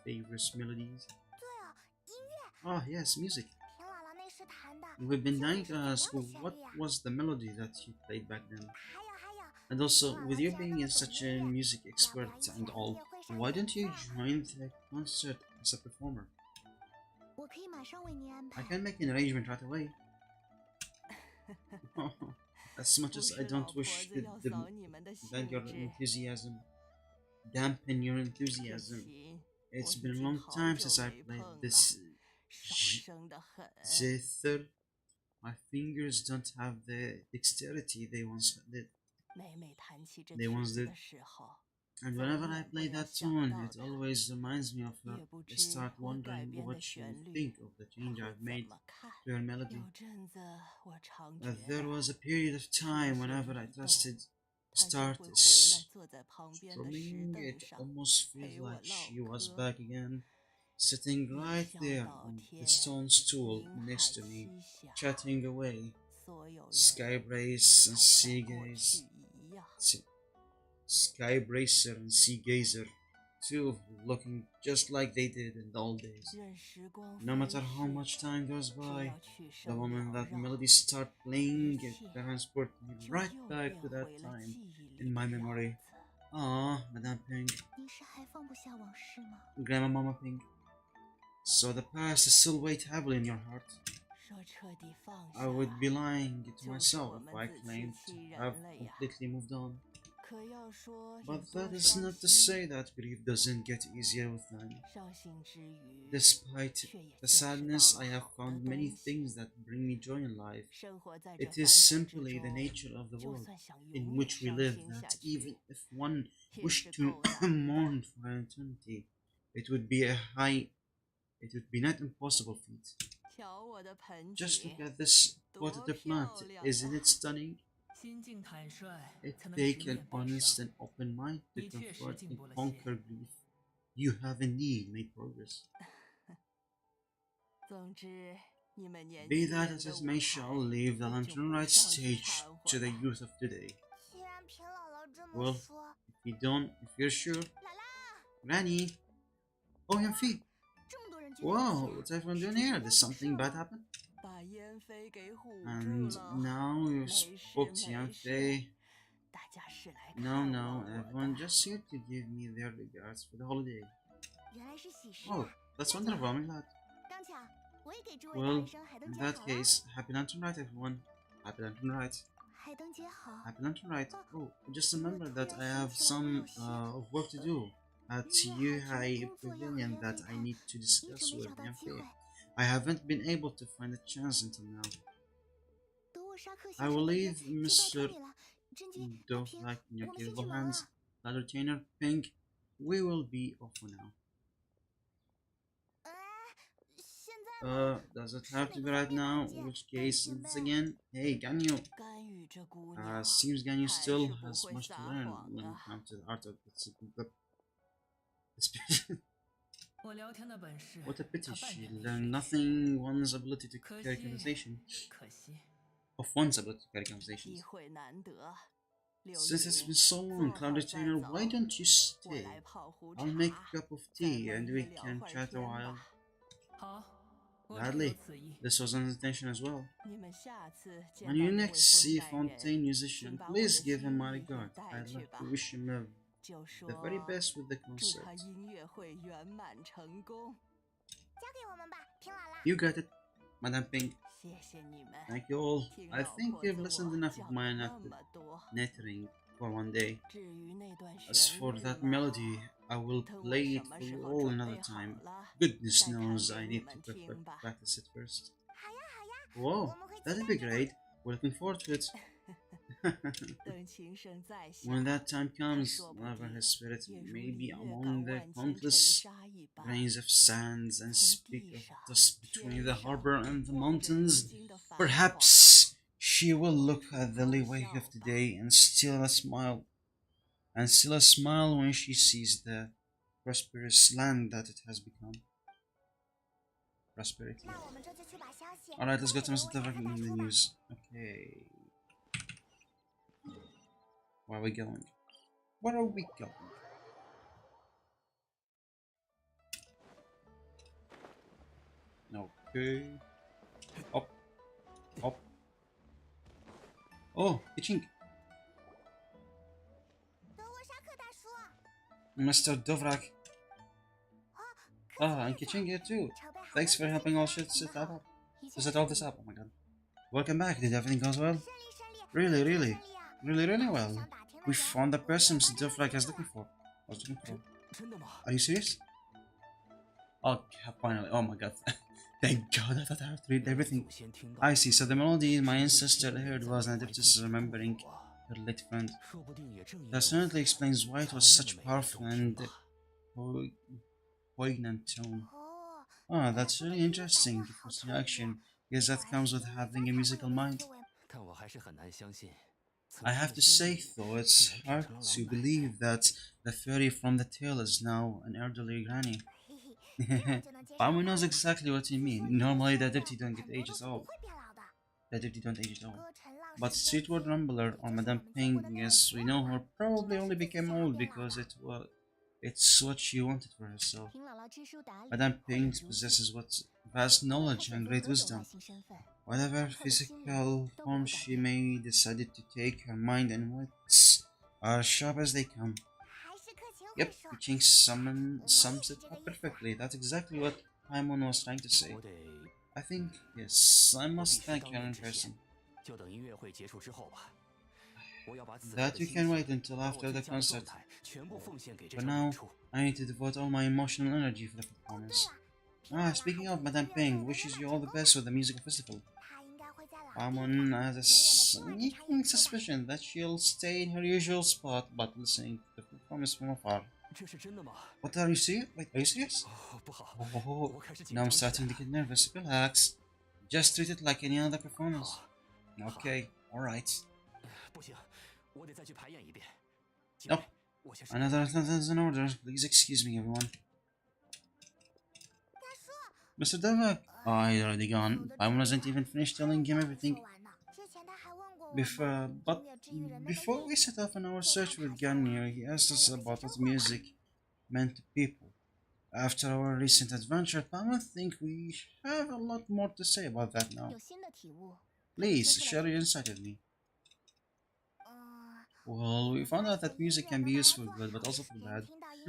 favorite melodies. 对啊，音乐， Oh yes, music. 平姥姥那时弹的， We've been 究 dying 竟 to 是 ask 怎样的旋 what 律啊？ was the melody that you played back then. 还有， And 平 also, 姥 with 姥 you 既然 being 那么 in 懂 such 音 a 乐， music 要不 expert 然一起 and 来音 all, 乐会上 why 演 don't you 奏？ join the concert as a performer? 我可以马上为您安 I 排。 can make an arrangement right away. As much 不 as I 是 don't 老婆 wish 子要 to 扫你们的兴 beg your 致。 enthusiasm, dampen your 这 enthusiasm. 琴 It's 我 been 已 a 经 long 好 time 久 since I 没 played 碰了， this 手生的很。 zither. My fingers don't have the dexterity they once did. 每每弹起这 They 曲 once 子 did. 的时候， And 总 whenever I 免不 play 了 that 想 tune, 到 it 它， always reminds me of her. 也不 I 知 start 我改 wondering 编 what 的 she 旋 would 律 think of the 他 change 会 I've 怎 made 么看。 to her melody. 有阵子我常觉 There 得 was a period of time whenever I 琴弦 tested 他就 start 会回来坐在旁边的石 strumming, 凳 it 上 almost feels 陪我 like 唠 she was 嗑。 back again, sitting 一 right 笑 there 到 on 天， the stone stool 云 next 海 to me, 西下， chatting away. 所有人 Sky brace 还 and 像 sea 过 gaze. 去一样。 Sky bracer and sea gazer, two looking just like they did in the old days. 任时光 No 飞 matter how 逝， much time goes 只 by, 要去 the 声 moment 缭 that 绕， melodies start playing, it 一切 transports me 就 right 又 back 变 to that 回了 time 记忆里 in my 的样 memory. 子。 Ah, Madame Pink, 您是还放不下往事吗？ Grandma Mama Pink. So the past is still weighed heavily in your heart. 说彻底放 I 下， would be lying to 就是 myself 我 if 们 I 自欺 claimed 欺 to have 人了呀。 completely moved on. 可要说有 But 多 that is 伤 not to 心， say that grief doesn't get easier with time. 伤心之余， Despite 却也 the 见识到 sadness, 了 I have 好的 found many 东西。 things that bring me joy in life. 生活在这 It 繁 is 尘之 simply the 中， nature of the 就 world 算想 in 永远 which we 伤 live 心下 that 去， even if one 也 wished 是 to 够难的。 mourn for an eternity, it would be not impossible feat. 瞧我的盆 Just 景 look，at this 多 potted plant. 漂亮 Isn't 啊！ it stunning? 心境坦率， It 才能 take 直 an 面悲 honest 伤。 and open mind to 你确实 confront 进 and 步了些。 conquer grief. You have indeed made progress. 总之，你们年 Be 轻 that 人 as 的 it 舞 may 台 shall, leave the 我就 lantern 不 right 上去 stage 掺和 to the 了。 youth of today. 既然平姥姥这么 Well, 说， if you're sure, 姥姥， Granny. Oh, Yamfi. 这么多人聚在一 Whoa, 起， what's everyone 是 doing 出 here? 什 Did 么 something 事 bad 了？ happen? 把燕飞给唬住 And 了。 now you 没事 spoke to 没 Yamfi. 事，大家是来 No, 看 no, 望我 everyone 的。 just here to give me their regards for the holiday. 原来是喜事 Oh, 啊！ that's wonderful, I'm glad. 刚巧，我也给诸位道 Well, 一声海灯 in 节 that 好了。 case, happy lantern night, everyone. Happy lantern night. 海灯节好。 Happy lantern night. Oh, I just 因为 remembered 突 that 然 I 想 have 起来我 some 有些 work to do at 日月海 Yuhai 城的工作要和 Pavilion 燕 that 飞 I 谈， need to 一 discuss 直没 with 找到机 Yamfi. 会。 I haven't been able to find a chance until now. 德沃沙克 I 先 will 生那 leave 边就拜托 Mr. 你了，真姬、阿 Dove 平， like in your 我们先去 capable 忙 hands. 了。 Ladder Trainer Pink, we will be off for now. 现在嘛， Does it have to be right now? In which case, it's again. Hey, Ganyu. 甘雨这姑娘 Seems Ganyu 还 still 是不 has 会 much to 撒 learn 谎 when it 啊！ comes to the art of especially. 我聊天的本事， What a pity 他半 she 点没 learned 学。 nothing one's ability to 可 carry 惜， conversation. 可惜。 Of one's ability to carry 机 conversations. 会难得，柳 Since it's 云 been so 做 long, 好 Cloud 再 Trainer, 走 why don't you 我 stay? 来泡壶茶 I'll make a cup of 咱 tea 们 and 也 we 聊 can 会儿 chat a 天 while. 吧。好，我正有 Gladly. 此意。 This was an intention as well. 你们下次见 When 到 you 那位 next see 风代 Fontaine 人， musician, 请把我 please 的 give him 心 my 意也 regard. 带 I'd 去 like 吧 to。wish him 就 the very 说 best with the 祝 concert. 他音乐会圆满成功。交给我们吧，平姥姥。 You got it, Madame Pink. 谢谢你们， Thank you all. 听 I 老 think 婆 you've 子 listened 我 enough 讲 of 了 my 那么多。 nattering for one day. 至于那段 As 旋 for 律 that 嘛， melody, I will 等我 play 什 it 么 for 时 you 候 all 准 another 备好 time. 了， Goodness 再弹 knows I 给你 need 们 to 听吧。 practice it first. 好呀好呀， Whoa, 我们会期 that'd 待 be 着的。 great. We're looking forward to it. 等琴声再响， When that time 他 comes, 说不 whenever 定 his spirit 也如 may 礼 be 乐 among 感 the 万千尘 countless 沙一般， grains of sands and 从 speak 地 of 上 dust between the 天上 harbor and the 望着如 mountains, 今的繁华， perhaps she will look at the leeway of today and still a smile when she sees the prosperous land that it has become. prosperity. 那我们这就去把消息 Alright, let's go to 发 Mr. 给我 Devak 想 in 大 the 叔吧。 news. Okay. Where are we going? Where are we going? Okay. Up. Up. Oh, itching. 德沃沙克大叔， Mr. Dovrak. 克 Ah, 里 I'm kitching here too. 筹备好 Thanks for 了 helping all shit set that up. To set all this up. Oh my god. Welcome back. Did everything goes well? 顺利顺利， Really, 非常 really, 顺利啊。 really, really 我 well. 想打听的 We 人 found the 我也 person 帮你 Mr. Dovrak 联 is 系 looking 了。 for. Was looking for. 真的吗？ Are you serious? Oh, finally. Oh my god. Thank god, I thought I had to read everything. 先听到 I see. So the melody my ancestor heard was an adeptus remembering 我 her late friend. 说不定也正因为 That 如 certainly 此 explains why it 才 was 会那 such 么美丽 powerful 动听 and 吧。 poignant tone. 哦， Ah, that's really interesting. The first reaction is that comes with having a musical mind. 但我还是很难相信。此 I 生 have 的 to 仙 say 女 though, it's 竟然 hard 变成了 to 老奶奶 believe that the fairy from the tale is now an elderly granny. 嘿嘿，这样就能接受 Paimon 了 knows exactly what you 据说 mean. 你的 Normally 仙 the 人 deputy don't get 很多 age 都 at 是不 all. 会变老的。 The deputy don't age at all. 歌陈浪 But 是仙 Streetward 女， Rumbler or 也就是我 Madame 们见过 Ping, 的那 yes, 个 we 蛇 know 嘛 her probably 但 only 是自己 became 才会 old 变老 because 的。 it's what she wanted for herself. 听姥姥知书达理， Madame 绘 Ping 本如是。 possesses what vast 无论 knowledge 她 and 选择 great 何种外 wisdom. 星身份， Whatever 此刻的心灵 physical 都不 form 会改 she 变。 may decided to take, her mind and wits are sharp as they come. 还是克勤会 Yep, 说。 Kuching sums it up perfectly. That's exactly what Paimon was trying to say. 我得 I think, yes, I 我必 must 须 thank 当 her 面 in 致谢 person. 就等音乐会结束之后吧。我要把此刻 That 的 you 心 can 情 wait until 把我 after 最 the 佳的状 concert. 态全部奉献给这 For 场 now, 演出。 I need to devote all my emotional energy for the 哦，对 performance. 了，平姥姥 Speaking 还 of 准备 Madame 音乐 Ping, 会的 wishes 人 you 马 all the 成功， best with the musical festival. 她应该会在老地 Paimon 方 has a 远远的听完这场演 sneaking 出吧。 suspicion that she'll stay in her usual spot but listening to the performance from afar. 这是真的吗？ What are you serious? Wait, are you serious? 哦，不好， Oh, 我开始紧 now I'm 张起 starting 来 to 了。 get nervous. Relax. Just treat it like any other performance. 好， Okay, alright. 不行，我得再去排演一遍。姐 Oh, 妹，我先上。 another sentence in order. Please excuse me, everyone. 大叔， Mr. Devak. Oh, he's already gone. Paimon hasn't even finished telling him 还没 everything. 说完呢。之前他还问过我 Before, 们 but 音乐治愈人们的 before 意 we 义。 set off on our search with Ganyer, he asked us about what music meant to people. After our recent adventure, Paimon think we have a lot more to say about that now. 有新的体悟。 Please share your insight with me. 嗯， Well, we found out that music can be used for good, but also for bad,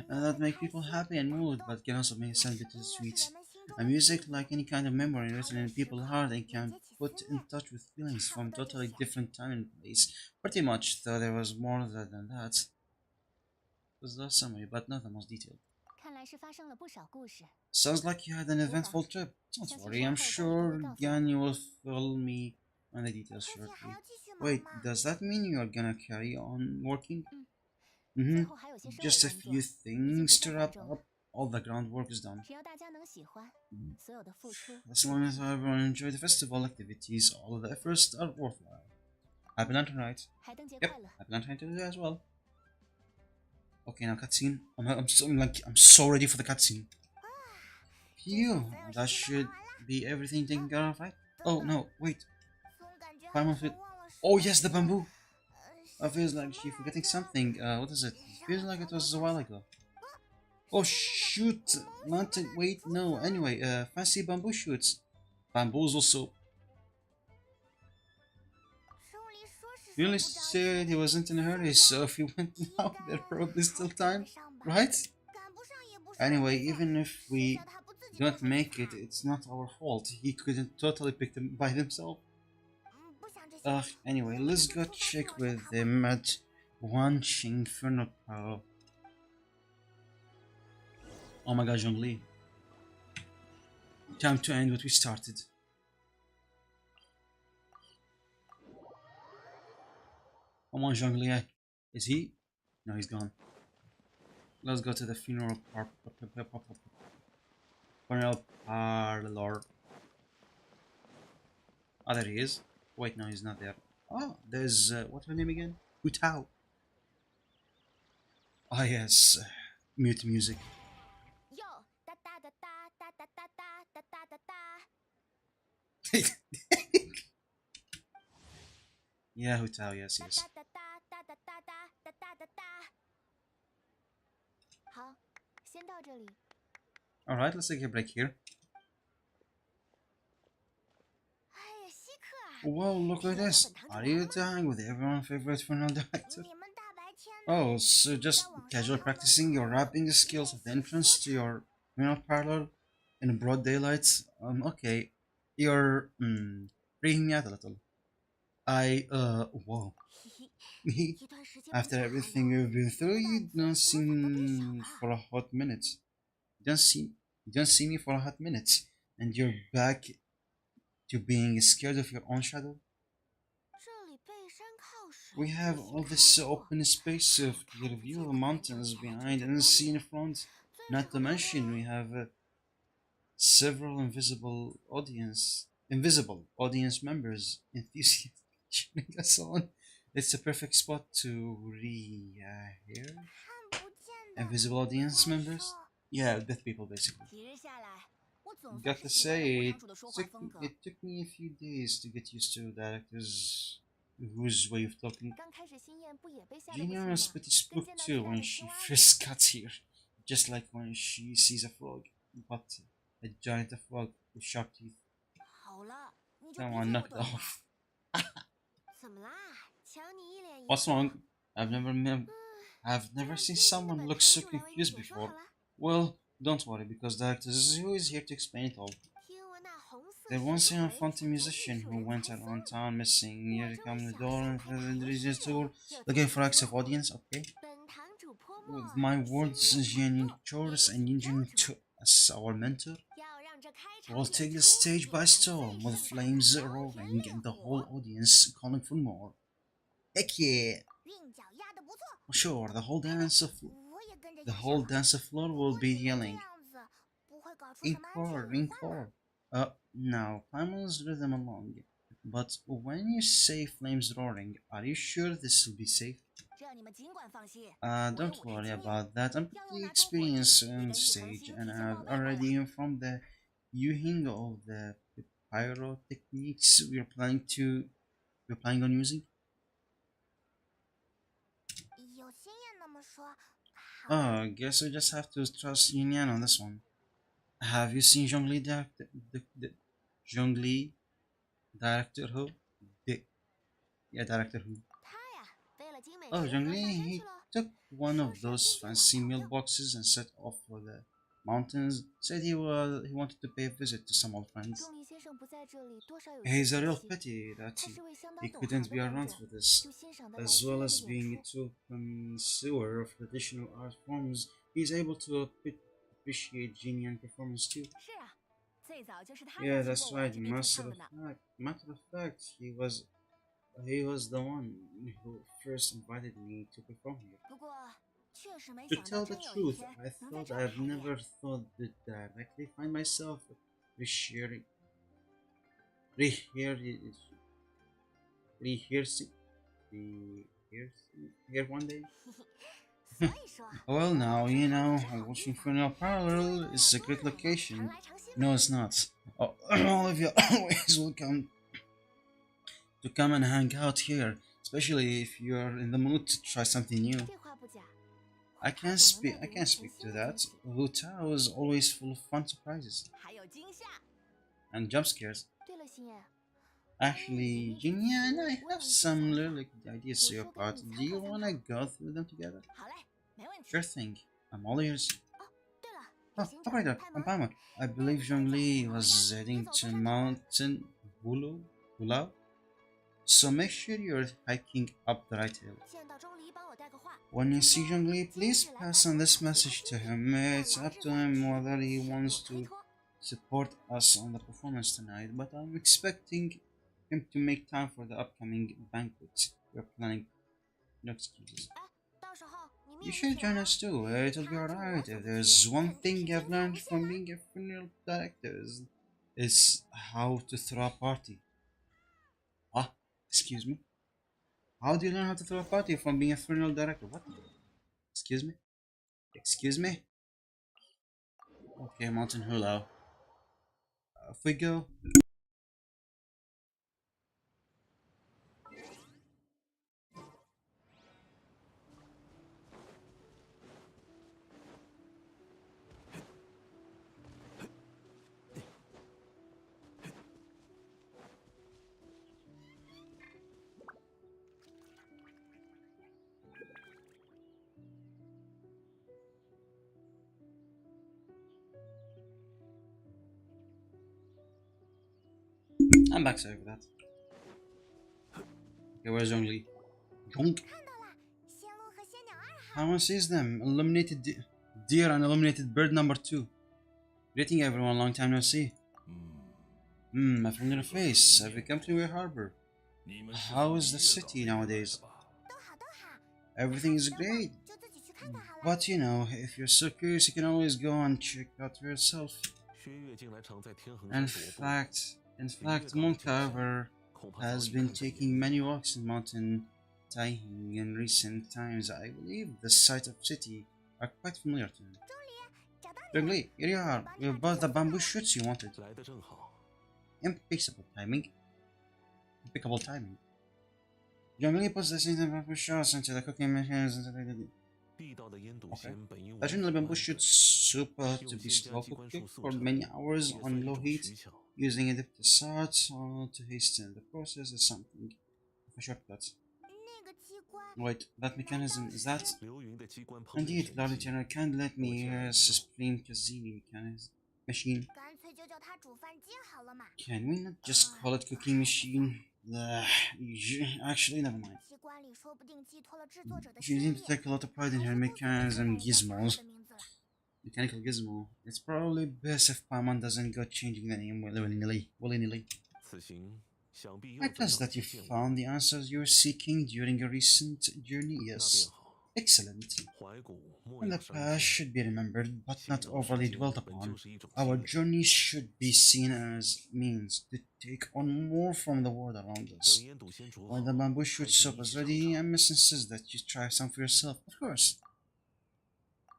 and that make people happy and moved, but can also make send bittersweet. A music, like any kind of memory written in people's heart, and can put in touch with feelings from totally different time and place. Pretty much, though there was more than that. It was the summary, but not the most detailed. 看来是发生了不少故事。 Sounds like you had an eventful trip. Don't worry, I'm sure Ganyu will fill me on the details 而且还 shortly. 要继续忙 Wait, 嘛。 does that mean you are gonna carry on working? 最 Mm-hmm. 后还有些收尾 Just a 工作， few 已经 things 不 to 再 wrap 繁重 up. All the groundwork is done. 只要大家能喜欢，所有的付出 As long as everyone enjoy the festival activities, all of the efforts are worthwhile. Happy Lantern Night. 海灯节 Yep, 快乐。 Happy Lantern Night to you as well. Okay, now cutscene. I'm so ready for the cutscene. Phew, that should be everything taken care of, right? Oh no, wait. 总感觉 Paimon 好像 feel. 忘了什 Oh 么 yes, the 似的 bamboo. 呃 I feels like she's forgetting something. What is it? Feels like it was a while ago. Oh shoot! Mountain. Wait, no. Anyway, fancy bamboo shoots. Bamboos also. 书里说是 He only 手不着 said he wasn't in a hurry, so if he went now, there's probably still time, right? 赶不上也不是 Anyway, 我的错 even if 谁 we 叫他不自己动 don't 手 make 去 it, 看 it's not our fault. He couldn't totally pick them by himself. 不想这些 Anyway, let's go check with him at Wanqing Funeral Parlor. Oh my god, Zhongli. Time to end what we started. Come on, Zhongli. Is he? No, he's gone. Let's go to the funeral parlor. Oh, there he is. Wait, no, he's not there. Oh, there's what's her name again? Hu Tao. Ah, yes. Mute music. 哟哒哒哒哒哒哒哒哒哒哒哒哒。Yeah, Hutao, yes, yes. 哒哒哒哒哒哒哒哒哒哒。好，先到这里。Alright, let's take a break here. 哎呀，稀客啊！ Whoa, look at this. Are you dying with everyone's favorite funeral director? 你们大白天的。 Oh, so just casual practicing your rapping skills at the entrance to your funeral parlor in broad daylight? Okay. You're, freaking me out a little. Whoa. 一段时间不 After 见好 everything 友， you've been 你 through, 的 you 胆子 don't 多seem 怎么变小 me 了？ for a hot minute. You don't see me for a hot minute, and you're back to being scared of your own shadow. 这里背山靠水， We have 步 all 行 this 开阔 open space of clear view of the mountains behind and the sea in front. 最 Not 适 to 合爬 mention, 的 we have several invisible audience members enthusiastically cheering us on. It's a perfect spot to hear 看不见的。 invisible audience 怪 members. 兽 Yeah, deaf people basically. 几日下来，我总算 Got 是 to 习惯了 say, 火堂主的说话风格。 it took me a few days to get used to the actors whose way of talking. 刚开始心燕不也被吓得不 Gina 行 was 吗？ pretty spooked 跟见到 too 巨大 when 的 she 青蛙 first got here, just like when she sees a frog, but a giant frog with sharp teeth. 好了，你就 Come 别 on, 再 knock 不 it 短了。 off. 怎么啦？瞧你一脸疑 What's 惑。 wrong? I've never seen someone look so confused before. Well, don't worry, because the actor is always here to explain it all. 听闻那红色 There once 神 a 回 funky 是从艺 musician 术 who 人 went 才 around 送。 town missing. 我 Here 这 come 位 the 小 door 生 and 还 the 谈何 religious 事 tour, 就 looking 请 for active 入。 audience, okay? 本堂主泼墨， With my words, 心 Jian 念广 Chorus 播， and 引 Yinjin 请教 as our mentor. 要让这开场 We'll 演 take the 出 stage 变 by 成最 storm with 盛大的 flames 高原 roaring 烈 and the whole 火。 audience calling for more. Heck yeah! 韵脚压得不错， Sure, the whole 哎 dance of 我也跟着 the 一 whole 首。 dance floor 不 will 过 be 你们这 yelling. 样子不会搞出什么安全 Encore, 隐患吗？ encore. Now, Primal's rhythm along. But when you say flames roaring, are you sure this will be safe? 这你们尽管放心。 Don't worry about that. I'm 要 pretty 用那种火力， experienced 你 on 的一横 stage, 心 and 提前报 I've 备过了。 already informed the Yuhing of the pyro techniques we're planning on using. 有经验那么说。好吧， Oh, I guess we just have to trust Yunyan on this one. Have you seen Zhongli Zhongli Director Who? Director Who. 他呀，背了精美 Oh, 食盒上 Zhongli, 山去 he 了。 took one of those fancy meal boxes and set off for the mountains. Said he wanted to pay a visit to some old friends. 钟离先生不在这里，多少有些 It's a 可 real 惜。 pity that 他是位相当 he 懂行 couldn't 的 be 观 around 众， for this. 就欣赏得来 As 剧 well 院 as 的 being 演 a 出。 true connoisseur of traditional art forms, he's able to appreciate genuine performance too. 是啊，最早就是他 Yeah, 邀请 that's 过我来 right. 这边驻唱的呢。 Matter of fact, he was the one who first invited me to perform here. 不过确实没 To 想 tell 到 the 真有一 truth, 天 I 能在 thought 这儿 I've 排 never 练。 thought to directly find myself appreciating rehearsing rehearsing here one day. 所以说， Well, now you know, watching Funeral Parallel is a great 常 location. 来常新的。 No, it's not. All of you are always welcome to come and hang out here, especially if you're in the mood to try something new. 这话不假。 I can't speak to that. Hutao is always full of fun surprises 还有惊吓。 and jump scares. 对了，心燕， Actually, Jinyan, I have some lyric ideas to your part. Do you wanna go through them together? 好嘞，没问题。 Sure thing. I'm all ears. 对了， Oh, 旅行长 operator, 派 I'm 蒙， Palmer. I believe Zhongli was heading to Mountain Hulao. So make sure you're hiking up the right hill. 见到钟离帮我带个话。 When you see Zhongli, please pass on this message to him. It's up to him whether he wants to support us on the performance tonight, but I'm expecting him to make time for the upcoming banquet we're planning. No excuses. 哎，到时候你们 You 也一 should 起 join 啊 us too. It'll be alright. If there's one thing I've learned from being a funeral director, is how to throw a party. Ah, excuse me. How do you learn how to throw a party from being a funeral director? What? Excuse me? Excuse me? Okay, Mountain Hulao. Off we go. I'm back, sorry for that. Okay, where's Zhongli? Zhong? 看到了，仙鹿和仙鸟2号。 How one sees them? Illuminated deer and illuminated bird number 2. Greeting everyone, long time no see. A familiar face. Have you come to your harbor? How is the city nowadays? 都好都好。 Everything is great. 就自己去看看好了。 But you know, if you're so curious, you can always go and check out for yourself. 薛岳近来常在天衡 In 山踱步， fact, Mooncarver has been taking many walks in Mountain Taihing in recent times. I believe the sight of city are quite familiar to him. 找到你了。 Zhongli, here you are. You bought the bamboo shoots you wanted. 来的正好。 Impeccable timing. Impeccable timing. Zhongli puts the seeds and bamboo shoots into the cooking machines. 地道的烟肚 Okay. 鲜本应 Originally, bamboo shoots soup to be slow cooked for many hours on low heat, using a dipped salt to hasten the process is something of a shortcut. 那个机关。 Wait, that mechanism is that? 流云的机关烹饪 Indeed, 神 Lord 器 General can't let me supreme cuisine machine. 干脆就叫它煮饭机好了嘛。 Can we not just call it cooking machine? Actually, never mind. 机关里说不定寄托了制作者的 She 心意。 seems to take a lot of pride in her 还是不怎么 mechanism 记得人家 gizmos. 的名字了。 Mechanical gizmo. It's probably best if Paimon doesn't go changing the name willy-nilly. 此行想必又 I 增 trust 长 that you 见闻 found the answers you were seeking during your recent journey. 那便 Yes. 好。 Excellent. 怀古莫 And 要 the 伤 past 天， should be remembered, but 行 not 走 overly 世间 dwelt 本 upon. 就是一种 Our 经验。 journey should be seen as means to take on more from the world around 等 us. 烟肚先煮 When 好， the bamboo shoot 还请 soup 一 is 起尝 ready, I 尝。 must insist that you try some for yourself. Of course.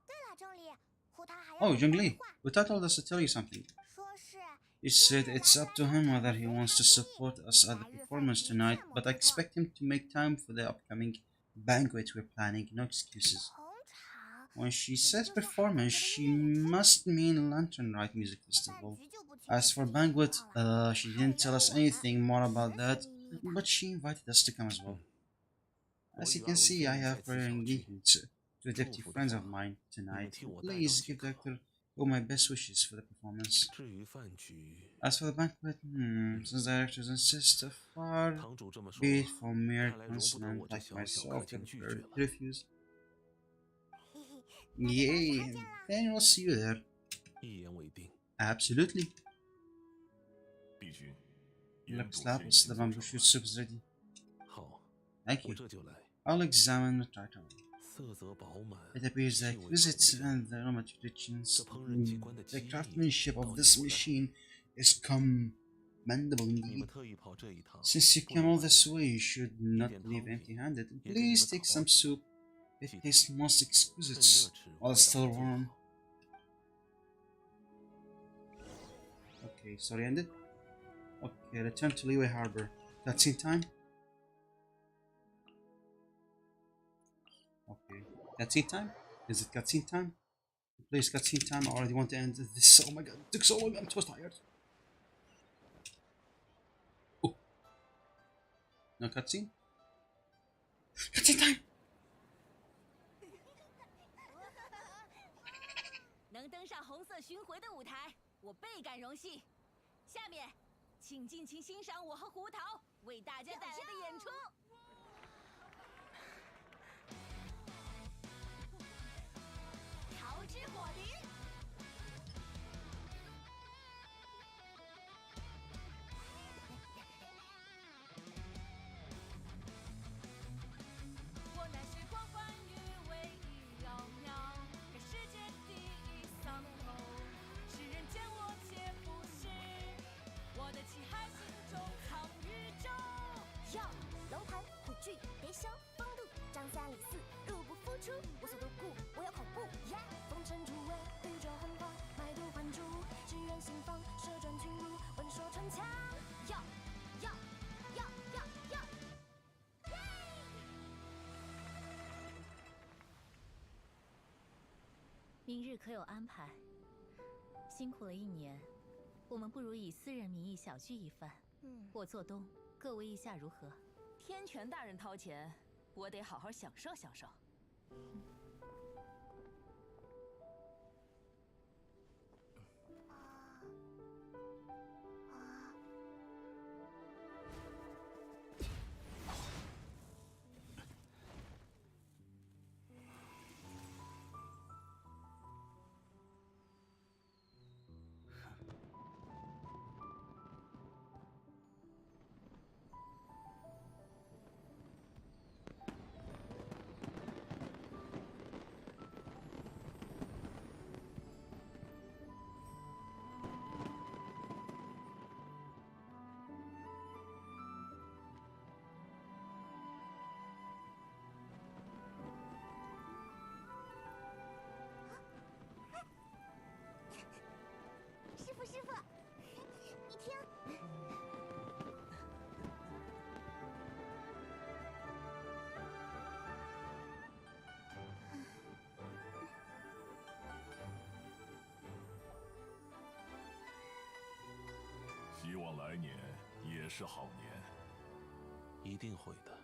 对了，钟离，胡桃还要 Oh, 我说句 Zhongli, 话， Uta told us to tell you something. 说是 He said it's up to him whether he wants to support us at the performance tonight, but I expect him to make time for the upcoming banquet we're planning. No excuses. 捧场。 When she says performance, she must mean Lantern Light Music 饭 Festival. 局就不清 As 楚 for 具体 banquet, 情况了。 she didn't tell us anything more about that, but she invited us to come as well. As you can see, I have prior engagements to deputy friends of mine tonight. Please give Dr. all my best wishes for the performance. 至于饭局， As for the banquet, since directors insist far 堂主这么说， be it for mere 看来容不得 consonant 我这 like 小小 myself 客 to 卿拒绝了。 refuse. 嘿嘿，那就到时 Yay, 候见啦。 then we'll see you there. 一言为定。 Absolutely. 帝君， Looks lapis, the bamboo shoot soup is ready. 好， Thank 我 you. 这就来。 I'll examine the title. 色泽饱满， It appears 气 that 味 visits 醇香 and the aromatic richness, 这烹饪机关的 the 技艺 craftsmanship 到 of 底 this 不赖。 machine is commendable 你 indeed. 们特意跑这一趟， Since you 不 came 能 all 白 this 来。 way, you should not leave empty-handed. Please take some soup. It tastes most 趁 exquisite 热吃， while 味 still 道最 warm. 好。 Okay, story ended. Okay, return to Liyue Harbor. Cutscene time. Okay, cutscene time. Is it cutscene time? Please, cutscene time. I already want to end this. Oh my god, it took so long. I'm so tired. Oh, no cutscene. Cutscene time. 能登上红色巡回的舞台，我倍感荣幸。下面，请尽情欣赏我和胡桃为大家带来的演出。桃之火林。我乃是光环与威仪翱缈，跟世界第一丧后，世人见我且不是，我的气海心中藏宇宙。要龙盘虎踞，别修风度，张三李四，入不敷出，无所不顾，我有恐怖。耶，风尘诸位，宇宙洪荒，脉动环珠，只愿心放，射转群儒，文说穿墙。要要要要要！明日可有安排？辛苦了一年，我们不如以私人名义小聚一番。我做东，各位意下如何？天权大人掏钱，我得好好享受享受。来年也是好年。一定会的。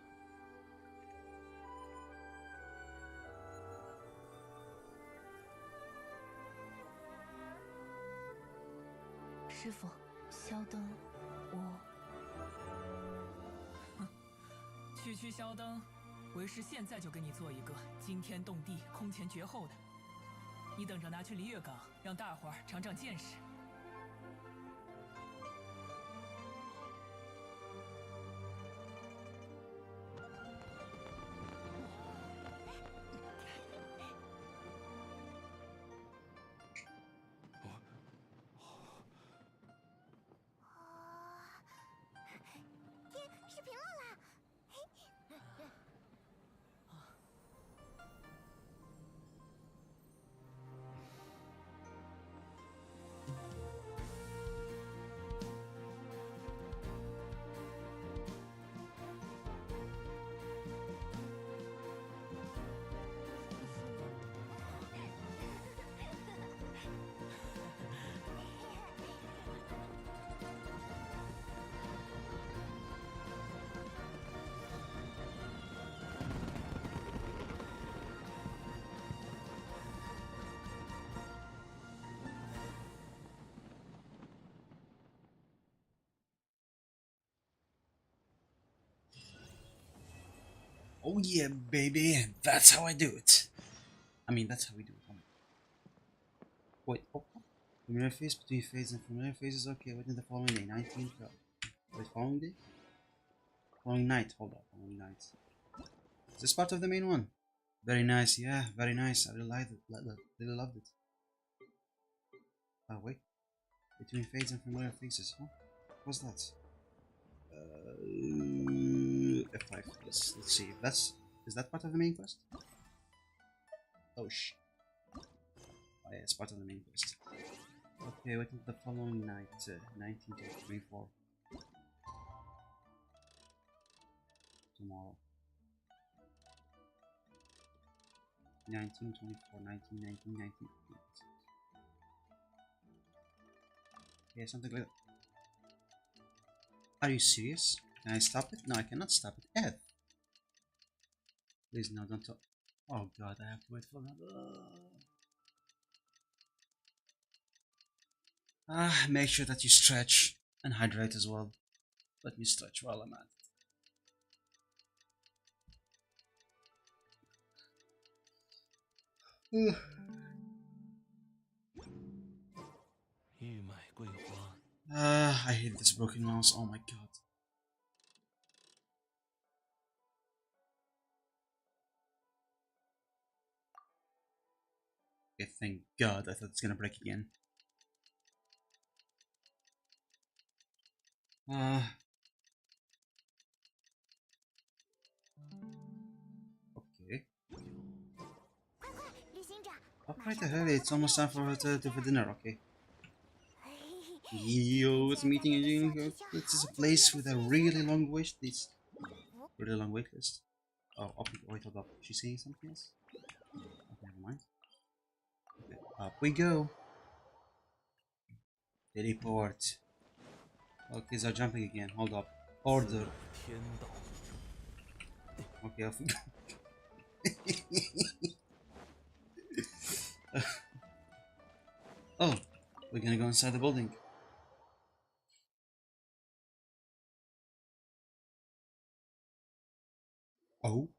师傅，萧灯，我区萧灯，为师现在就给你做一个惊天动地、空前绝后的，你等着拿去璃月港，让大伙儿长长见识。天是平了啦！Oh yeah, baby, that's how I do it. I mean, that's how we do it. Wait, oh, familiar phase between phase and familiar phases. Okay, wait in the following day, 1912. Wait, following day? Following night, hold up, following night. Is this part of the main one? Very nice, yeah, very nice. I really liked it, really loved it. Oh, wait. Between phase and familiar phases, huh? What's that? F5. Let's see if that's... Is that part of the main quest? Oh shit. Oh yeah, it's part of the main quest. Okay, wait until the following night, 1924. Tomorrow. 1924, 1919, 19... Yeah, something like that. Are you serious? Can I stop it? No, I cannot stop it. F. Please, no, don't talk. Oh god, I have to wait for that. Make sure that you stretch and hydrate as well. Let me stretch while I'm at it. I hate this broken mouse. Oh my god. Okay, thank god. I thought it's gonna break again. Okay. Alright, early. It's almost time for dinner. Okay. Yo, it's a meeting again. This is a place with a really long wish list. Really long wait list. Oh, wait, hold up. She's saying something else? Okay, never mind. Okay, up we go. Teleport. Oh, kids are jumping again. Hold up. Order. Okay, off we go. Oh, we're gonna go inside the building. Oh?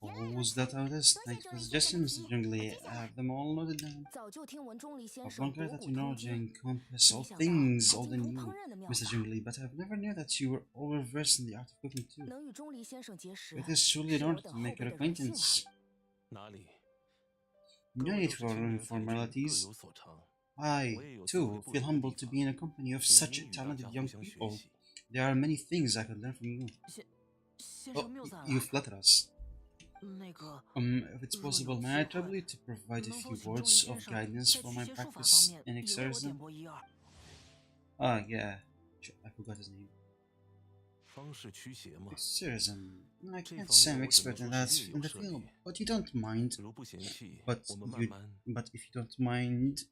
Oh, was that how it is? Thanks for the suggestion, Mr. Jungly. I have them all noted down. I've long heard that your knowledge encompasses all things old and new, Mr. Jungly, but I've never knew that you were all versed in the art of cooking too. It is truly an honor to make your acquaintance. No need for formalities. I, too, feel humbled to be in a company of such talented young people. There are many things I could learn from you. Oh, you flatter us. If it's possible, may I trouble you to provide a few words of guidance for my practice in exorcism? Ah, yeah. I forgot his name. Exorcism. I can't say I'm expert in that in the field, but you don't mind. But if you don't mind,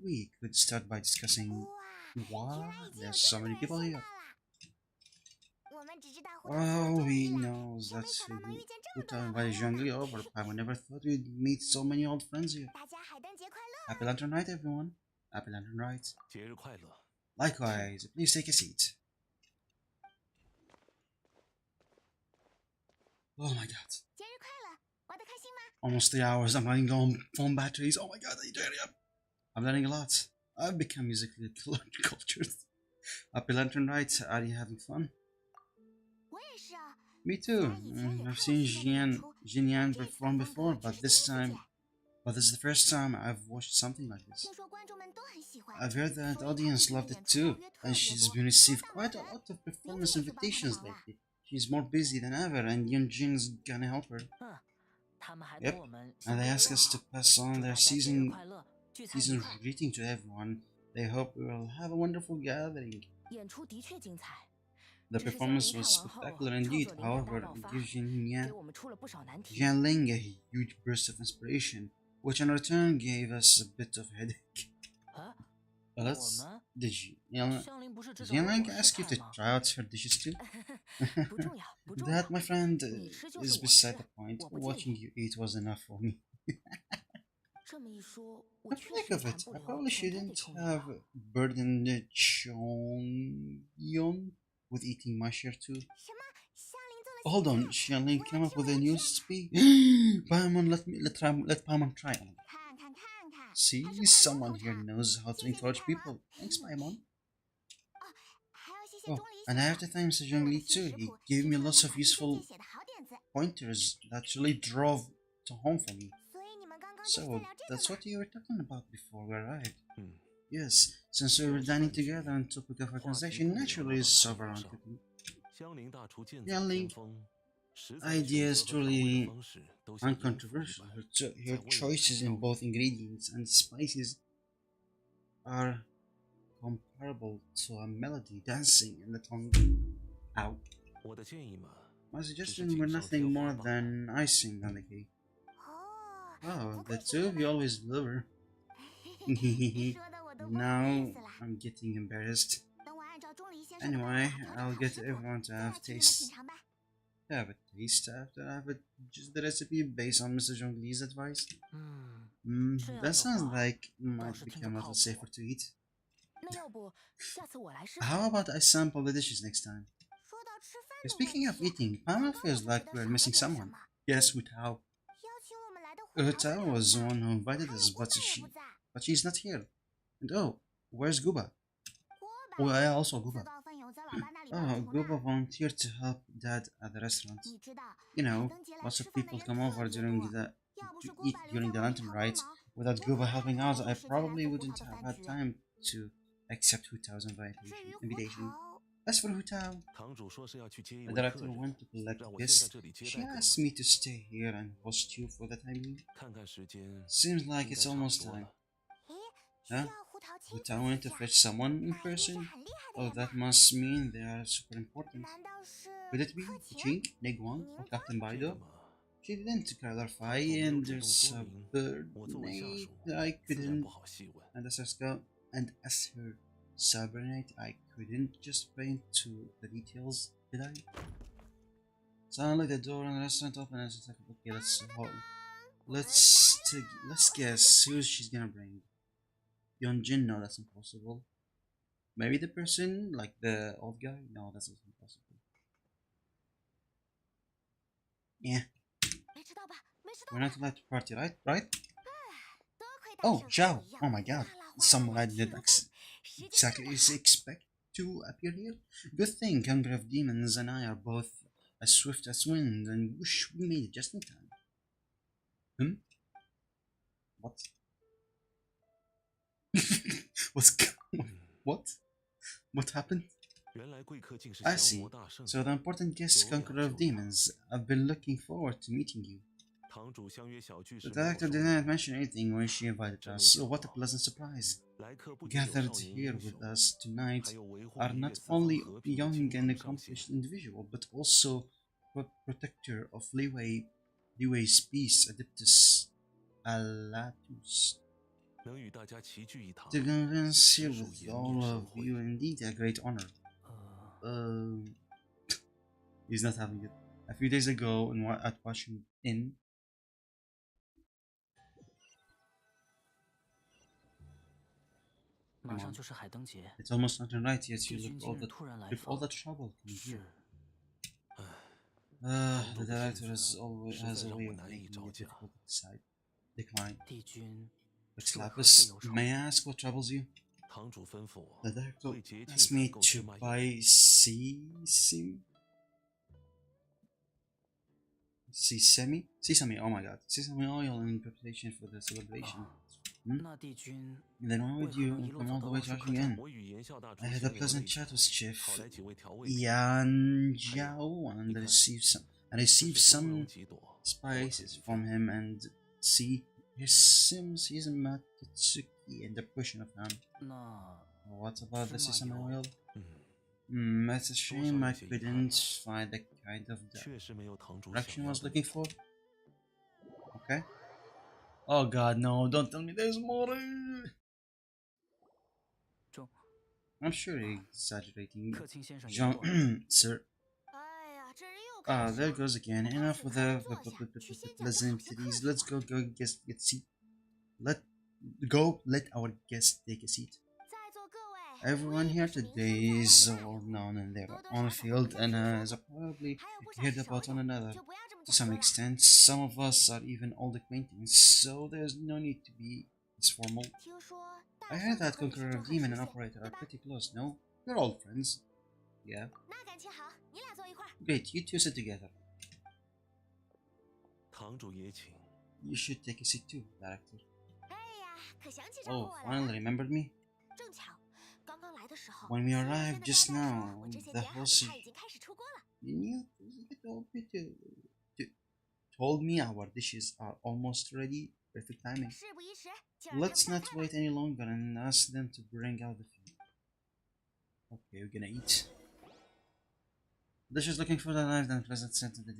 we could start by discussing What? There's so many people here. 我们只知道胡桃 Oh, 是 he 我 knows 真 that's 没想到能遇见这么 Huta 多好朋 invited 友。 Zhongli over. I never thought we'd meet so many old friends here. 大家海灯节快乐！ Happy Lantern Night, everyone. Happy Lantern Night. 节日快乐。 Likewise, please take a seat. Oh my god. 节日快乐，玩的开心吗？ Almost 3 hours, I'm running on phone batteries. Oh my god, I tell you. I'm learning a lot. I've become musically cultured. Happy Lantern Night. Are you having fun? 我也是啊。 Me too. I've seen Jin Yan perform before, but this is the first time I've watched something like this. 听说观众们都很喜欢。 I've heard that audience loved it too, and she's been received quite a lot of performance invitations lately. She's more busy than ever, and Yun Jin's gonna help her. 他们还 Yep, 跟我们 and they ask us to pass on their 祝大家节日 season 快乐，聚餐愉快。 greeting to everyone. They hope we will have a wonderful gathering. 演出的确精彩， The 只是 performance 香菱 was 看完后， spectacular 创 indeed. 作灵感大 However, 爆发， it gives Jin 给我们出了不少难题。 Ling a huge burst of inspiration, which in return gave us a bit of headache. 啊， Let's, 我们 did Jian 香菱不是 Did 知道了 Ling 我 ask 是 you 菜 to 吗？ try out her dishes too? 不重要，不重要 That, my friend, 你吃就是 is 我 beside 吃 the point. 我不介 Watching 意。 you eat was enough for me. 这么一说，我 Come 确 to think 实 of 馋 it, 不 I 了 probably 甜淡的 shouldn't 冲 have 力了。 burdened Chongyon with eating my share too. 什么？香菱做了 Hold 新 on, 菜？ Xianling 我要 came up 吃，我 with a 要 new 吃。 recipe. Paimon, let Paimon try. 看看看看。 See, 还是快 someone 问 here 候他。 knows how to 谢谢你 encourage 海王。 people. Thanks, Paimon. 还要谢谢 Oh, 钟离 and I 先 have to 生， thank Mr. 对 Zheng 我 Li 的新 too. 食 He 谱 gave 提 me 出了 lots 不 of 少艺术 useful 界写的好点子。 pointers that really drove to home for me. 所以你们刚刚就是在 So, 聊这 that's 个吗？ what you were talking about before we arrived. 嗯， Yes, since we were dining together on topic of our conversation, naturally is over on cooking. 香菱大厨剑香菱走偏锋，食材的 Idea 选 is 择和调味的 truly 方式都像音符一 uncontroversial. 般 Her choices in both ingredients and spices are comparable to a melody dancing in the tongue. Ow. 我的建议嘛， My suggestions were nothing more than icing on the cake. 哦， Oh, 不 the 愧 two 是 of you always deliver. 你说的我都不好意 Now 思了。 I'm getting embarrassed. 等我按照钟离先生的 Anyway, 办法调 I'll 整好 get 食谱， everyone to 再 have 请你们品 taste. 尝吧。 Have a taste after I have just the recipe based on Mr. Zhongli's advice. 这样 That 的 sounds 话 like 倒 might 是听 become 着 a 靠 little 谱。 safer to eat. 那要不下次我来试试？ How about I sample the dishes next time? 说到吃饭 Okay, 的 speaking 问 of 题， eating, 刚 Pamela 刚 feels 我就 like 觉得 we're 少了 missing 点什 someone. 么。 Yes, Hutao. 邀请我们来的胡桃 Hutao 的 was the 人 one who invited 还有 us, 古 but 仔也不在。 she's not here. And oh, where's Guba? 锅 Oh, 巴 yeah, also 自 Guba. 告奋勇在老爸那里当 Oh, 厨呢。 Guba volunteered to help Dad at the restaurant. 你知道， You 海 know, 灯节来 lots 吃 of 饭的 people 人 come 特 over 别 during 多。 the 要不 to 是锅 eat 巴留 during 在 the 我这 lantern 旁帮 rites. 忙， Without 我 Guba 可 helping 能 out, 没 I 有时间来 probably 做胡 wouldn't 桃的 have 饭 had 局。 time to accept Hutao's 至 invitation. 于胡 invitation. 桃， As for Hutao, 堂主说是要去接一 the 位 director 客人， went to collect 让我先在 gifts. 这里接 She 待各 asked 位。 me to stay here and host you for the time being. 看看时间， Seems 应 like 该 it's 差不 almost 多 time. 了。咦，需 Huh? 要胡桃亲自 Hutao went to 去啊？ fetch someone in 那一定是 person? 很厉害的 Oh, 人 that 吧？ must mean they are super important. 难道是 Could it be 克勤？ Chink, Neguang, or 宁 Captain 这个 Baido? 嘛， She didn't clarify, 堂主没有 and 主动 there's 说 a 明， bird 我作为下 name 属， I 自然 couldn't 不好细问。 and as her subordinate, I couldn't just play into the details, did I? Suddenly the door in the restaurant opened and it's like, okay, let's guess who she's gonna bring. Yeonjin? No, that's impossible. Maybe the person, like the old guy? No, that's also impossible. Yeah, 没吃到吧？没吃到 we're 吧 not allowed to party, right? 多亏大 Oh, 圣 Zhao! 一样 Oh my god, 哗啦哗啦 someone 我 I 去 didn't 了 时间 exactly 正好 expect to appear here. Good thing Conqueror of Demons and I are both as swift as wind, and whoosh, we made it just in time. What? What? What happened? 原来贵客竟是 I 降 see. 魔大圣。 So the important guest, Conqueror of Demons. I've been looking forward to meeting you. 堂主相约小聚 The 时没有 director 说 did 明 not mention anything when she invited us, so what a pleasant surprise. 来客不仅有 Gathered 少年 here 英 with 雄， us tonight 还有维护 are 明月 not 四方 only 和平的 young 青 and 铜上 accomplished 仙。 individual, but also protector of Liwei's peace, Adeptus Alatus. 能与大家齐聚一堂， To convince you 实属 with 颜 all 面神 of 会。 you, indeed a great honor. He's not having it. A few days ago, at Washington Inn, 马上就是海灯节， it's almost not right yet. 帝 You 君今日突然来 look all 访， the trouble coming 是 here. 堂 The 主的 director 心 has 思 always 实 has 在 a 让 way 我 of 难以 making 招 it 架。 difficult to decline. 帝君 But 是为何事 Lapis, 忧愁？ may I ask what troubles you? 堂主吩咐我 The director 为节庆 asked 采 me 购 to 芝麻油， buy sesame. Oh my god, sesame oil in preparation for the celebration. 那帝君 Then why 为 would 何 you 能一路 come 走 all 到 the way 洛 to 氏客 Washington 栈？ Inn? 我与言笑大厨 I 闲 had a 聊了 pleasant 一下 chat with Chef 讨来几位调味者， Yan Jiao and received 是多容 some 几朵， spices from him and see he's a Matsuki and a portion of ham. 那 What about the 芝麻 sesame 油 oil? 嗯， It's a shame I couldn't find the kind of 确实没有堂主 direction 想 I 要 was 的 looking for. Okay. Oh god, no, don't tell me there's more. 中 I'm sure you're exaggerating. 客卿先生言 Jean, 过了， Sir. 哎呀，这人又开 Ah, 始 there 了。 goes again. 我告 Enough 诉 with 他 the 坐下，去先讲个好些 pleasantries. 客 Let's 套。 let our guest take a seat. 在座各位， Everyone 我也 here 不是名 today 声 is 在外的外 well 人， known in their 多多 own 少少 field 会 and 听 has 说过， probably 还有不少 heard 是熟 about one 人， another. 就不要这么 To 讲 some 究了。 extent, some of us are even old acquaintance, so there's no need to be this formal. 听说 I 大 heard 圣 that 和你是 Conqueror 正 of 很 Demon 熟 and 悉， Operator are 对吧？ pretty close, no? You're old friends. Yeah. 那感情好，你俩坐一块儿。 Great, you two sit together. 堂主也请。 You should take a seat too, Director. 哎呀，可想起招呼 Oh, 我来了。 finally remembered me? 正巧，刚刚来的时候， When we 所有 arrived 人的 just 招待说 now, 我之前 the 点好的 host 菜已经开始出锅了。 you told me our dishes are almost ready. Perfect timing. 事不宜迟，进而 Let's 开 not 不开 wait any longer and ask them to bring out the food. Okay, we're gonna eat. Dishes looking for the knife and present sentence. 说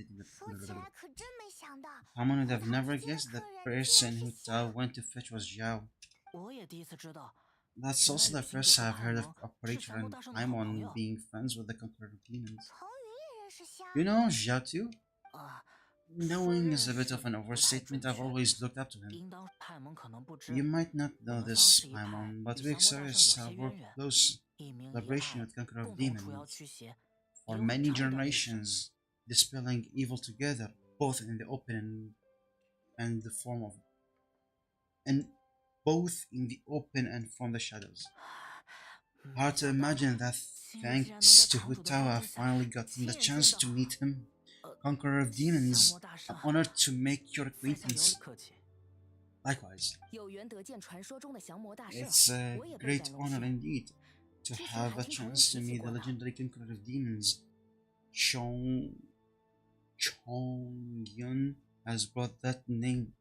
起来可真没想到， Someone would have never guessed the person who Tao went to fetch was Zhao. 我也第一次知道， That's also the first I've heard of Operator and Paimon being friends with the Conqueror of Demons. 彭云也认识虾。 You know Zhao too? 啊， Knowing is a bit of an overstatement. I've always looked up to him. 应当派蒙可能不知， You might not know 我们 this, 方氏一派 Paimon, but 与 we 降魔大圣 Xeris 有 have 些渊 worked 源， close 一名一 collaboration 派 with Conqueror of 共同除妖 Demons 驱邪， for 有 many 很长一段历史。 generations, dispelling evil together, both in the open and the form of, and both in the open and from the shadows. Hard to imagine that thanks to Hu Tao, I finally gotten the chance to meet him. Conqueror of 降 Demons, 魔大 I'm 圣， honored to make your 在下尤 acquaintance. 客气。 Likewise, 有缘得见传说中的降魔大圣， it's a 我也倍 great 感荣 honor 幸。 indeed to 之前 have 还 a 听朋友 chance to 提起 meet the 过呢。 legendary Conqueror of Demons. Chongyun has brought that name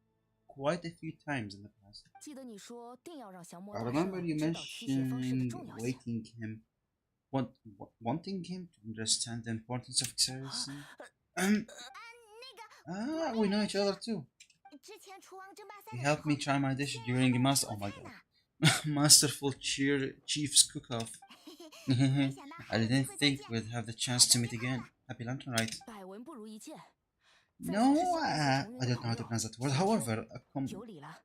quite a few times in the past. 记得你说定要让降魔 I 大 remember 圣 you 知道驱邪方式的 mentioning 重要性。 wanting him to understand the importance of Xeris. 那个 We know each other too. 之前厨王争霸赛 He 的时 helped 候， me try my dish 居然 during 还 a 帮 master. 我 Oh my 做菜 god. 呢。 Masterful Chief's cook-off. 没想到 I 还有机 didn't 会再 think 见。 we'd have the chance to meet again. Happy lantern, right? 百闻不如一见。 No, I don't know how to pronounce that word. However,有理了。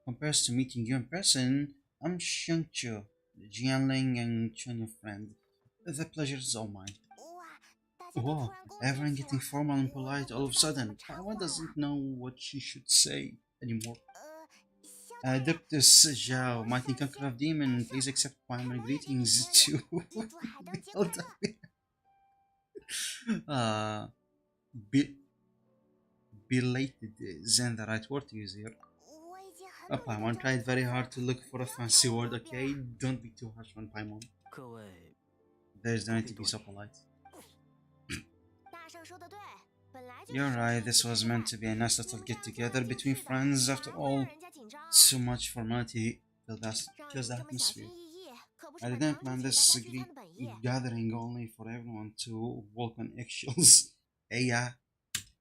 compares to meeting you in person, I'm Shengchu, Jianling and Chun, your friend. The pleasure is all mine. 哇，大家都 Wow, 突然跟我 everyone 接起 getting 了。 formal and polite all of a 我都不知道怎 sudden. 么插 Paimon 话了。 doesn't know what she should say anymore. 肖大人， Adeptus Zhao, mighty conqueror of demon, please accept Paimon greetings to 预祝海灯节快乐。 belated isn't the right word to use here. 我已经很努力地 Paimon 找 tried 错 very 字 hard to look for a 不要 fancy 太 word, 随便 okay? 了。 Don't be too harsh on Paimon. 各位， There's no need to be so polite. 大圣说的对，本来就是 You're 说 right, 出 this 去 was 的 meant to be a nice 你 little 们 get 这样 together 做 between 进去的 friends. After 反而会 all, 让人家紧张啊。 so much formality filled 让 the 你这么小 atmosphere. 心翼翼，可不是 I 本 didn't 堂 plan 主请 this 大家聚餐的本意。 gathering only for everyone to walk on eggshells. Hey, yeah.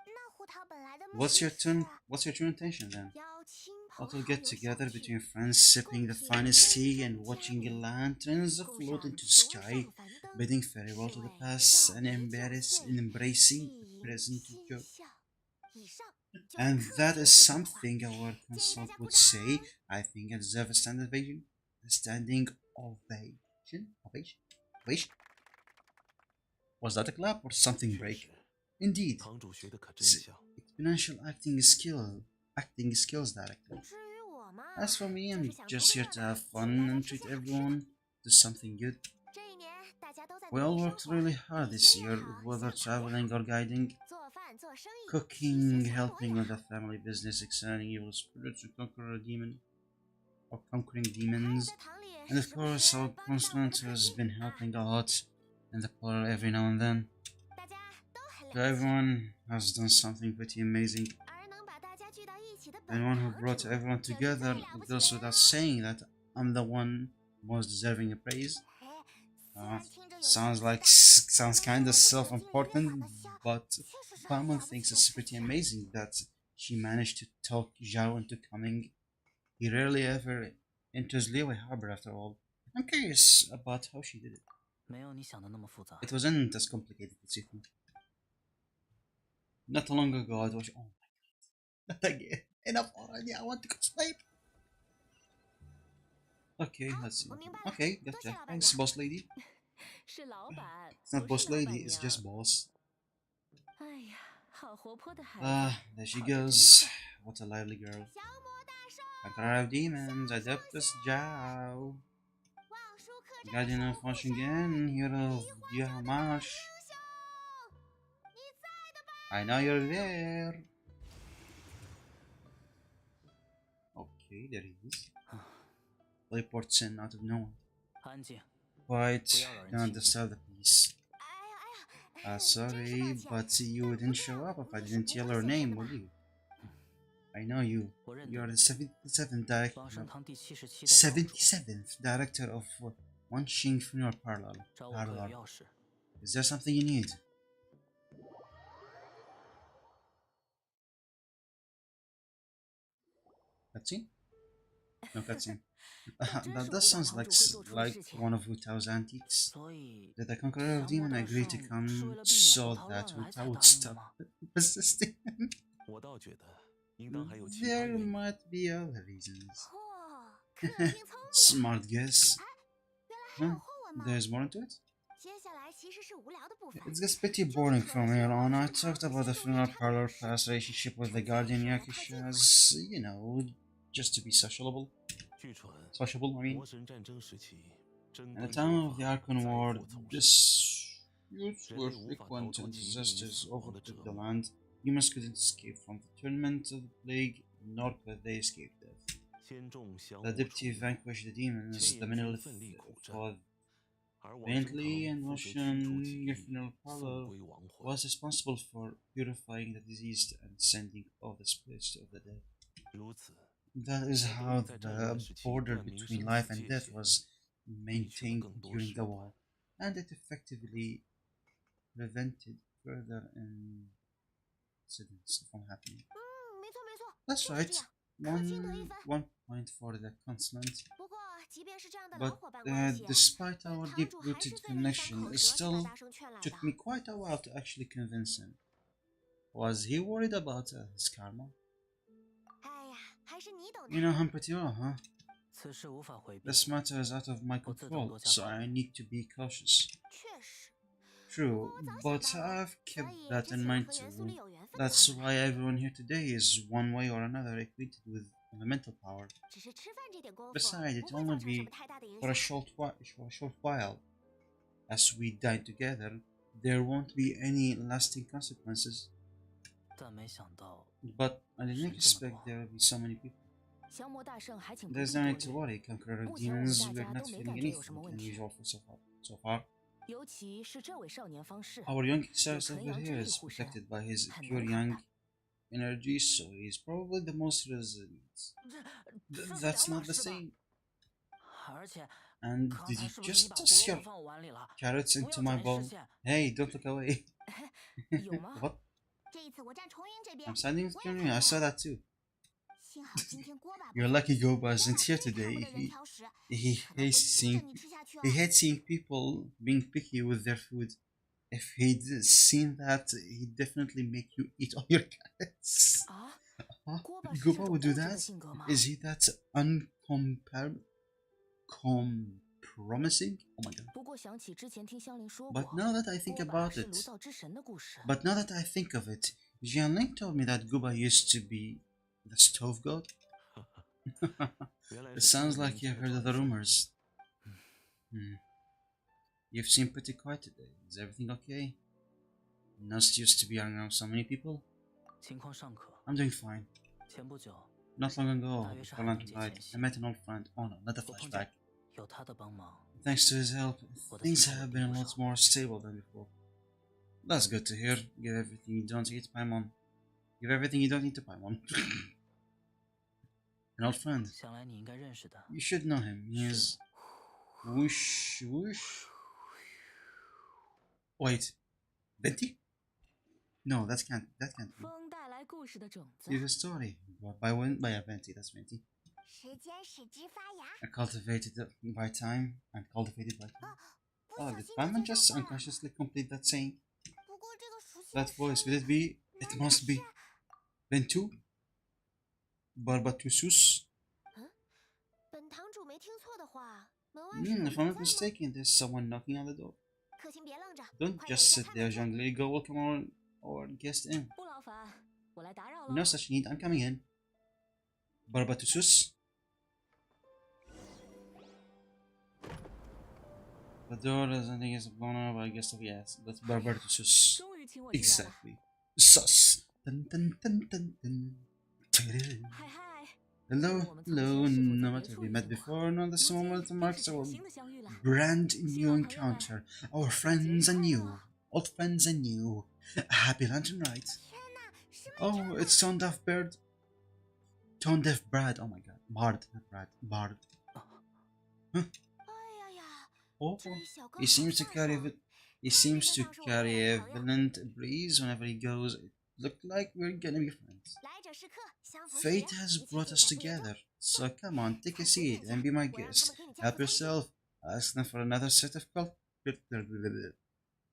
那胡桃本来的目 What's 的 your 是 What's your true intention then? 邀亲朋 little get together between friends, sipping the finest tea and watching lanterns float into the sky, bidding farewell to the past and embracing the present joke. And that is something our consult would say. I think it deserves a standing ovation. Ovation? Was that a clap or something break? Indeed, exponential acting skills director. As for me, I'm just here to have fun and treat everyone to something good. We all worked really hard this year, whether traveling or guiding, cooking, helping with the family business, exciting evil spirits to conquer a demon, or conquering demons, and of course our consultant has been helping a lot in the parlor every now and then. So everyone has done something pretty amazing. And one who brought everyone together goes without saying that I'm the one most deserving of praise. Sounds kinda self-important, but Paimon thinks it's pretty amazing that she managed to talk Zhao into coming. He rarely ever enters Liyue Harbor after all. I'm curious about how she did it. It wasn't as complicated as you think. Not long ago I was oh my god. Not again. Enough already, I want to go sleep. Okay, let's see. Okay, gotcha. Thanks, boss lady. It's not boss lady, it's just boss. There she goes. What a lively girl. Conqueror of demons, Adeptus Zhao. Guardian of Washington, hero of Diamash. I know you're there. Okay, there he is. Teleports in out of nowhere. Quiet, don't disturb the peace. Sorry, but you didn't show up if I didn't yell your name, would you? I know you. You are the 77th director. 77th director of Wanxing Funeral Parlor. Is there something you need? Cutscene? No cutscene. That does sound like one of Wu Tao's antiques. Did the Conqueror of Demon agree to come so that Wu Tao would stop persisting? There might be other reasons. Smart guess. Huh? There's more into it? It gets pretty boring from here on. I talked about the funeral parlor past relationship with the Guardian Yakish as, you know, just to be sociable. Sociable, I mean. At the time of the Archon War, disputes were frequent and disasters overtook the land. Humans couldn't escape from the torment of the plague, nor could they escape death. The deputy vanquished the demons, the monolith fought faintly, and Ocean, your funeral parlor, was responsible for purifying the diseased and sending off the spirits of the dead. That is how the border between life and death was maintained during the war, and it effectively prevented further incidents from happening. That's right. One point for the consonant. But despite our deep-rooted connection, it still took me quite a while to actually convince him. Was he worried about his karma? You know him pretty well, huh? This matter is out of my control, so I need to be cautious. True, but I've kept that in mind too. That's why everyone here today is one way or another acquainted with elemental power. Besides, it'll only be for a short while. As we die together, there won't be any lasting consequences. But I didn't expect there would be so many people. There's no need to worry, Conqueror of Demons, we're not feeling anything unusual for so far. Our young exercise over here is protected by his pure young energy, so he's probably the most resilient. That's not the same. And did you just toss your carrots into my bowl? Hey, don't look away. What? I'm standing with Kyunri, I saw that too. You're lucky Goba isn't here today. He hates seeing people being picky with their food. If he'd seen that, he'd definitely make you eat all your cats. Huh? Goba would do that? Is he that compromising? Oh my god. But now that I think about it, Jianling told me that Guba used to be the stove god. It sounds like you've heard of the rumors. You've seemed pretty quiet today. Is everything okay? Not used to be around so many people? I'm doing fine. Not long ago, before lunch tonight, I met an old friend. Oh no, not a flashback. Thanks to his help, things have been a lot more stable than before. That's good to hear. Give everything you don't need to Paimon. Give everything you don't need to Paimon. An old friend. You should know him. He is... Whoosh, whoosh. Wait. Betty? No, that can't be. Give a story. By Venti, that's Venti. Cultivated by time and cultivated by time. Oh, did Paimon just unconsciously complete that saying? That voice, will it be? It must be Ventu? Barbatusus? If I'm not mistaken, there's someone knocking on the door. Don't just sit there, young lady. Go welcome our guest in. No such need. I'm coming in. Barbatusus? The door doesn't think it's blown up, I guess. Yes, that's Barbatusus. Exactly. Sus. Dun, dun, dun, dun, dun. Hello, hello, no matter we met before, no, this moment marks our brand new encounter. Our friends and you, old friends and you. Happy lantern ride. Oh, it's Tone Deaf Bird. Tone Deaf Brad, oh my god. Bard, not Brad, Bard. Huh? Oh, he seems to carry a violent breeze whenever he goes. It looked like we're gonna be friends. Fate has brought us together, so come on, take a seat and be my guest. Help yourself. Ask them for another set of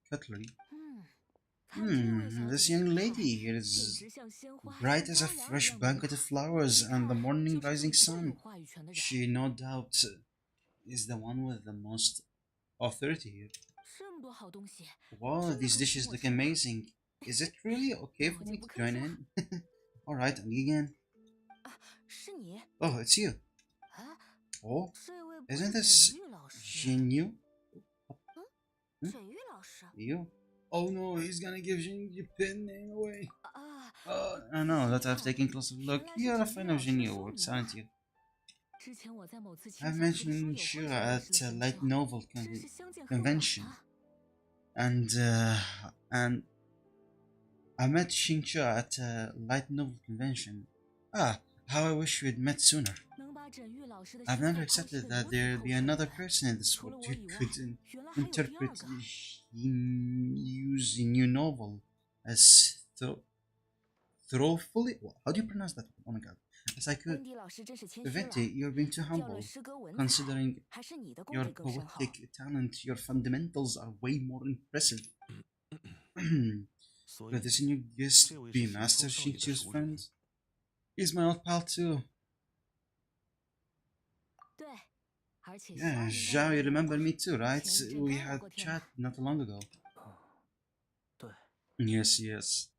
cutlery. This young lady here is bright as a fresh banquet of flowers and the morning rising sun. She, no doubt, is the one with the most authority here. Wow, these dishes look amazing. Is it really okay for me to join in? Alright, I'm again. Oh, it's you. Oh, isn't this Jinyu? You? Oh no, he's gonna give Jinyu pen name away. I know that I've taken a closer look. You're a fan of Jinyu works, aren't you? I've mentioned Shura at a light novel convention, and I met Xingxia at a light novel convention. Ah, how I wish we had met sooner. I've never accepted that there'd be another person in this world who could interpret use a new novel as thoroughly. How do you pronounce that? Oh my god. As I could. Venti, you're being too humble. Considering your poetic talent, your fundamentals are way more impressive. But this new guest be Master Xingqiu's friend? He's my old pal too. Yeah, Zhao, you remember me too, right? We had chat not long ago. Yes, yes.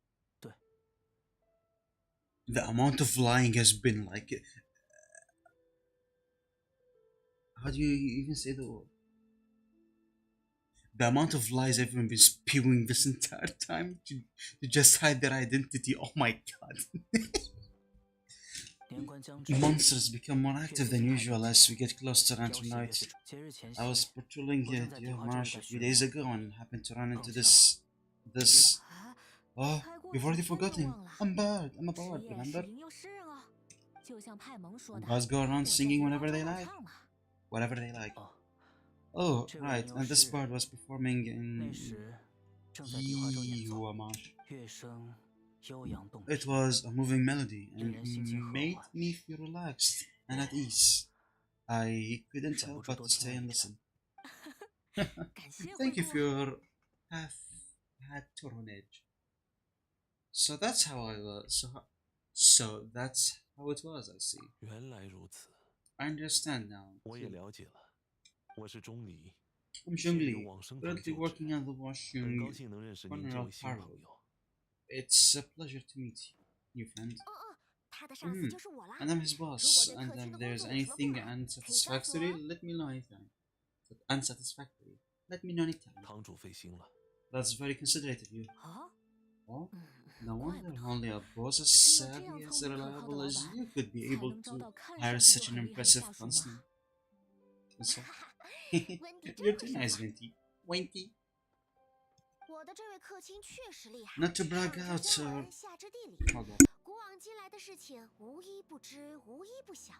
The amount of lying has been like... How do you even say the word? The amount of lies everyone been spewing this entire time to just hide their identity. Oh my god. Monsters become more active than usual as we get close to Lantern Night. I was patrolling here at Marsh a few days ago and happened to run into this... Oh, you've already forgotten. I'm a bard, remember? Bards go around singing whenever they like. Whatever they like. Oh, right, and this bard was performing in... Marsh. It was a moving melody and made me feel relaxed and at ease. I couldn't help but to stay and listen. 感谢灰 Thank you 姑 for your patronage. So that's how I was. So that's how it was. I see. 原来如此， I understand now. 我也了解了。我是钟离， I'm 现 Zhong 于 Li, 往生堂 currently 就 working 职， at the 很高 Washington 兴能认识您 corner 这 of 位新 Harlow. 朋友。 It's a pleasure to meet you, new friend. 他的上司就是我啦。 And I'm his 如果 boss. 对 And 客厅 if 的工 there's 作有什么不 anything 满，可以告诉 unsatisfactory, 我。 let me know anytime. Unsatisfactory, let me know anytime. 堂主费心了。 That's very considerate of you. 啊， Oh, no 怪 wonder 不得 only a boss as 只有这 savvy 样 as 聪明可靠 reliable 的 as 老 you 板， could be 才 able 能招 to 到看 hire 上去 such 就 an 很厉害的 impressive 下属吗？ constant. So, 温迪真 you're 会 too 说 nice, 话。 Venti. Winky. 我的这位客卿确实厉害， Not to brag 上 out, 知天 sir. 文，下知地理， Hold on. 古往今来的事情无一不知，无一不晓。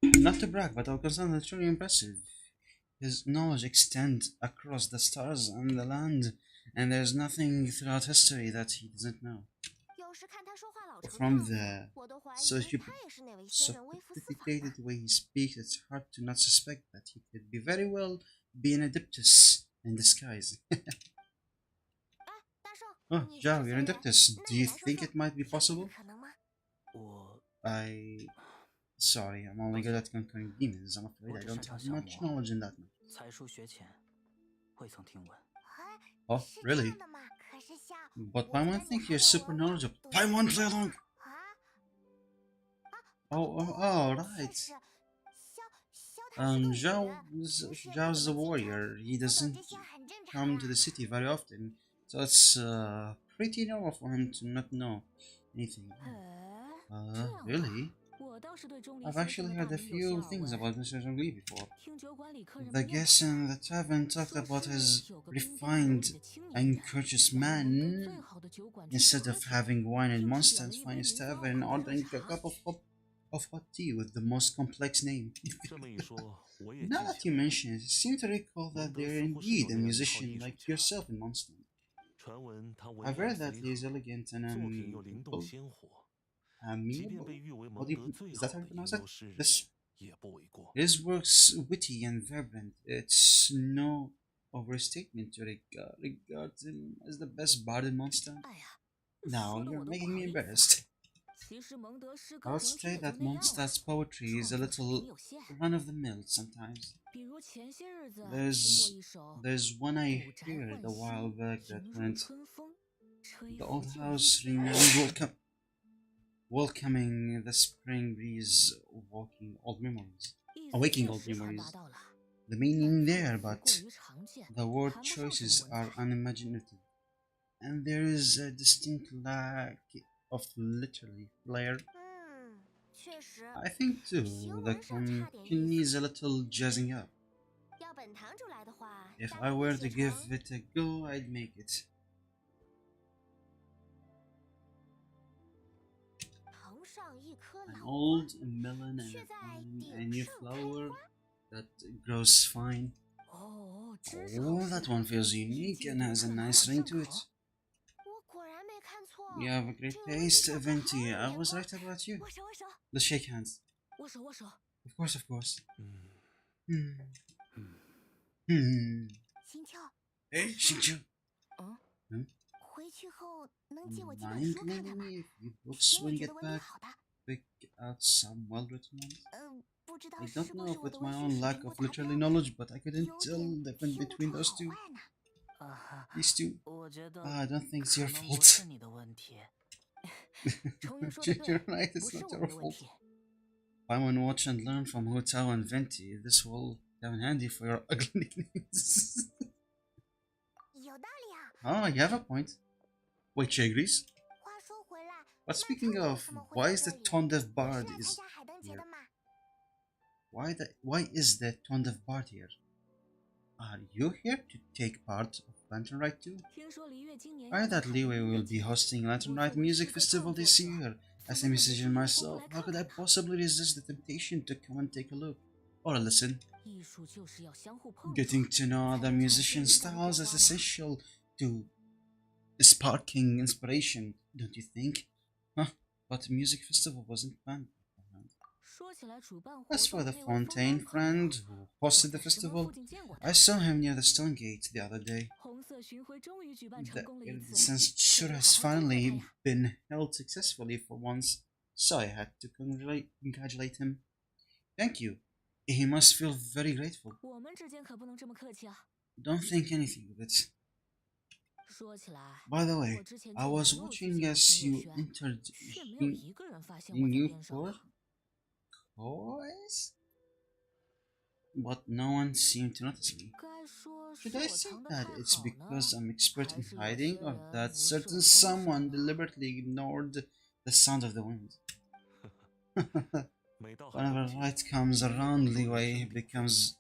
Not to brag, but our constant is truly impressive. His knowledge extends across the stars and the land, and there's nothing throughout history that he doesn't know. 有时看他说话老成的 From 样子， the 我都怀疑 sophi- 他也是那位仙人微服私访吧。 sophisticated way he speaks, it's hard to not suspect that he could be very well be an adeptus in disguise. 哎，大圣， Oh, 你是 Zhao, 仙 you're 人， an adeptus. 那 Do 你 you 来说 think 说， it might be 有这个 possible? 可能吗？ 我 Sorry, I'm only good at conquering demons. I'm afraid I don't have much knowledge in that much. 才疏学浅，未曾听闻。哎， Oh, 是这 really? 样的吗？可是像 But 我觉 Paimon 得你 think 很 you're 有 super 文化， knowledgeable. 懂 Paimon, 得 play along! 啊。 Oh, right. 确实，萧谈是个武 Zhao 人，平时 Zhao's 也 a 没经常 warrior. He 等 doesn't 这些很正常 come to 呀。 the city very often, so it's pretty normal for him to not know anything. 哎，这样吧 Really? 我倒是对钟离 I've 先 actually 生的 heard 大 a 名有 few 些耳 things 闻。 about Mr. Zhongli before. 听酒馆里客人 The 们念 guests 叨， in the tavern talked 说 about 是 his 有个彬彬有礼 refined 的青 and 年， courteous 带我们到最 man. 好的酒馆去 Instead 喝 of 酒， having wine and 并且点了 Mondstadt's 一杯 finest 名字拗 tavern, 口的 ordering a 茶。 cup of hot tea with the most complex name. 这么一说，我也记 Now that 起 you 来了。 mention it, I seem to recall that 蒙德 there 似乎是有 indeed 那 a 样一号 musician 艺术 like 家， yourself in Mondstadt. 传闻他文 I've 采 heard that 随 he is 和， elegant and 作品又灵动 amiable. 鲜活，即便 Amiable? 被誉为 How 蒙 do 德 you, 最 is 好 that how 的 you 吟 pronounce 游 it? 诗人， This 也不为过。 His work's witty and vibrant. It's no overstatement to regard him as the best bard in Mondstadt. 哎呀， Now 说的 you're 我都不 making 好 me 意思了。 embarrassed. 其实蒙德诗 I 歌 would 整体 say 也就 that 那样吧， Mondstadt's poetry is a 创作水 little 平有限。 run of the mill sometimes. 比如前些日子听过 There's 一首 there's one I 古宅 heard 换 a while 新， back that 迎入 went 春风，吹 the 拂 old 旧 house 忆。 renowned welcoming the spring breeze, walking old memories, 意思 awaking 确 old 实传 memories. 达到了， The 但 meaning 发 there, 语词 but 过于常见， the word 谈不上什 choices 么 are 文采。 unimaginative, and there is a distinct lack of literary flair. 嗯，确实， I think too, 行 the 文上差点 content 意思。 needs a little jazzing up. 要本堂主来的话， If 大 I 概 were 会 to 写 give 成 it a go, I'd make it. 藤上一颗 An 老 old melon and 却 a 在 vine, a 鼎 new 盛开 flower 花。 that grows fine. 哦，真是好 Oh, that 事。 one feels 一 unique 记 and 读 has a 看朗 nice 朗 ring 上 to it. 口。我果然没看错， You have a great 这位 taste, 小哥好有 Venti. I 眼 was 光。 right about you. 握手握手。 Let's shake hands. 握手握手。 Of course, of course. 嗯， 心跳， Hey, Shinju. 回去后能借我几本 Mind 书看 lending 看吗？ me if you 以 books 前我 when 觉 you 得 get 文笔 back? 好的， Pick out some well-written ones. 不知道 I 是 don't 不 know 是 if 我的 it's my 文学 own 水 lack 平不 of 达 literary 标， knowledge, but I couldn't 有 tell 点 the 听 difference 不 between 出 those 好 two. 坏呢。These two. 我觉得 I don't think it's 可 your 能不 fault. 是你的问题。成员说的 You're 对， right, 不 it's 是 not 我 your 们的问 fault. 题。 Find one watch and learn from Hotao and Venti. This will come in handy for your ugly names. 有道理啊。 Oh, you have a point. Wait, she agrees? 话说回来， But 那 speaking 他为 of, 什么会 why 在 is 这 the 里？ tone deaf 也是 bard 来参 is 加海灯节 here? 的嘛？ Why is the ton of part here? Are you here to take part of Lantern Ride too? 听说璃月今年 I 要 that 开个 Leeway 音乐 will be 节， hosting Lantern 我 Ride 作为 Music 诗歌 Festival 创作 this 者， year. 怎 As 么 a 忍得 musician 住要过 myself, 来 how 看 could I 看呢？ possibly resist the temptation to come and take a look or a listen? 艺术就是要相互碰撞， Getting to know 才 other 能产生 musician 灵感的火 styles is 花嘛。 essential to sparking inspiration, don't you think? Huh? But the music festival wasn't planned. 说起来，主办活 As for 动 the 的那位疯 Fontaine 狂朋友， friend who 我 hosted the 在石门 festival, 附近见过 I 他。 saw him near the Stone Gate the other day. 红色巡回终于举办成 The 功了一次， iridescent 可 tour 以 has 好好祝贺他 finally 呀。 been held successfully for once, so I had to congratulate him. Thank you. He must feel very grateful. 我们之间可不能这么客气啊。 Don't think anything of it. 说起来， By the 我 way, 之前 I 见 was 网络自 watching 己的 as 音乐 you 圈， entered 却没有 in 一个人发现我在边上 Newport. 呢。 Boys? But no one seemed to notice me. 该说是 Should I 我 say 藏得 that 太 it's 好呢， because I'm expert 还 in 是有 hiding, 些 or 人 that 无视 certain 风 someone 声呢？ deliberately ignored the sound of the wind? 每到好 Whenever 东西， light comes around, Leeway becomes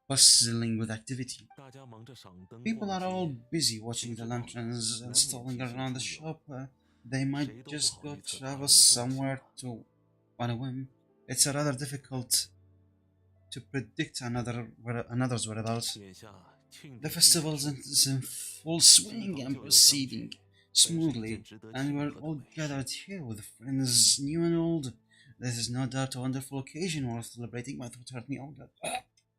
bustling with activity. 大家忙着赏灯 People 逛 are all 街， busy watching the 谁知道 lanterns 难免 installing 提醒 around the 出游。 shop. They might 谁都不 just 好 go 预测他 travel 人的动向。 somewhere to on a whim. It's rather difficult to predict another's whereabouts. 眼下庆 The 典 festival 进 is in full swing and proceeding 但是一 smoothly, 件值得 and 庆 we're 贺的 all 美事。 gathered here with friends new and old. This is no doubt a wonderful occasion worth celebrating. My throat hurt me. Oh God.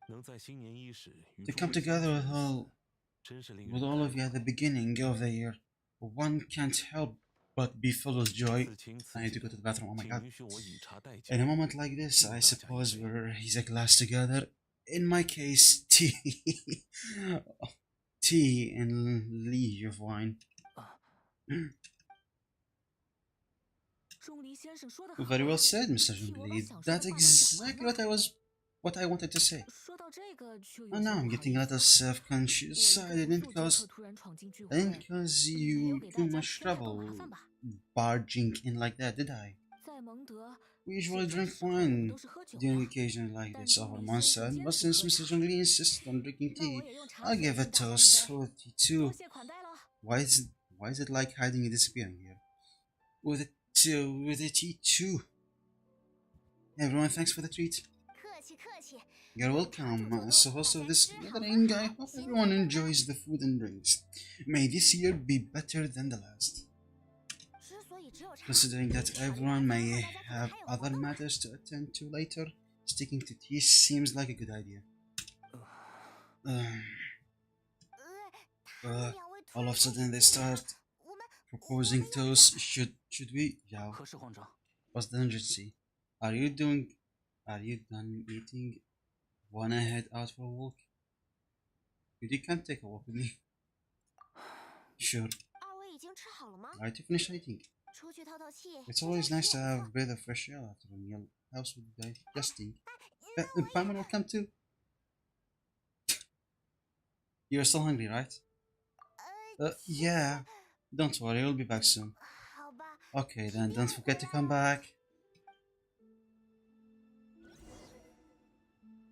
能在新年伊始与 To 诸 come 位相 together 聚 with 一 all 次，真是令 with 人 all 叹 of you at 服 the beginning of the year, one can't help but be filled with joy. 此情此 I need to 景 go to the bathroom. Oh my 请 God. 允许我饮茶代酒。 In a moment like this, I suppose we're he's a glass together. In my case, tea, tea and leaf of wine. 钟离先生说的好 Very 啊 well said, Mr. 替我把 Jungli. 想说的 That's 话当嘴还 exactly 呢。 what I wanted to say. 说到这个就有 Oh 些 no, 不 I'm 好 getting 意 a 思 little 了。 self-conscious. 我 I 一个 didn't 不速之 cause 客突然闯进聚 I 会， didn't cause 没 you 有给 too 大家 much 添太多 trouble 麻烦吧？ barging in like that, did I? 在蒙德， We usually 现在 drink 时候我们 wine 都是喝酒 during 的， occasions like 但 this 钟 over 离 my 先生 son, but 坚持 since 喝 Mr. 茶， Jungli insisted on drinking 那我 tea, 也用茶 I'll 水 give a 敬大家一 toast 杯， for tea 多 too. 谢款待了。Why is it like hiding and disappearing here? With the tea too. Everyone, thanks for the treat. 客气客气。 You're welcome. As the host of this gathering, I hope everyone enjoys the food and drinks. May this year be better than the last. 之所以只有茶， Considering that 茶余 everyone 饭 may 后大家可能 have 还有 other 活动呢。 matters to attend to later, sticking to tea seems like a good idea. 他们两位突 All 然 of a 开 sudden they 始 start 我们 proposing toasts. Should we? Yeah. 何事慌张？ What's the urgency? Are you done eating? Wanna head out for a walk? You can't take a walk with me. Sure. 二位已经吃好了吗？ Right to finish eating. 出去透透气。 It's 这 always 件 nice 事 to 也 have 不 a 错 breath of fresh air after a meal. Helps with digesting. Pamela will come too. You're still hungry, right? Yeah. Don't worry, we'll be back soon. 好吧。 Okay, then don't forget to come back.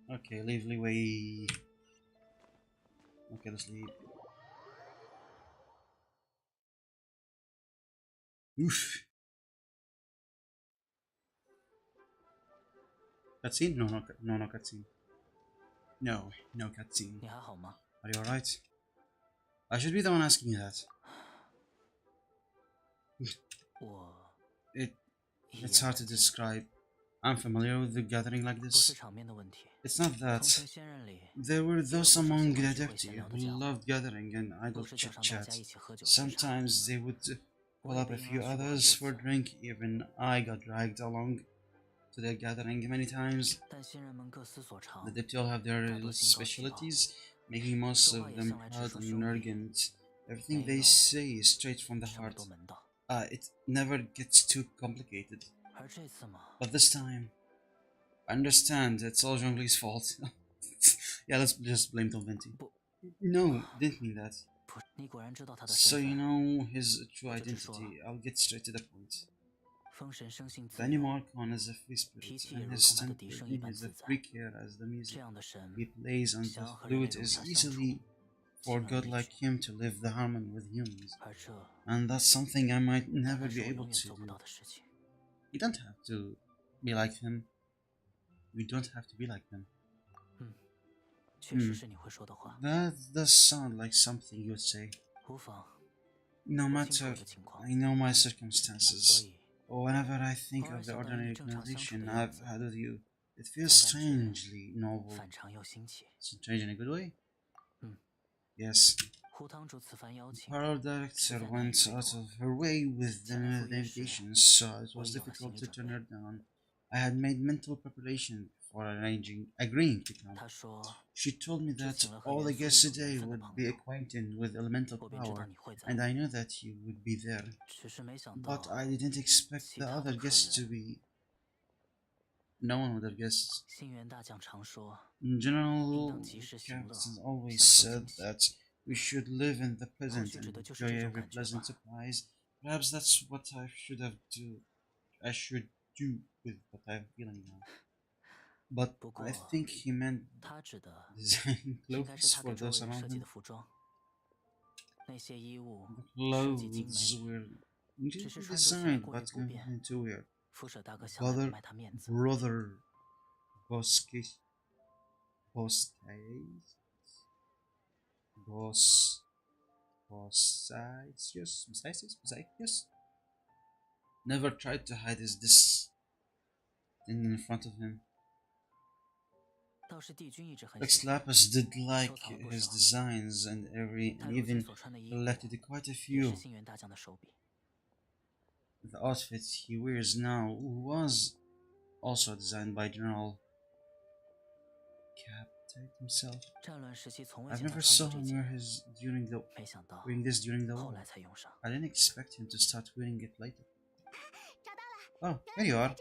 Okay, leave Leeway. Okay, let's leave. Oof. Cutscene? No cutscene. No cutscene. 你还好吗？ Are you alright? I should be the one asking you that. 我 It's hard to describe. I'm familiar with the gathering like 不是 this. 场面的问题。 It's not 从 that. 前仙人里 There were 也有 those 不少 among 喜 the 欢聚会 Adepti 闲聊的 who 家伙， loved gathering and 不 idle 是叫 chit 上大 chat. 家一起喝酒吃茶。 Sometimes they would 我 pull 也 up 被 a 婴 few 儿去过很 others 多 for a 次， drink. Even I got dragged along to their gathering many times. 但新人们各司所长 The，Adepti all have their 大多心高气傲， specialties, making most 说话 of 也 them 向来直 proud 抒 and 胸臆， arrogant. Everything 没 they 有 say is straight from the 这么 heart. 多门道。 It never gets too complicated. 而这次嘛， But this time, I understand it's all Zhongli's fault. Yeah, let's just blame Tom Venti. 不 No, didn't mean that. 不，你果然知道他的 So 身 you 份。 know his true 我就直说了。 identity. I'll get straight to the point. The animal icon is a free spirit, and his temple is a free care as the music he plays on the flute is easily for God like him to live the harmony with humans. And that's something I might never be able to do. You don't have to be like him. We don't have to be like them. That does sound like something you would say. No matter, I know my circumstances. Whenever I think of the ordinary conversation I've had with you, it feels strangely novel. Strange in a good way? Yes. The parlor director went out of her way with the invitations, so it was difficult to turn her down. I had made mental preparation for agreeing to come. She told me that all the guests today would be acquainted with elemental power, and I knew that you would be there. But I didn't expect the other guests to be. No one would have guessed. In general, Captain always said that we should live in the present and enjoy every pleasant surprise. Perhaps that's what I should do with what I'm feeling now. But I think he meant designing clothes for those around him. The clothes were indeed designed but convenient to wear. Brother Boscage Bosidius never tried to hide this thing in front of him. Rex Lapis did like his designs and even collected quite a few. The outfit he wears now was also designed by General Captain himself. I've never saw him wearing this during the war. I didn't expect him to start wearing it later. Oh, here you are.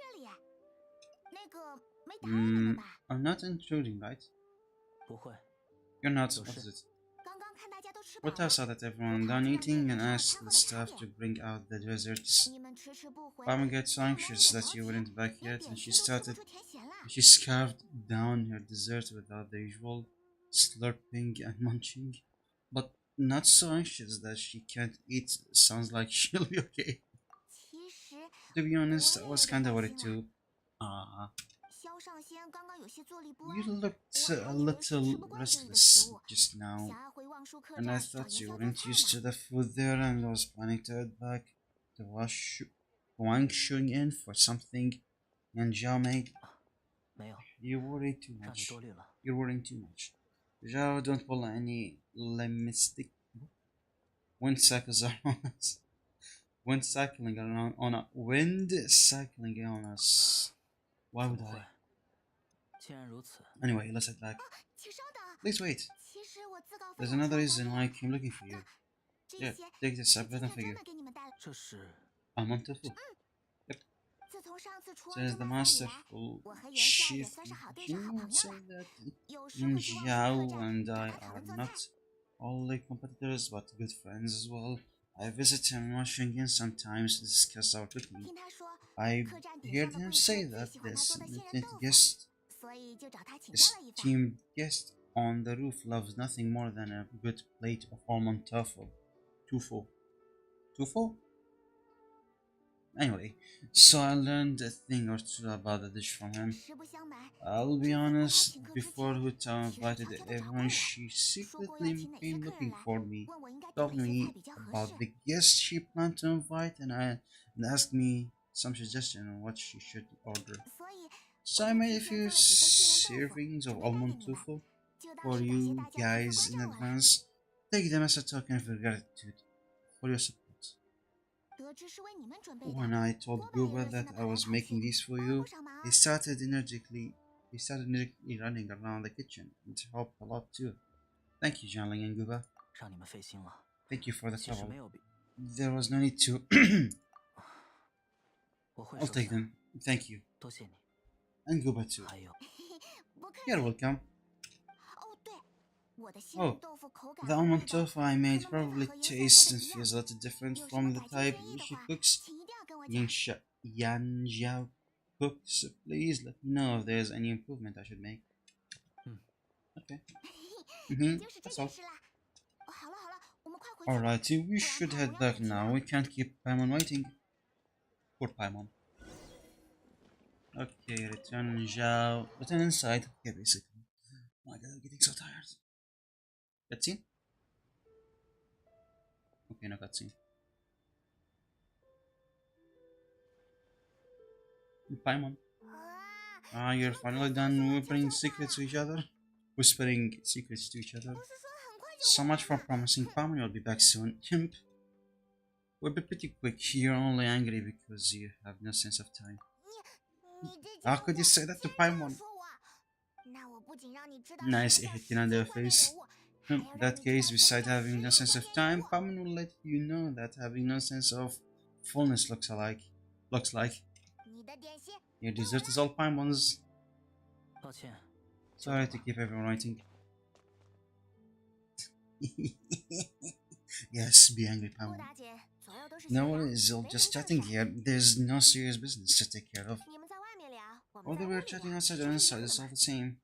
I'm not intruding, right? You're not. What is it? Rota saw that everyone done eating and asked the staff to bring out the desserts. Mama got so anxious that you weren't back yet, and she scarfed down her dessert without the usual slurping and munching. But not so anxious that she can't eat. Sounds like she'll be okay. To be honest, I was kinda worried too. You looked a little restless just now, and I thought you weren't used to the food there and was planning to head back to Wangshuing Inn for something and Zhao made. You worry too much. You're worrying too much. Zhao don't pull any lemmistic wind cycles around us. Wind cycling on us. Why would I? Anyway, let's head back. Please wait. There's another reason why I came looking for you. Yeah, take this. I better figure. I'm on tofu. Yep. Says the masterful chief. Can you say that Zhao and I are not only competitors but good friends as well? I visit him in Washington sometimes to discuss our cooking. I heard him say that this esteemed guest on the roof loves nothing more than a good plate of almond tofu. Tofu? Anyway, so I learned a thing or two about the dish from him. I'll be honest, before Huta invited everyone, she secretly came looking for me, told me about the guests she planned to invite, and asked me some suggestion on what she should order. So I made a few servings of almond tofu for you guys in advance. Take them as a token of gratitude for your support. When I told Guba that I was making these for you, he started energetically running around the kitchen. It helped a lot too. Thank you, Jiangling and Guba. Thank you for the trouble. There was no need to. I'll take them. Thank you. And Guba too. You're welcome. Oh, the almond tofu I made probably tastes and feels a little different from the type she cooks. Yan Jiao Books. Please let me know if there's any improvement I should make. Okay. 也就是这 That's 件 all. 事啦。好了好了，我们快回去吧。 Alrighty, we should head back now. We can't keep Paimon waiting. Poor Paimon. Okay, return Zhao. Return inside. Okay, basically. Oh my god, I'm getting so tired. Cutscene? Okay, no cutscene. Paimon. You're finally done whispering secrets to each other? Whispering secrets to each other. So much for promising Paimon you'll be back soon. Chimp. We'll be pretty quick. You're only angry because you have no sense of time. How could you say that to Paimon? Nice hitting on their face. In that case, besides having no sense of time, Paimon will let you know that having no sense of fullness looks like. Your dessert is all Paimon's. 抱歉。 Sorry to keep everyone waiting. Yes, be angry, Paimon. No worries, all just chatting here. There's no serious business to take care of. Whether we're chatting outside or inside, it's all the same.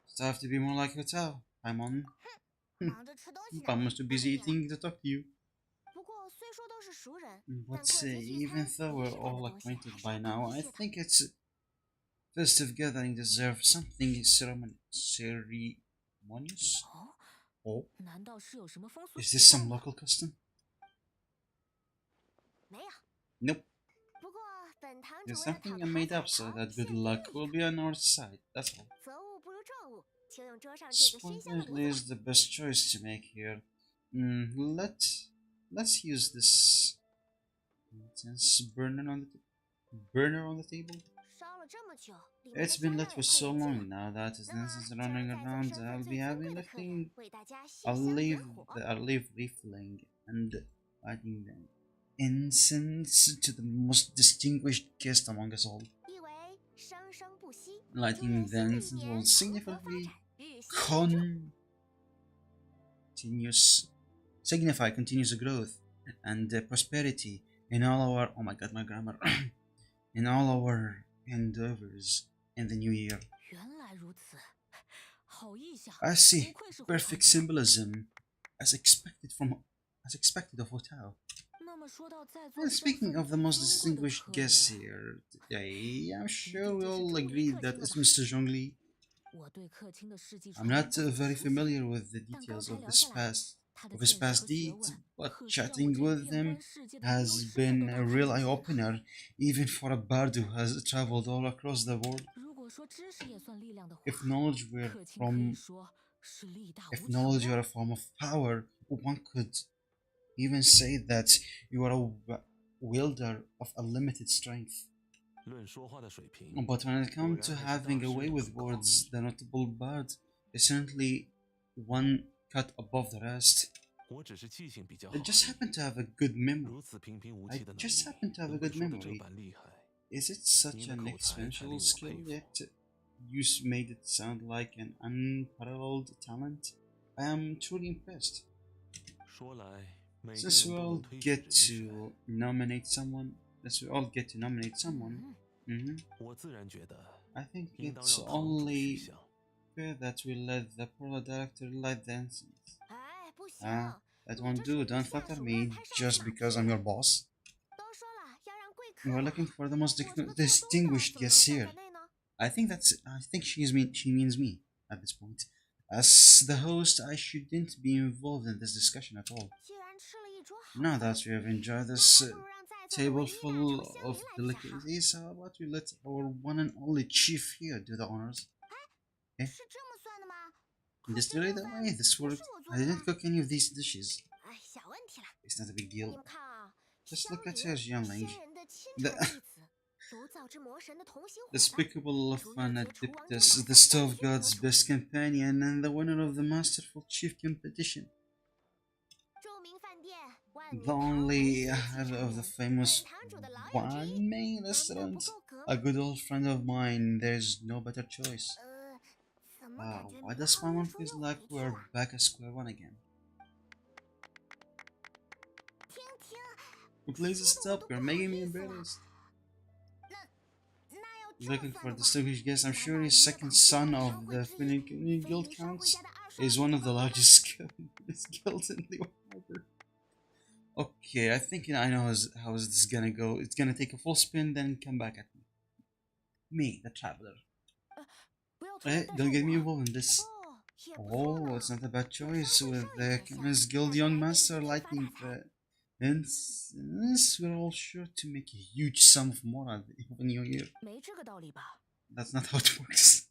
Start to be more like hotel, Paimon. Paimon's too busy eating to talk to you. But even though we're all acquainted by now, I think it's festive gathering deserves something ceremonious. Oh, 难道是有什么风俗 is this some local custom? 没有。 Nope. 不过本堂主 There's 为了讨 something 个 I 好 made 彩 up so 头， that good 现编 luck 了 will 一 be on our side. That's all. 择物不如撞物，就用桌上这个新鲜的炉 Spoiler 子 is the best choice to make here. Let's use this incense burner on the table. 烧了这么久，里面的 It's 香 been 料 lit 也 for 快 so 没劲 long 了。 now that since 那 it's 就 running 让在座 around, 身 I'll 份 be 最尊 having 贵的客人 lifting. 为大家献 I'll 香 leave 点火。 I'll leave refilling and lighting them incense to the most distinguished guest among us all. 意为生生不息，祝 Lighting 愿 the 新的 incense 一年 will 蓬勃发 significantly 展，日新月正。 signify continuous growth and prosperity in all our oh my god my grammar in all our endeavors in the new year. 原来如此，好意象， I 不 see 愧是会堂 perfect 主。 symbolism as expected of hotel. 那么说到在座 And 身 speaking 份 of the 最 most 尊贵的 distinguished 客 guest 人， here today, I'm sure we all agree that it's Mr. Zhongli. 我对客卿的事迹 I'm 传闻 not 不怎么 very 熟悉， familiar with the 但刚 details 才 of 聊 this 下来， past 他的 of his 见识 past 和学 deeds, 问， but 可是让我 chatting 这 with 眼 him 观世界的优 has 势都 been 大 a 开 real 眼界。 eye-opener, even for a bard who has traveled all across the world. 如果说知识也算力量的话， If knowledge were 客卿可以 from 说是力大 if 无穷 knowledge were 啊。 a form of power, one could even say that you are a wielder of unlimited strength. 论说话的水平， But when it 果 comes 然 to 还是 having 大 a 师 way with 更高。 words, the notable bard is certainly one cut above the rest. 我只是记性比较好 I just 而已。 happen to have a good memory. 如此平平无 I 奇的能 just 力， happen to have a 能被 good 说得这 memory. 般厉害， Is it such 您的 an 口才才令 exceptional 我 skill 佩服。 yet you made it sound like an unparalleled talent? I am truly impressed. 说来，每个 Since 人 we 都 all 能推举人 get 选， to nominate someone, since we all get to nominate someone, 我自然觉得 I think 应当 it's 让堂主许 only 下。 fair that we let the pro director light the incense. 哎，不行， That 你 won't 这 do. 属于 Don't 下 flatter 手 me 乱拍上 just 马 because 屁 I'm your boss. 都说了要让贵客 You are 来， looking for the most 我这个做东的 distinguished 怎么能 guest 算 here. 在内呢？ I think she means me at this point. As the host, I shouldn't be involved in this discussion at all. 既然吃了一桌好 Now 饭， that we have enjoyed 那 this 还不如让在座的唯 table 一大 full 厨香 of 邻来比较好。 delicacies, how about we let our one and only chief here do the honors? 是这么算的吗？ Just 这 really 顿 the 饭 way this 不是 worked. 我做 I 的 didn't 吗？ cook any of these dishes. 哎，小问题了。 It's not a big 你 deal. 们看啊， Just 香 look at 菱 her youngling. 仙人的亲 The 传弟子，炉灶之魔神的同行伙伴， despicable of 如 an 六节厨王争霸 adeptus, 赛 the 冠 stove 军得 god's 主， best companion, and the winner of the masterful chief competition. 著名饭店万 The 年堂唯 only 一 head 继 of the 承人， famous 本堂主的老友之 one 一， main 难道不 restaurant. 够格 A 吗？ good old friend of mine. There's no better choice. 怎么感 Wow, 觉 why 名 does 号又 Paimon 说 feels 又 like 回去 we're 了？ back at square one again? 听听， Please 说的我 stop, 都 you're 不好 making me 意思了。 embarrassed. Looking for distinguished guest. I'm sure his second son of the Finnish Guild counts. Is one of the largest guilds in the harbor. Okay, I think I know how is this gonna go. It's gonna take a full spin, then come back at me. Me, the traveler. Hey, don't get me involved in this. Oh, it's not a bad choice with the Chemist Guild Young Master lighting the incense. We're all sure to make a huge sum of more at the new year. That's not how it works.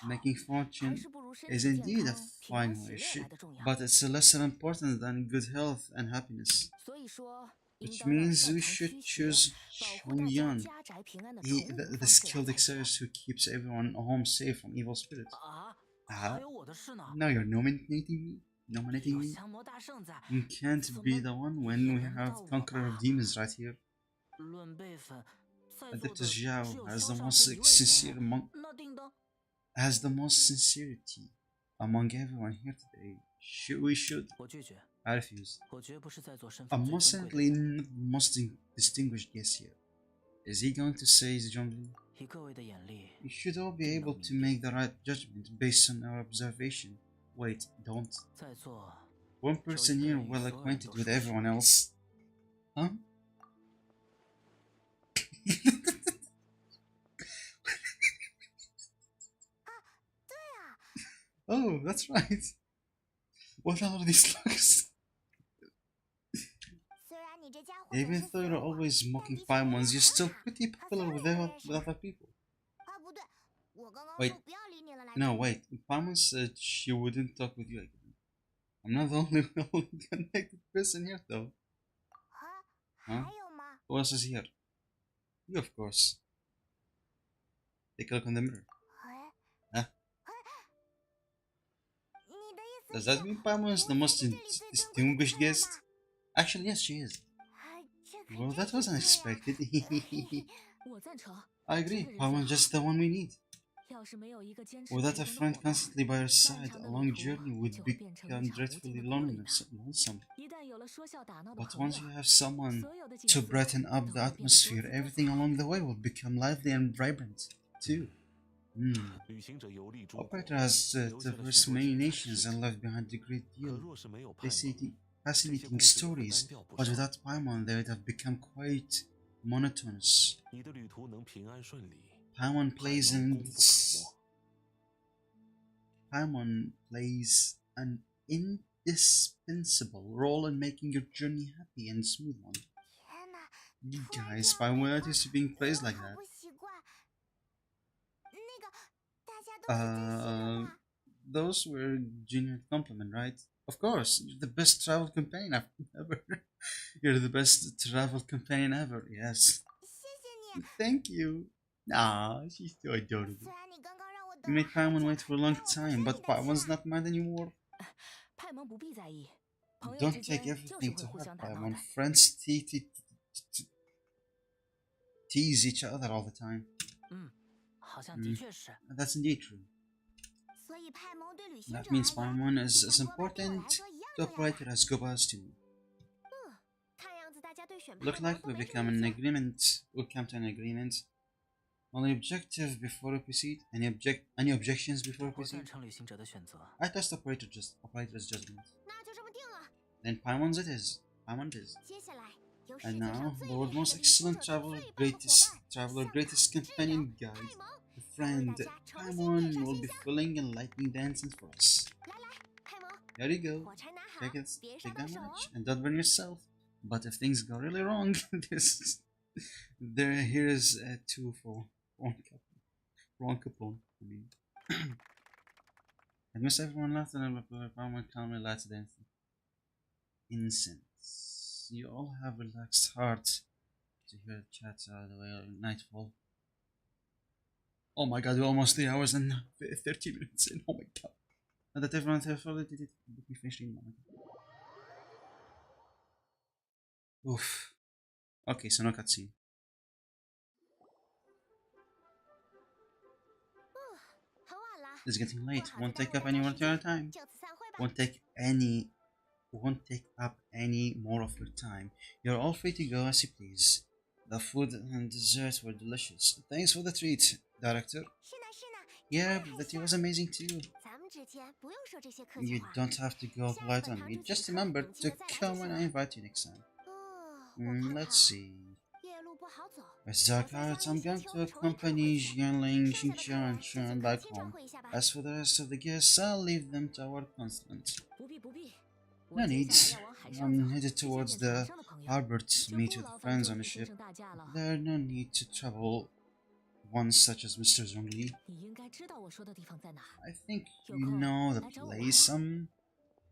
Making fortune is indeed a fine wish, but it's lesser important than good health and happiness. Which means we should choose Chongyan, the skilled exorcist who keeps everyone home safe from evil spirits. Now you're nominating me? Nominating me? You can't be the one when we have Conqueror of Demons right here. Dr. Zhao has the most sincere has the most sincerity among everyone here today. We should. I refuse. I'm most certainly not the most distinguished guest here. Is he going to say he's Zhongli? We should all be able to make the right judgment based on our observation. Wait, don't. One person here well acquainted with everyone else. Huh? Oh, that's right. What are these looks? Even though you're always mocking Paimons, you're still pretty popular with other people. Wait. No, wait. Paimon said she wouldn't talk with you again. I'm not the only connected person here, though. Huh? Who else is here? You, of course. Take a look in the mirror. Huh? Does that mean Paimon is the most distinguished guest? Actually, yes, she is. Well, that was unexpected. I agree, Paimon's just the one we need. Without a friend constantly by your side, a long journey would become dreadfully lonesome. But once you have someone to brighten up the atmosphere, everything along the way will become lively and vibrant, too. Operator has traversed many nations and left behind a great deal fascinating stories, but without Paimon they would have become quite monotonous. Paimon plays an indispensable role in making your journey happy and smooth one. You guys, Paimon not used to being praised like that. Those were genuine compliment, right? Of course, you're the best travel companion ever. You're the best travel companion ever, yes. Thank you. Ah, she's so adorable. You made Paimon wait for a long time, but Paimon's not mad anymore. Don't take everything to heart, Paimon. Friends tease each other all the time. That's indeed true. That means Paimon is as important to Operator as Goba is to me. Look like we've come to an agreement. Only objective before we proceed. Any objections before we proceed? I trust Operator's judgment. Then Paimon's it is. Paimon it is. And now, the world's most excellent traveler, greatest companion guide, the friend, Paimon will be filling and lighting the incense for us. There you go. Take that match and don't burn yourself. But if things go really wrong, here is 2 for 1 coupon. I mean, I miss everyone left and Paimon calmly lights the incense. You all have relaxed hearts to hear the chats out of the way at nightfall. Oh my god, we're almost 3 hours and 30 minutes in. Oh my god. And that everyone did it. Let me finish reading. Oof. Okay, so no cutscene. It's getting late. Won't take up any more of your time. Won't take up any more of your time. You're all free to go as you please. The food and dessert were delicious. Thanks for the treat, director. 是呢是呢， Yeah, the tea was amazing too. 咱们之间不用说这些客气 You 话。 don't have to go polite on me. Just remember to come when I invite you next time. 我看看 Let's see. 夜路不好走。 It's dark out. I'm going to accompany Jianling, Xingqiu, and Chuan back home. As for the rest of the guests, I'll leave them to our consultant. 不必不必， No 我接 need. 下来要往海上 I'm 走， headed 去 towards 见见 the 船上的朋友。 harbor to 就 meet 不 with 劳烦 friends 周 on the 围先 ship. 生大驾了。 There's no need to trouble one such as Mr. Zhongli. 你应该知道我说的地方在哪儿。 I think 有 you 空 know the 来找我玩 place 玩。 I'm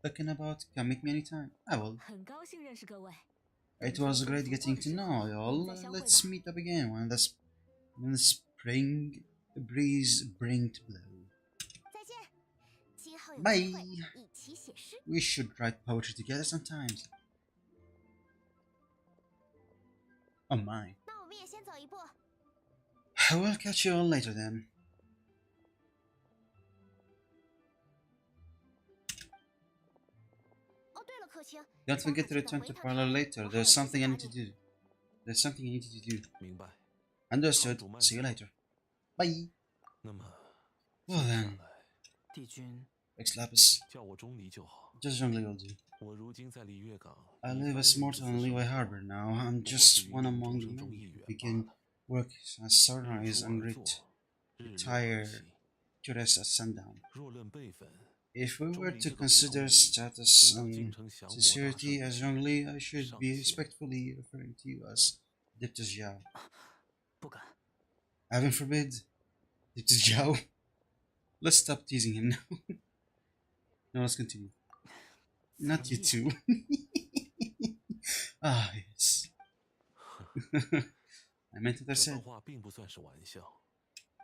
talking about. Come meet me anytime. I will. 很高兴认识各位。 It was great getting to know y'all. Let's meet up again when the spring breeze bring to blow. 再见。今后有 Bye. 机会一起写诗。 We should write poetry together sometimes. Oh my. 那我们也先走一步。 I will catch you all later then. 哦，对了，可晴， Don't forget to return to parlor later. There's something I need to do. There's something I need you to do. 明白。 Understood. See you later. Bye. 那么， Well 接下 then, 来 帝君， Rex Lapis. 叫我钟离就好。 Just Zhongli will do. 我如今在璃月港， I 已 live 凡 as 人 mortal 之 in 子 Liyue 手 Harbor now. I'm 不过 just 是与 one 你 among 终 the 生中 many 一 who 员罢 begin 了。 work as 日 sunrise 出 and 而作，日落 retire 而息。 to rest at sundown. 若论辈分， If we 钟 were 离 to 这个普通 consider 人 status 能到京 and 城降魔大 sincerity 圣 as 的 Zhongli, I should 上 be 限。 respectfully referring to you as Diptus Zhao. 不敢。 Heaven forbid, Diptus Zhao. Let's stop teasing him now. No, let's continue. Not you too. Ah, yes. I meant what I 这番 said. 话并不算是玩笑。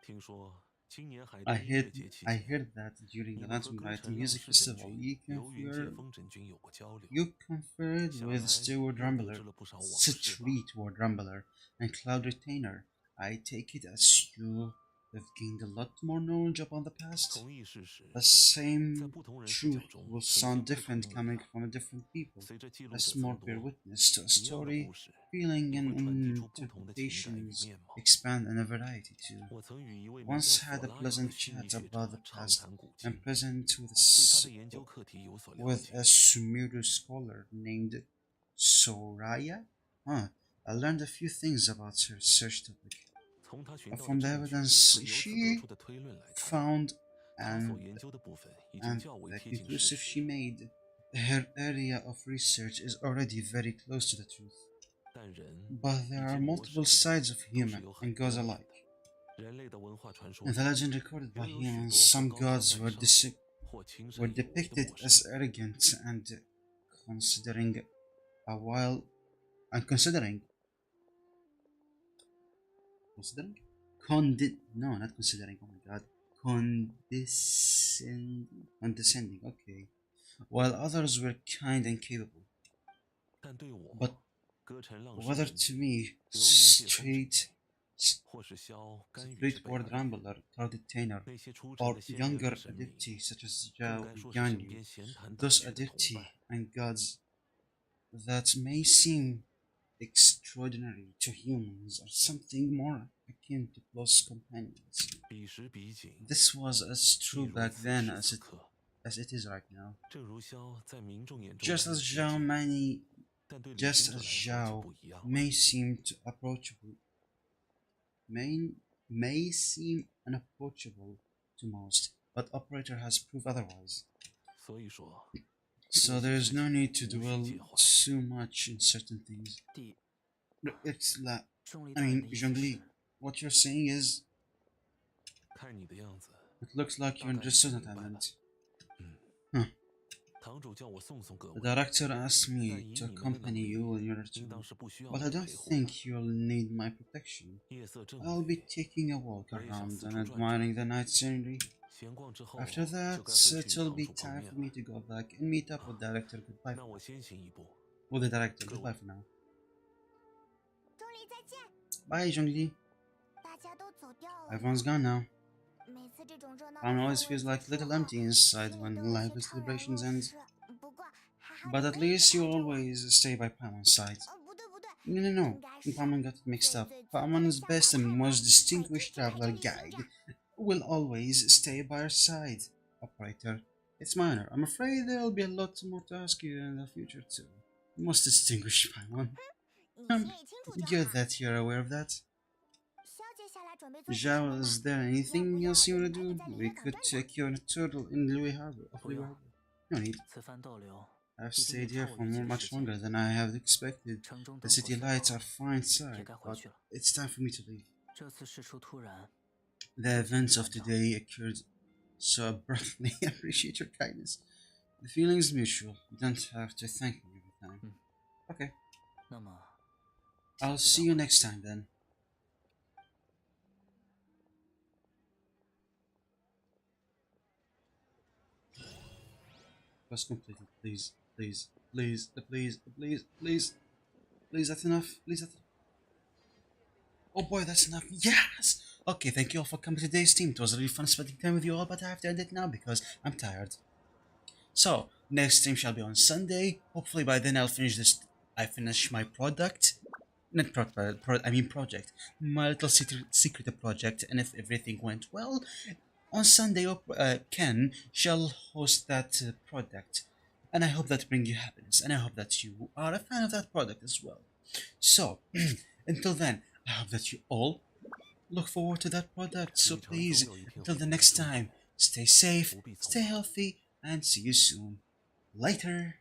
听说今年海 I 东音乐 heard, 节期 I 间， heard that during 你 the 们和 Lantern 歌 Light 臣 Music 浪士 Festival, 等 you 军由云界 conferred, 风筝军有过交流， you conferred 想 with 来 Steward 又得 Rumbler, 知了不少往事吧。 Streetward Rumbler, and Cloud Retainer. I take it as you have gained a lot more knowledge upon the past. 同一事实， The 在 same 不同人视角 truth 中 will 呈现 sound 不同 different 模 coming 样。 from different people. 随着记录者 As 增 more 多， bear witness to a 一样的 story, 故事 feeling 也 and 会传递出不同的情感与 interpretations 面貌。 expand and a variety too. 我曾与一位名 Once 叫 had 索 a 拉雅 pleasant 的心理 chat 学 about the 者畅 past 谈古今， and present with 对他的研究课题有所了 with 解。 a Sumeru scholar named Soraya. I learned a few things about her research topic 从他寻到的 from the 证据 evidence 和由此 she 得出的推论来看， found 他所 and 研究的部分已经 and 较为 the 贴近事 conclusive 实。 she made. Her area of research is already very close to the truth. 但人 But there are multiple sides of human and gods alike. 人类的文化传说 In the legend recorded by 留有许 humans, 多 some 或高高 gods 在 were 上或轻身 were 有为的 depicted 魔 as 神。 arrogant and considering a while and considering no, not considering, oh my god, condescending, okay, while others were kind and capable. 但对我 But 歌臣浪士 whether 等 to me, 流云界风筝 straight 或是萧干预之辈 straightforward 而言， Rambler, Clouditainer, 那些出 or 尘的先人 younger 和神明， adepti such as 更 Zhao 该 and 说是身 Ganyu, 边闲谈打 those 趣的同 adepti 伴。 and gods that may seem extraordinary to humans are something more akin to close companions. 彼时彼景， This was as 亦 true 如 back 此 then 时 as 此 it 刻。 it is right now. 正如萧在民众眼中 Just 难以 as 接 Zhao 近， many 但对旅 just 行者 as 来说就 Zhao 不一样了。 may seem to approachable may seem unapproachable to most, but operator has proved otherwise. 所以说， So there is no need to 无需 dwell 介怀。 too much in certain things. 帝 It's like 钟离 I 大人 mean 的意思 Zhongli, 是， what you're saying is 看你的样子， it looks like you 大概已 understood 经 what I 明白了。 meant. 堂主叫我送送各 The 位， director asked 但 me 以 to 你们的能 accompany 力， you in your 应当 return, 是不需要 but 我 I 的 don't 陪护。 think you'll need my protection. 夜色正 I'll 美， be taking a walk 我也想 around 四 and 处转转。 admiring the night scenery. 闲逛之后， After 就 that, 该回去与 it'll 堂 be 主碰 time 面 for me 了。 to go back and meet up with director. Goodbye. 那我先行一步。 With the director. Go. Goodbye for now. 钟离再见。 Bye, Zhongli. 大家都走掉了。 Everyone's gone now. 每次这种热闹的 Town 氛 always 围 feels like a 结束 little 后 empty inside 心里 when 都有些 lively 怅然 celebrations 若 end. 失。不过还好 But 你 at 没有 least 看 you'll 着我。 always stay by Paimon's side. 不对不对， No. Paimon got it mixed up. Paimon's best and most distinguished traveler guide will always stay by our side. Operator, it's my honor. I'm afraid there'll be a lot more to ask you in the future too. Most distinguished Paimon. 你心里清楚就 Good 好。 that you're aware of that. 需要接下来准备做些什 Zhao, 么吗？ is there anything else you want to do? We could take you on a tour in Louis Harbor. No need. 此番逗留， I've stayed here for much longer than I have expected. 城中 The 灯火 city 虽 lights 好 are fine 也 sight, 该回 but 去了。 it's time for me to leave. 这次事出突然， The events of today occurred so abruptly. I appreciate your kindness. The feeling is mutual. You don't have to thank me every time. Okay, 那么 I'll see you next time then. Quest completed. Please, please, please, please, please, please, please. That's enough. Please, that's. Oh boy, that's enough. Yes. Okay, thank you all for coming to today's stream. It was really fun spending time with you all, but I have to end it now because I'm tired. So next stream shall be on Sunday. Hopefully by then I'll finish this. I finish my product. Not project. My little secret project. And if everything went well, on Sunday, Ken shall host that product. And I hope that brings you happiness. And I hope that you are a fan of that product as well. So, until then, I hope that you all look forward to that product. So please, until the next time, stay safe, stay healthy, and see you soon. Later.